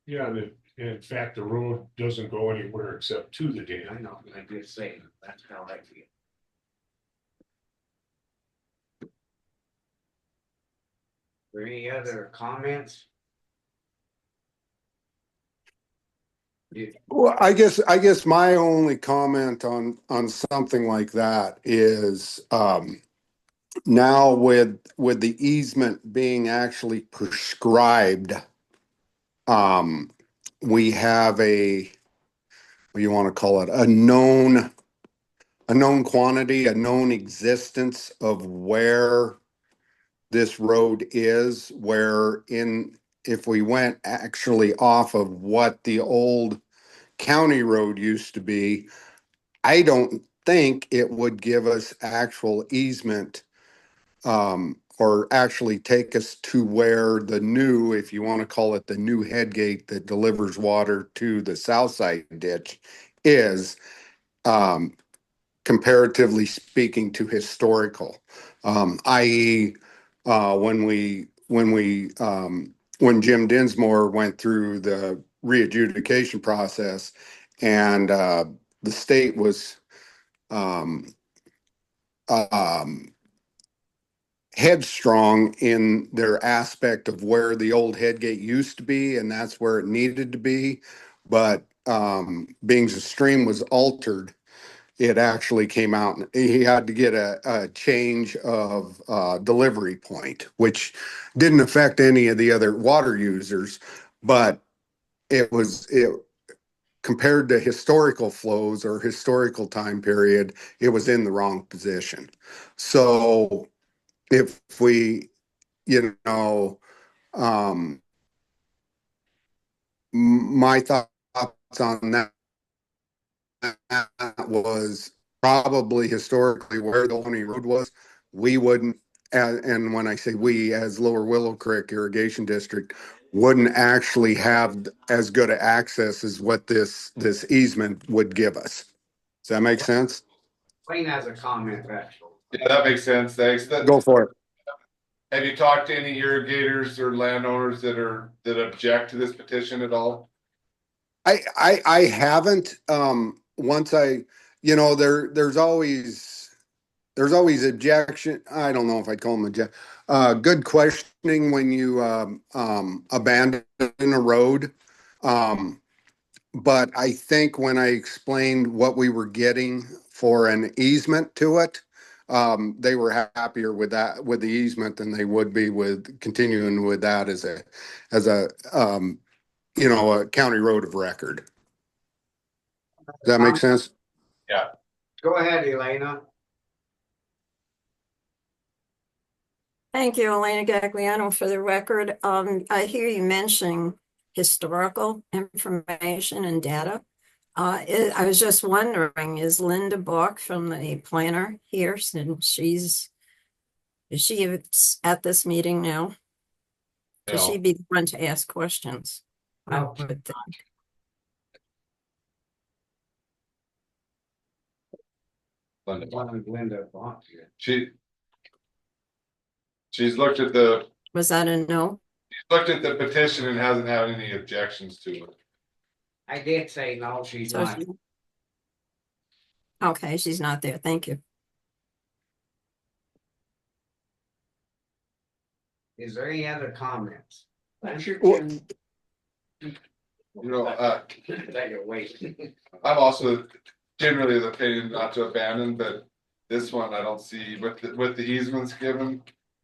Yeah, and in fact, the road doesn't go anywhere except to the I dam. know, I'm just saying, that's how I feel. Are there any other comments? Well, I guess my only comment on something like that is now with the easement being actually prescribed, we have what do you want to call it, a known quantity, a known existence of where this road is, if we went actually off of what the old county road used to be, I don't think it would give us actual easement or actually take us to where the new, if you want to call it the new head gate that delivers water to the south side ditch is, comparatively speaking to historical, i.e. When Jim Dinsmore went through the re-adjudication process and the state was headstrong in their aspect of where the old headgate used to be, and that's where it needed to be. But being the stream was altered, it actually came out and he had to get a change of delivery point, which didn't affect any of the other water users, but it compared to historical flows or historical time period, it was in the wrong position. So if we, my thoughts on that was probably historically where the only road was, we wouldn't, and when I say we, as Lower Willow Creek Irrigation District, wouldn't actually have as good a access as what this easement would give us. Does that make sense? Wayne has a comment, actually. Yeah, that makes sense. Thanks. Go for it. Have you talked to any irrigators or landowners that object to this petition at all? I haven't, once there's always there's always objection, I don't know if I'd call them good questioning when you, abandon a road. But I think when I explained what we were getting for an easement to it, they were happier with that, with the easement than they would be with continuing with that as a, a county road of record. Does that make sense? Go ahead, Elena. Thank you, Elena Gagliano. For the record, I hear you mentioning historical information and data. I was just wondering, is Linda Bork from the planner here? Since is she at this meeting now? Could she be the one to ask questions? I would think. Linda Bont here. She's looked at the, Was that a no? looked at the petition and hasn't had any objections to it. I did say no, she's So not. Okay, she's not there. Thank you. Is there any other comments? What's your Well- turn? You know, Let you wait. I'm also generally of the opinion not to abandon, but this one I don't see with the easements given.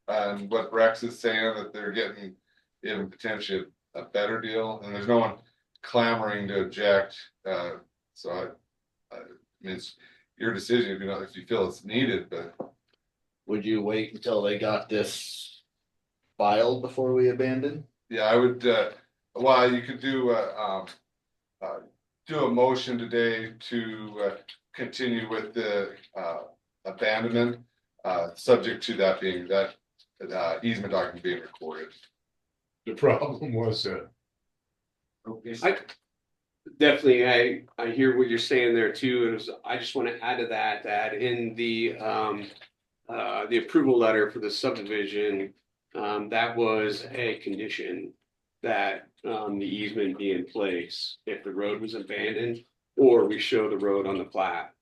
And what Rex is saying that they're getting even potentially a better deal, and there's no one clamoring to object. So I mean, it's your decision if if you feel it's needed, but Would you wait until they got this filed before we abandon? yeah, I would, well, you could do a motion today to continue with the abandonment, subject to that being that easement document being recorded. The problem was that I definitely, I hear what you're saying there too, and I just want to add to that, that in the approval letter for the subdivision, that was a condition that the easement be in place if the road was abandoned or we show the road on the plat.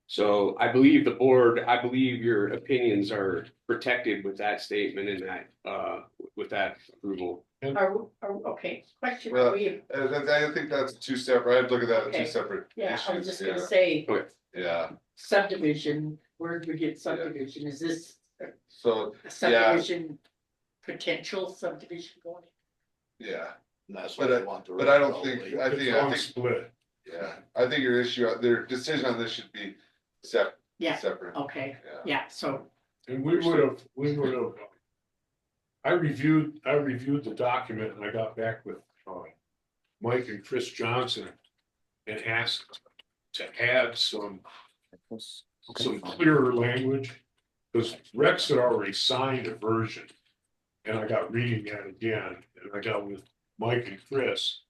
So I believe the board, I believe your opinions are protected with that statement and that, with that approval. Okay, question Well, for you. I think that's two separate, I'd look at that as Okay. two separate Yeah, I was issues, just gonna yeah, say yeah, subdivision, where did we get subdivision? Is this so, a subdivision, potential subdivision going? yeah. And that's But what I want to. But I don't think, I it's think, long split. yeah, I think your issue, their decision on this should be Yeah, separate, okay, yeah. yeah, so, And we would have. I reviewed the document and I got back with Mike and Chris Johnson and asked to add some clearer language. Because Rex had already signed a version. And I got reading that again, and I got with Mike and Chris.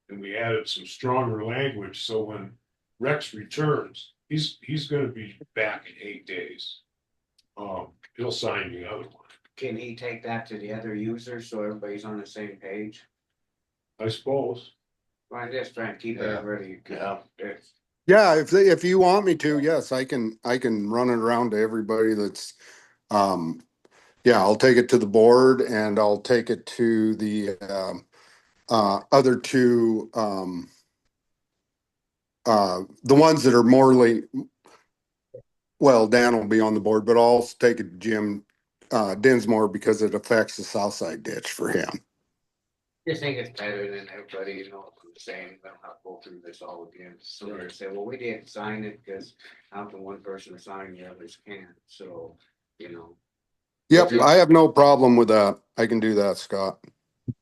And we added some stronger language, so when Rex returns, he's gonna be back in 8 days. He'll sign the other one, Can he take that to the other users so everybody's on the same page? I suppose. Well, I'm just trying to keep Yeah. everybody. It's- Yeah, if you want me to, yes, I can run it around to everybody that's, yeah, I'll take it to the board and I'll take it to the, other two, the ones that are morely, well, Dan will be on the board, but I'll also take it to Jim, Dinsmore because it affects the south side ditch for him. Just think it's better than everybody, the same, they'll have to go through this all again. So they say, well, we didn't sign it because how can one person sign, the others can't, so, Yep, I have no problem with that. I can do that, Scott.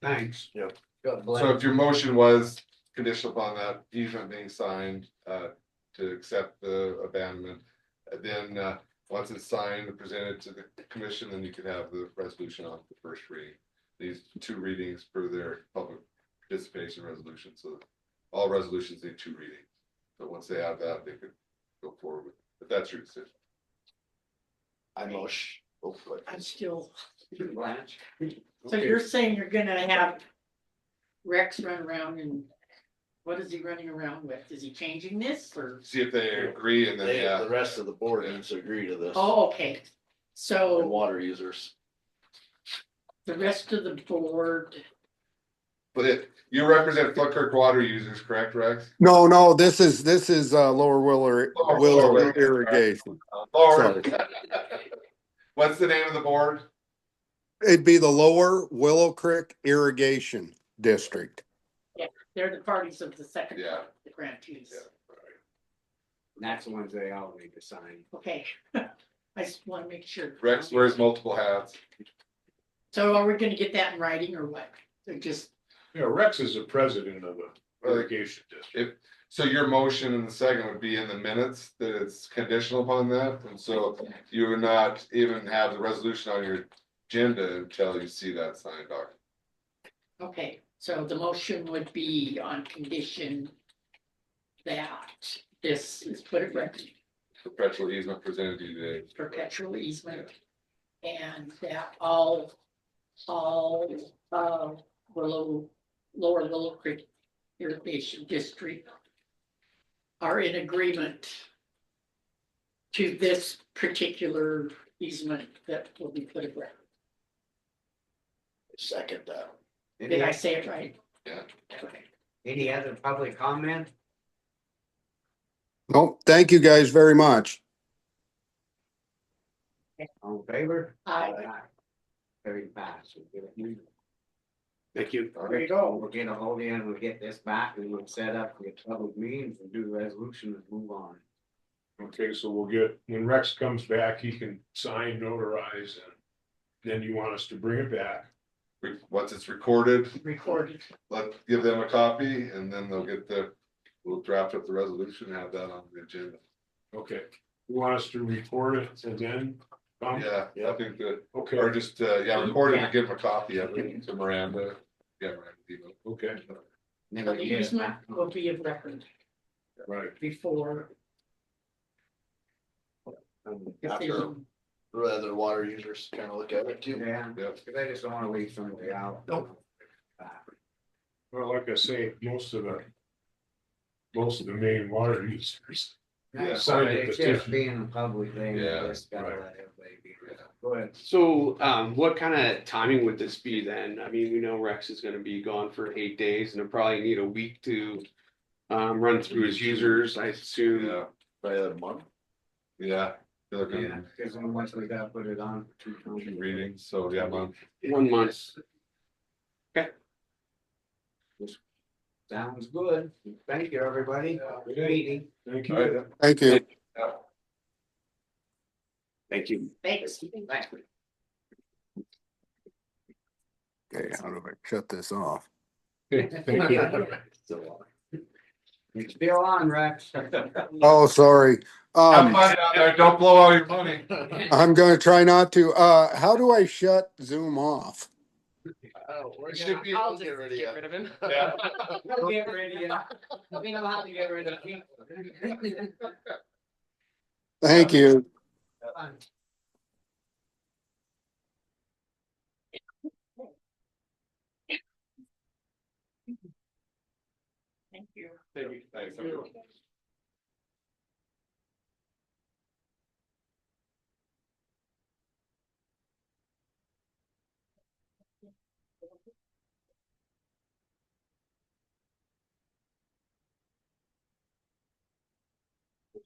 thanks. Yep. So if your motion was conditional upon that easement being signed, to accept the abandonment, then, once it's signed and presented to the commission, then you can have the resolution on the first reading. These 2 readings for their public participation resolution, so all resolutions need 2 readings. So once they have that, they could go forward with it, but that's your decision. I motion. Hopefully. I'm still. Blanche? So you're saying you're gonna have Rex run around and What is he running around with? Is he changing this or? See if they agree and then, They, yeah. the rest of the board needs to agree to this. Oh, okay. And So water users. the rest of the board, But you represent Flood Creek water users, correct, Rex? No, this is Lower Willow Lower. irrigation. Lower. Sorry. What's the name of the board? It'd be the Lower Willow Creek Irrigation District. they're the parties of the second, Yeah. part, the grantees. Yeah. And that's the ones they all need to sign. Okay. I just want to make sure. Rex wears multiple hats. So are we gonna get that in writing or what? Or just, Yeah, Rex is the president of the irrigation district. So your motion in the second would be in the minutes that it's conditional upon that, and so you would not even have the resolution on your agenda until you see that signed document. okay, so the motion would be on condition that this is put it record, Perpetual easement presented to you today. perpetual easement. And that all, Lower Willow Creek Irrigation District are in agreement to this particular easement that will be put in record. Second that. Did I say it right? Yeah. Okay. Any other public comment? Nope, thank you guys very much. All in favor? Aye. Very fast. Thank you. There you go. We'll get a hold of you and we'll get this back and we'll set up the public meetings and do the resolution and move on. Okay, so we'll get, when Rex comes back, he can sign, notarize, and then you want us to bring it back. Once it's recorded, Recorded. give them a copy and then we'll draft up the resolution and have that on the agenda. Okay, you want us to record it and then? Yeah, I think that, Okay, or just, record it and give them a copy of it to Miranda. Yeah, Miranda. okay, Then So we the get it easement back. will be of record right. before. After decision. the other water users kind of look at it too. Yeah, because I just don't wanna leave somebody out. Nope. Well, like I say, most of the main water users. Yeah, Sign the it's just petition. being a public thing, Yeah, I just gotta right. let everybody be. Go ahead. So, what kind of timing would this be then? I mean, we know Rex is gonna be gone for 8 days and he'll probably need a week to run through his users, I assume. Yeah, By a month. yeah. They're Yeah, looking because then once we gotta put it on for 2 at times. readings, so yeah, month. 1 month. Sounds good. Thank you, everybody. Good meeting. Thank All right, you. Thank you. Thank you. Thanks. Thanks. Okay, how do I shut this off? Thank you. It's still on, Rex. Oh, sorry. Have fun down there, don't blow all your money. I'm gonna try not to. How do I shut Zoom off? Oh, we're Should be I'll able to just get rid of him. Yeah. We'll get rid of you. We know how to get rid of people. Thank you. Thank you. Thanks, everyone.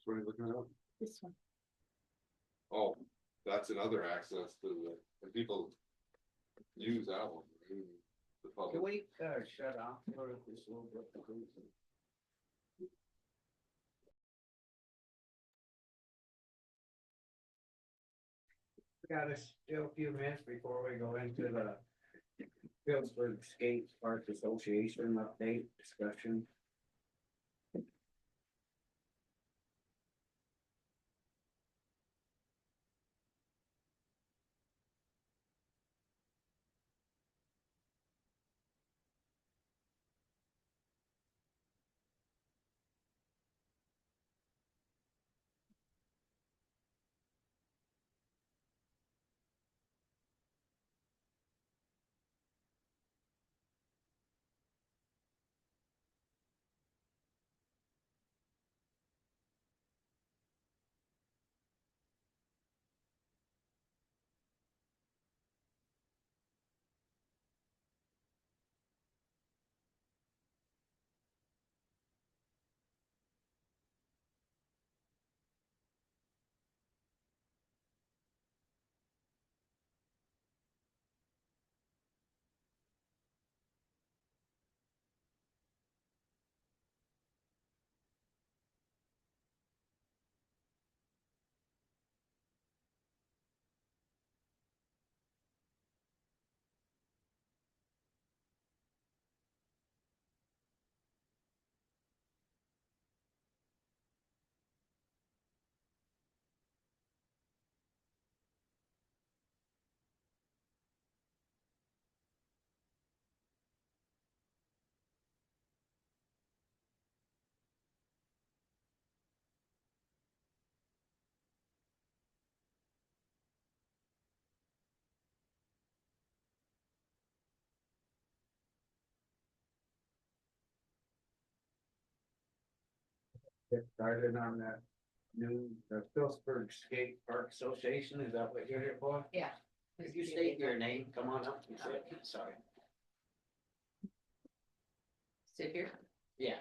What are you looking at? This one. Oh, that's another access to the people use that one. The Can public. we shut off for this little bit? We got still a few minutes before we go into the Phillipsburg Skate Park Association update discussion. get started on that new, the Phillipsburg Skate Park Association, is that what you're here for? Yeah. Did you state your name? Come on up. You said, sorry. Sit here, Yeah.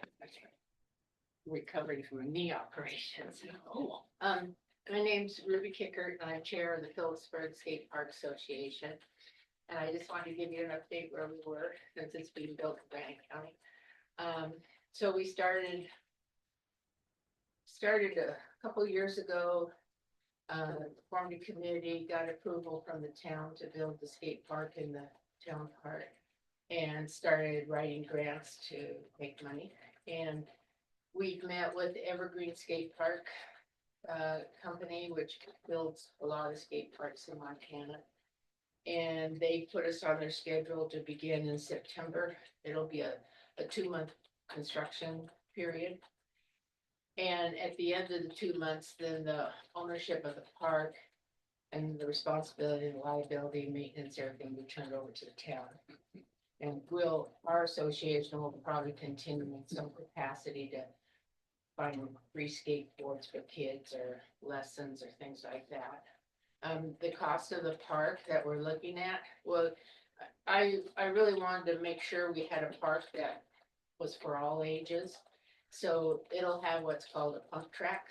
recovering from a knee operation. So, my name's Ruby Kickert, and I'm chair of the Phillipsburg Skate Park Association. And I just wanted to give you an update where we were since it's being built in Granite County. So we started a couple years ago. Formed a committee, got approval from the town to build the skate park in the town park. And started writing grants to make money. And we've met with Evergreen Skate Park company, which builds a lot of skate parks in Montana. And they put us on their schedule to begin in September. It'll be a 2-month construction period. And at the end of the 2 months, then the ownership of the park and the responsibility and liability, maintenance, everything will be turned over to the town. And our association will probably continue in some capacity to find free skateboards for kids or lessons or things like that. The cost of the park that we're looking at, well, I really wanted to make sure we had a park that was for all ages. So it'll have what's called a pump track.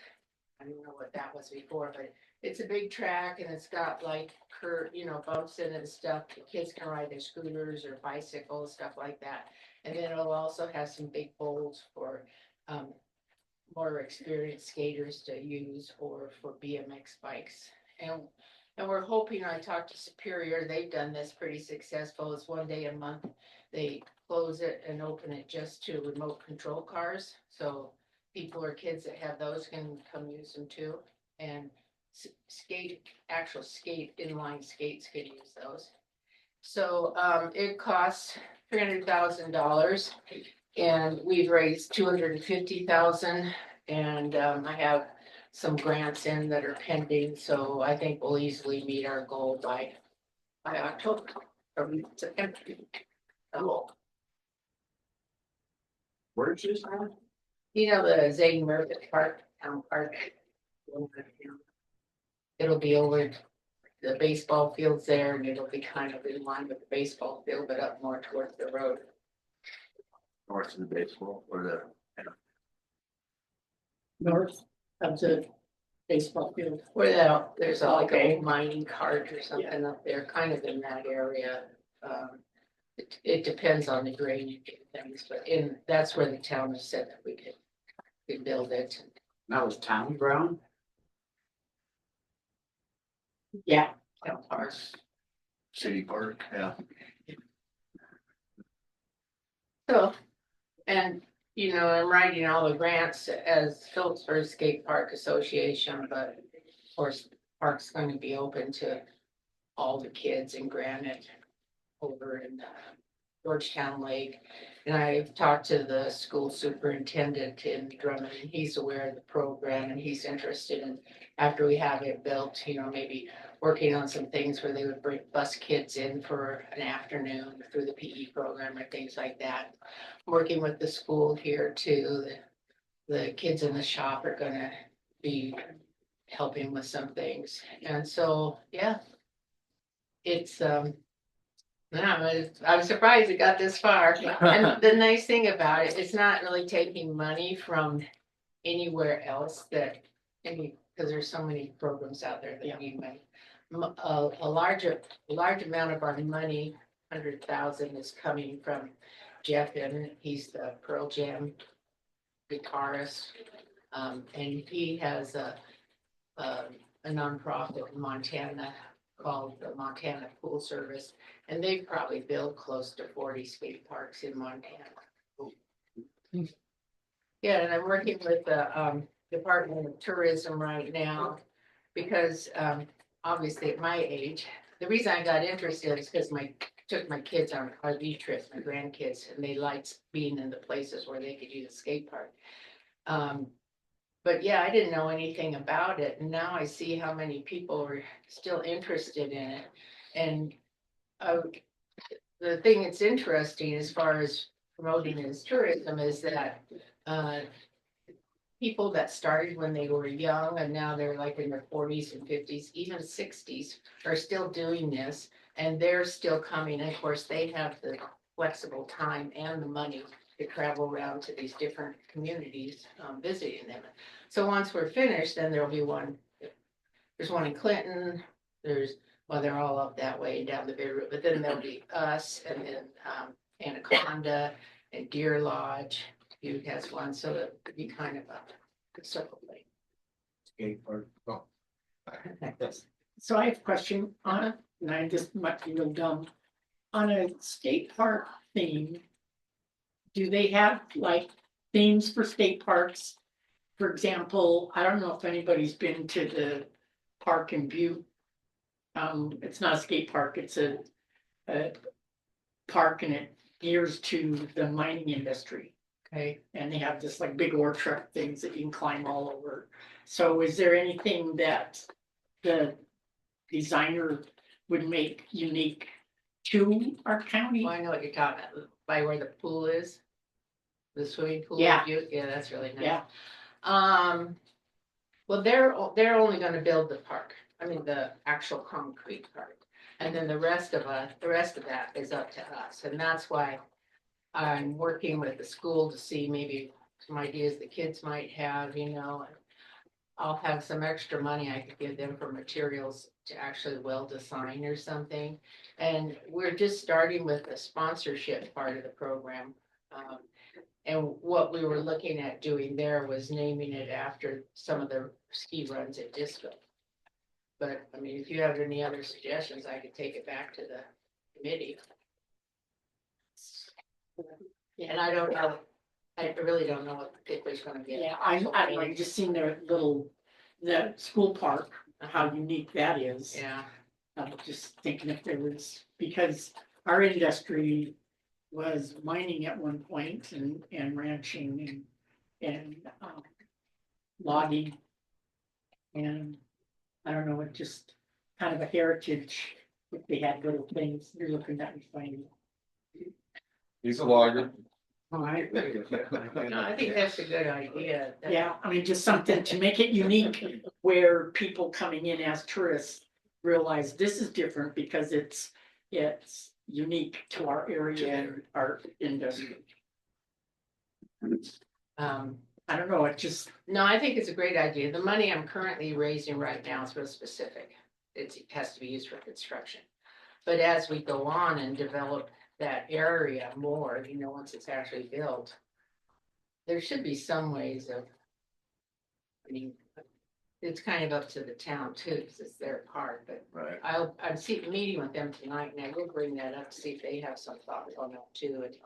I don't know what that was before, but it's a big track and it's got like bumps in it and stuff. The kids can ride their scooters or bicycles, stuff like that. And then it'll also have some big bowls for more experienced skaters to use or for BMX bikes. And we're hoping, I talked to Superior, they've done this pretty successful. It's 1 day a month. They close it and open it just to remote control cars. So people or kids that have those can come use them too. And actual inline skates can use those. So it costs $300,000 and we've raised $250,000. And I have some grants in that are pending, so I think we'll easily meet our goal by October or September. Where's this from? You know, the Zane Murphy Park, town park. It'll be over the baseball fields there, and it'll be kind of in line with the baseball field, but up more towards the road. North of the baseball or the. North of the baseball field, where there's like a mining cart or something up there, kind of in that area. It depends on the drainage and things, but that's where the town has said that we could build it. That was town ground? Yeah, town park. City park, yeah. So, and I'm writing all the grants as Phillipsburg Skate Park Association, but of course, the park's going to be open to all the kids in Granite over in Georgetown Lake. And I've talked to the school superintendent in Drummond, and he's aware of the program and he's interested in, after we have it built, maybe working on some things where they would bus kids in for an afternoon through the PE program or things like that. Working with the school here too. The kids in the shop are gonna be helping with some things. And so, yeah, it's, I was surprised it got this far. And the nice thing about it, it's not really taking money from anywhere else because there's so many programs out there that need money. A large amount of our money, 100,000, is coming from Jeff, and he's the Pearl Jam guitarist, and he has a nonprofit in Montana called the Montana Pool Service, and they've probably built close to 40 skate parks in Montana. Yeah, and I'm working with the Department of Tourism right now because obviously at my age, the reason I got interested is because took my kids on RV trips, my grandkids, and they liked being in the places where they could use a skate park. But yeah, I didn't know anything about it, and now I see how many people are still interested in it. And the thing that's interesting as far as promoting it as tourism is that people that started when they were young and now they're like in their forties and fifties, even sixties, are still doing this. And they're still coming. And of course, they have the flexible time and the money to travel around to these different communities, visiting them. So once we're finished, then there'll be one. There's one in Clinton. Well, they're all up that way down the Bay Route, but then there'll be us and then Anaconda and Deer Lodge. Butte has one, so it could be kind of a circle thing. Skate park. Oh. So I have a question on it, and I just might be a little dumb. On a skate park theme, do they have like themes for skate parks? For example, I don't know if anybody's been to the park in Butte. It's not a skate park, it's a park and it gears to the mining industry. Okay, and they have this like big ore truck things that you can climb all over. So is there anything that the designer would make unique to our county? Well, I know what you're talking about, by where the pool is. The swimming pool. Yeah. Yeah, that's really nice. Yeah. Well, they're only gonna build the park, I mean, the actual concrete part. And then the rest of that is up to us, and that's why I'm working with the school to see maybe some ideas the kids might have, you know. I'll have some extra money I could give them for materials to actually weld a sign or something. And we're just starting with the sponsorship part of the program. And what we were looking at doing there was naming it after some of the ski runs at Disco. But I mean, if you have any other suggestions, I could take it back to the committee. And I don't know, I really don't know what particularly is gonna be. Yeah, I don't know, you just seen their little, the school park, how unique that is. Yeah, I'm just thinking if there was, because our industry was mining at one point and ranching and logging. And I don't know, it just kind of a heritage, if they had little things, you're looking at refining. He's a logger. Oh, I agree with that. no, I think that's a good idea. That- Yeah, I mean, just something to make it unique where people coming in as tourists realize this is different because it's unique to our area and our industry. I don't know, it just, No, I think it's a great idea. The money I'm currently raising right now is real specific. It has to be used for construction. But as we go on and develop that area more, you know, once it's actually built, there should be some ways of, I mean, it's kind of up to the town too, because it's their part, but Right. I'm meeting with them tonight, and I will bring that up to see if they have some thoughts on that too, and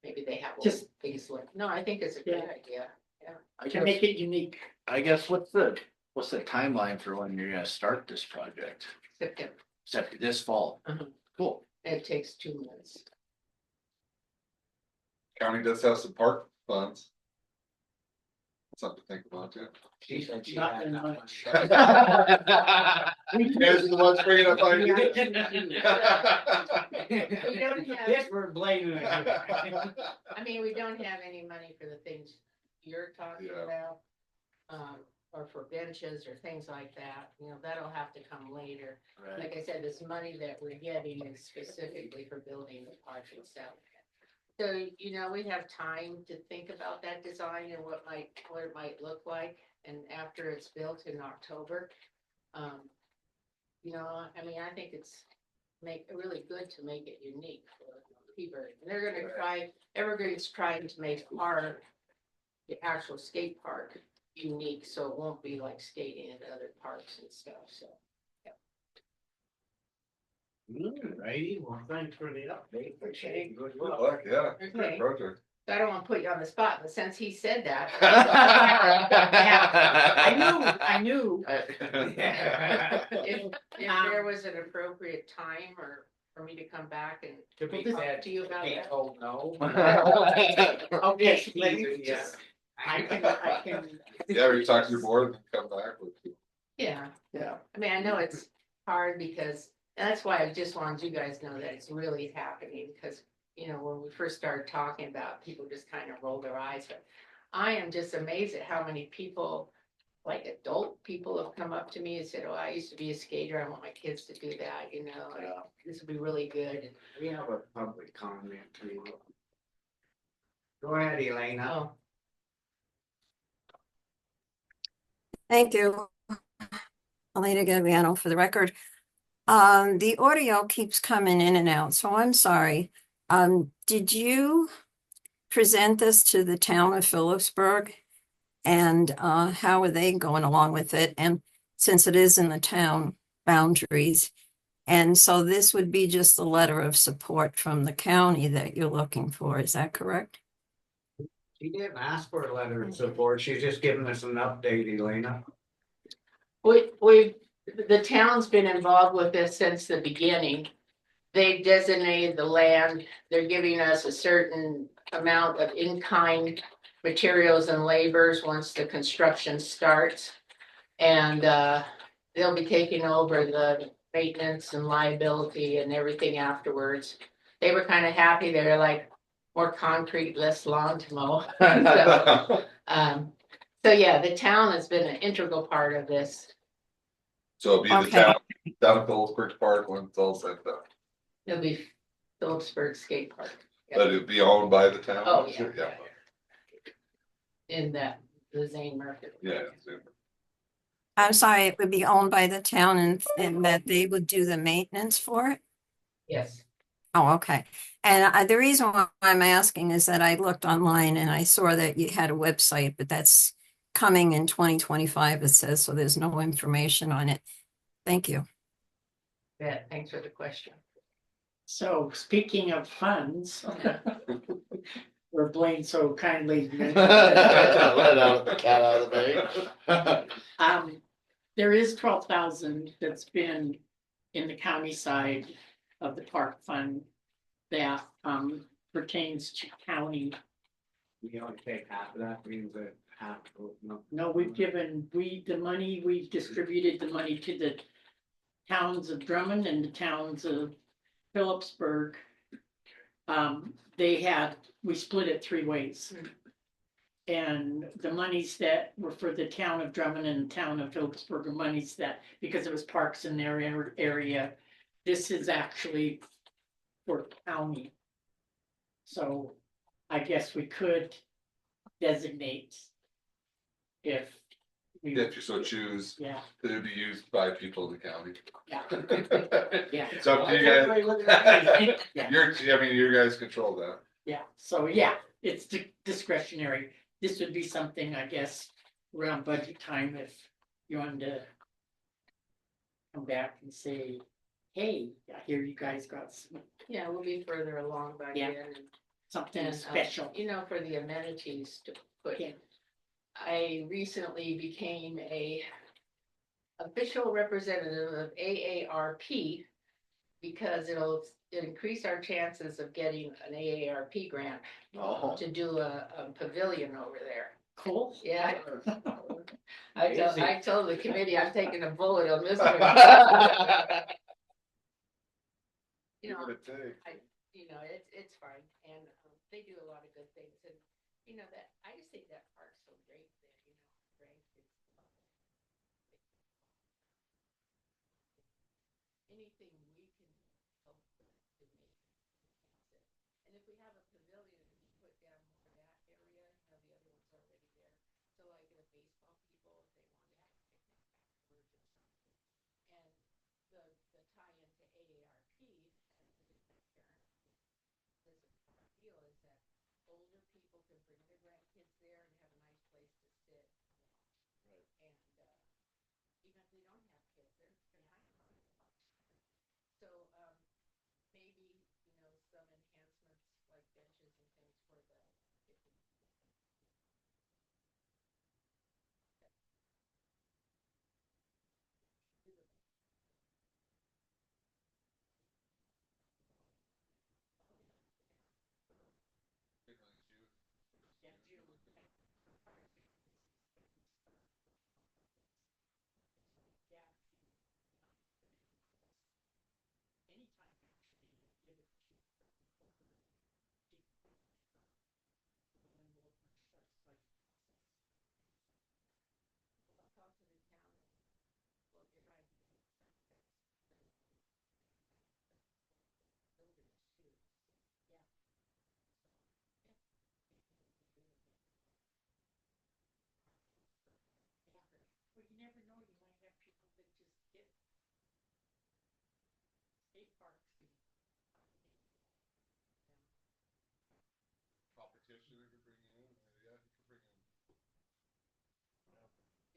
maybe they have Just- things like, no, I think it's a good Yeah. idea. Yeah. to make it unique. I guess what's the timeline for when you're gonna start this project? September. Except this fall. Uh-huh. Cool. It takes 2 months. County does have some park funds. Something to think about too. She said she Not had very that much. You guys are the ones bringing up ideas. We don't have, Pittsburgh blaming it. I mean, we don't have any money for the things you're talking Yeah. about. Or for benches or things like that, you know, that'll have to come later. Right. Like I said, this money that we're getting is specifically for building the park itself. So, you know, we have time to think about that design and what it might look like, and after it's built in October. You know, I mean, I think it's really good to make it unique for P-Bird. And they're gonna try, Evergreen's trying to make the actual skate park unique, so it won't be like skating at other parks and stuff, so. Righty, well, thanks for the update. Okay. Good luck, yeah. Okay. Great project. I don't want to put you on the spot, but since he said that. I knew. If there was an appropriate time or for me to come back and To be talk said, to you about be that. told no. Okay, let me Yeah. just, I can, Yeah, we talk to your board and come back with you. Yeah, yeah. I mean, I know it's hard because, and that's why I just wanted you guys to know that it's really happening, because, you know, when we first started talking about it, people just kind of roll their eyes, but I am just amazed at how many people, like adult people have come up to me and said, oh, I used to be a skater. I want my kids to do that, you know, like, this would be really good. We have a public comment too. Go ahead, Elena. Oh, Thank you. Elena Gagliano for the record. The audio keeps coming in and out, so I'm sorry. Did you present this to the town of Phillipsburg? And how are they going along with it? And since it is in the town boundaries, and so this would be just a letter of support from the county that you're looking for, is that correct? She didn't ask for a letter of support. She's just giving us an update, Elena. the town's been involved with this since the beginning. They designated the land, they're giving us a certain amount of in-kind materials and labors once the construction starts. And they'll be taking over the maintenance and liability and everything afterwards. They were kind of happy, they're like, more concrete, less lawn to mow. So yeah, the town has been an integral part of this. So it'll be the Okay. town, down at Phillipsburg Park when it's all set up, It'll be Phillipsburg Skate Park. but it'll be owned by the town. Oh, yeah. In that, the Zane Market. Yeah. Super. I'm sorry, it would be owned by the town and that they would do the maintenance for it? Yes. Oh, okay. And the reason why I'm asking is that I looked online and I saw that you had a website, but that's coming in 2025, it says, so there's no information on it. Thank you. Yeah, thanks for the question. So speaking of funds, where Blaine so kindly. Let out the cat out of the bag. There is 12,000 that's been in the county side of the park fund that pertains to county. We only take half of that, means that half. No, the money, we've distributed the money to the towns of Drummond and the towns of Phillipsburg. We split it 3 ways. And the monies that were for the town of Drummond and the town of Phillipsburg are monies that, because it was parks in their area, this is actually for county. So I guess we could designate if we. If you so choose, Yeah, that it'd be used by people in the county. yeah, yeah. It's up to you guys. Yeah. You guys control that. Yeah, so yeah, it's discretionary. This would be something, I guess, around budget time if you wanted to come back and say, hey, I hear you guys got Yeah, we'll be further along by Yeah. then. something And, special. you know, for the amenities to put Yeah. in. I recently became a official representative of AARP because it'll increase our chances of getting an AARP grant Oh. to do a pavilion over there. Cool. Yeah. I told the committee I'm taking a bullet on this one. You know, it's fine, and they do a lot of good things, and you know that I just think that park's so great that Frank is anything we can help with to make it. And if we have a pavilion, we put down more of that area, the other one's already there. So like the baseball people, if they want to have a picnic afterwards or something. And the tie into AARP deal is that older people can bring their grandkids there and have a nice place to sit. Right. And even if they don't have kids, they're behind. So maybe, some enhancements like benches and things for the.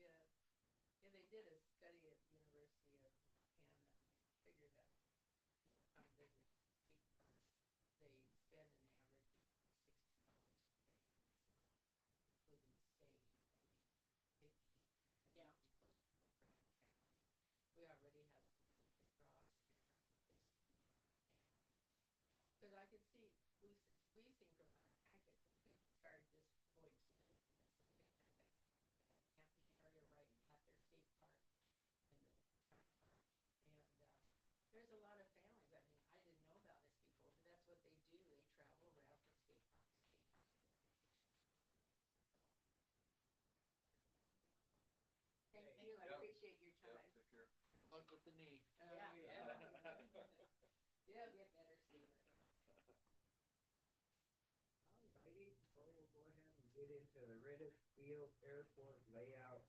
Yeah, they did a study at the University of Canada, figured out they spend an average of $60 including stay. Yeah. We already have cross. Cause I could see squeezing from our packet, started this voice. Area right at their skate park. And there's a lot of families, I mean, I didn't know about this before, but that's what they do, they travel around for skate parks. Thank you, I appreciate your time. Luck with the knee. Yeah. Yeah, get better soon. Alrighty, so we'll go ahead and get into the Riddick Field Airport layout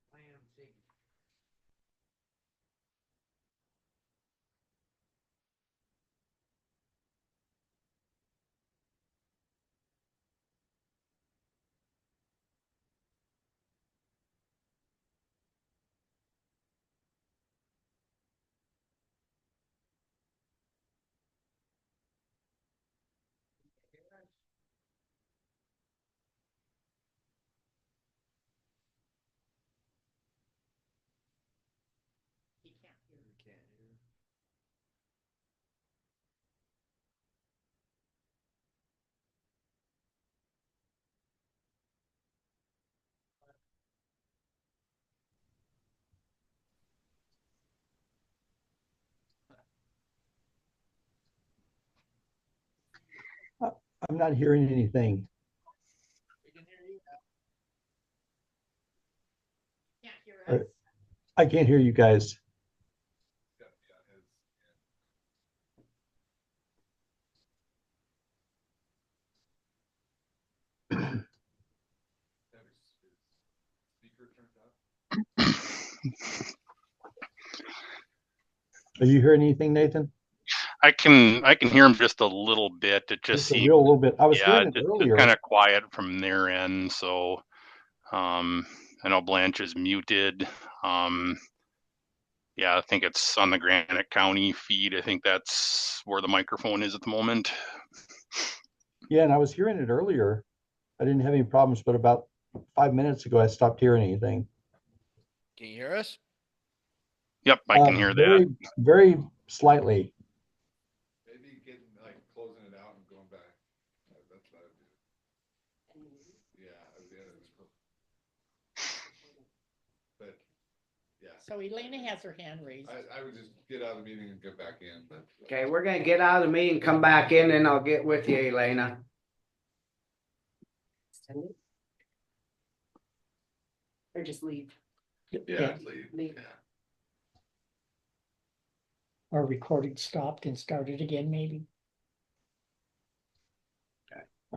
plan signature. He can't hear. I'm not hearing anything. Can't hear us. I can't hear you guys. Are you hearing anything, Nathan? I can hear them just a little bit. It just Just a seems, little bit. I was yeah, hearing it just earlier. kind of quiet from their end. So I know Blanche is muted. Yeah, I think it's on the Granite County feed. I think that's where the microphone is at the moment. Yeah, and I was hearing it earlier. I didn't have any problems, but about 5 minutes ago, I stopped hearing anything. Can you hear us? Yep, I can hear very, that. very slightly. Maybe getting like closing it out and going back. That's what I would do. Yeah, but yeah. So Elena has her hand raised. I would just get out of the meeting and get back in, but. Okay, we're gonna get out of the meeting, come back in, and I'll get with you, Elena. Or just leave. Yeah, leave. Our recording stopped and started again, maybe.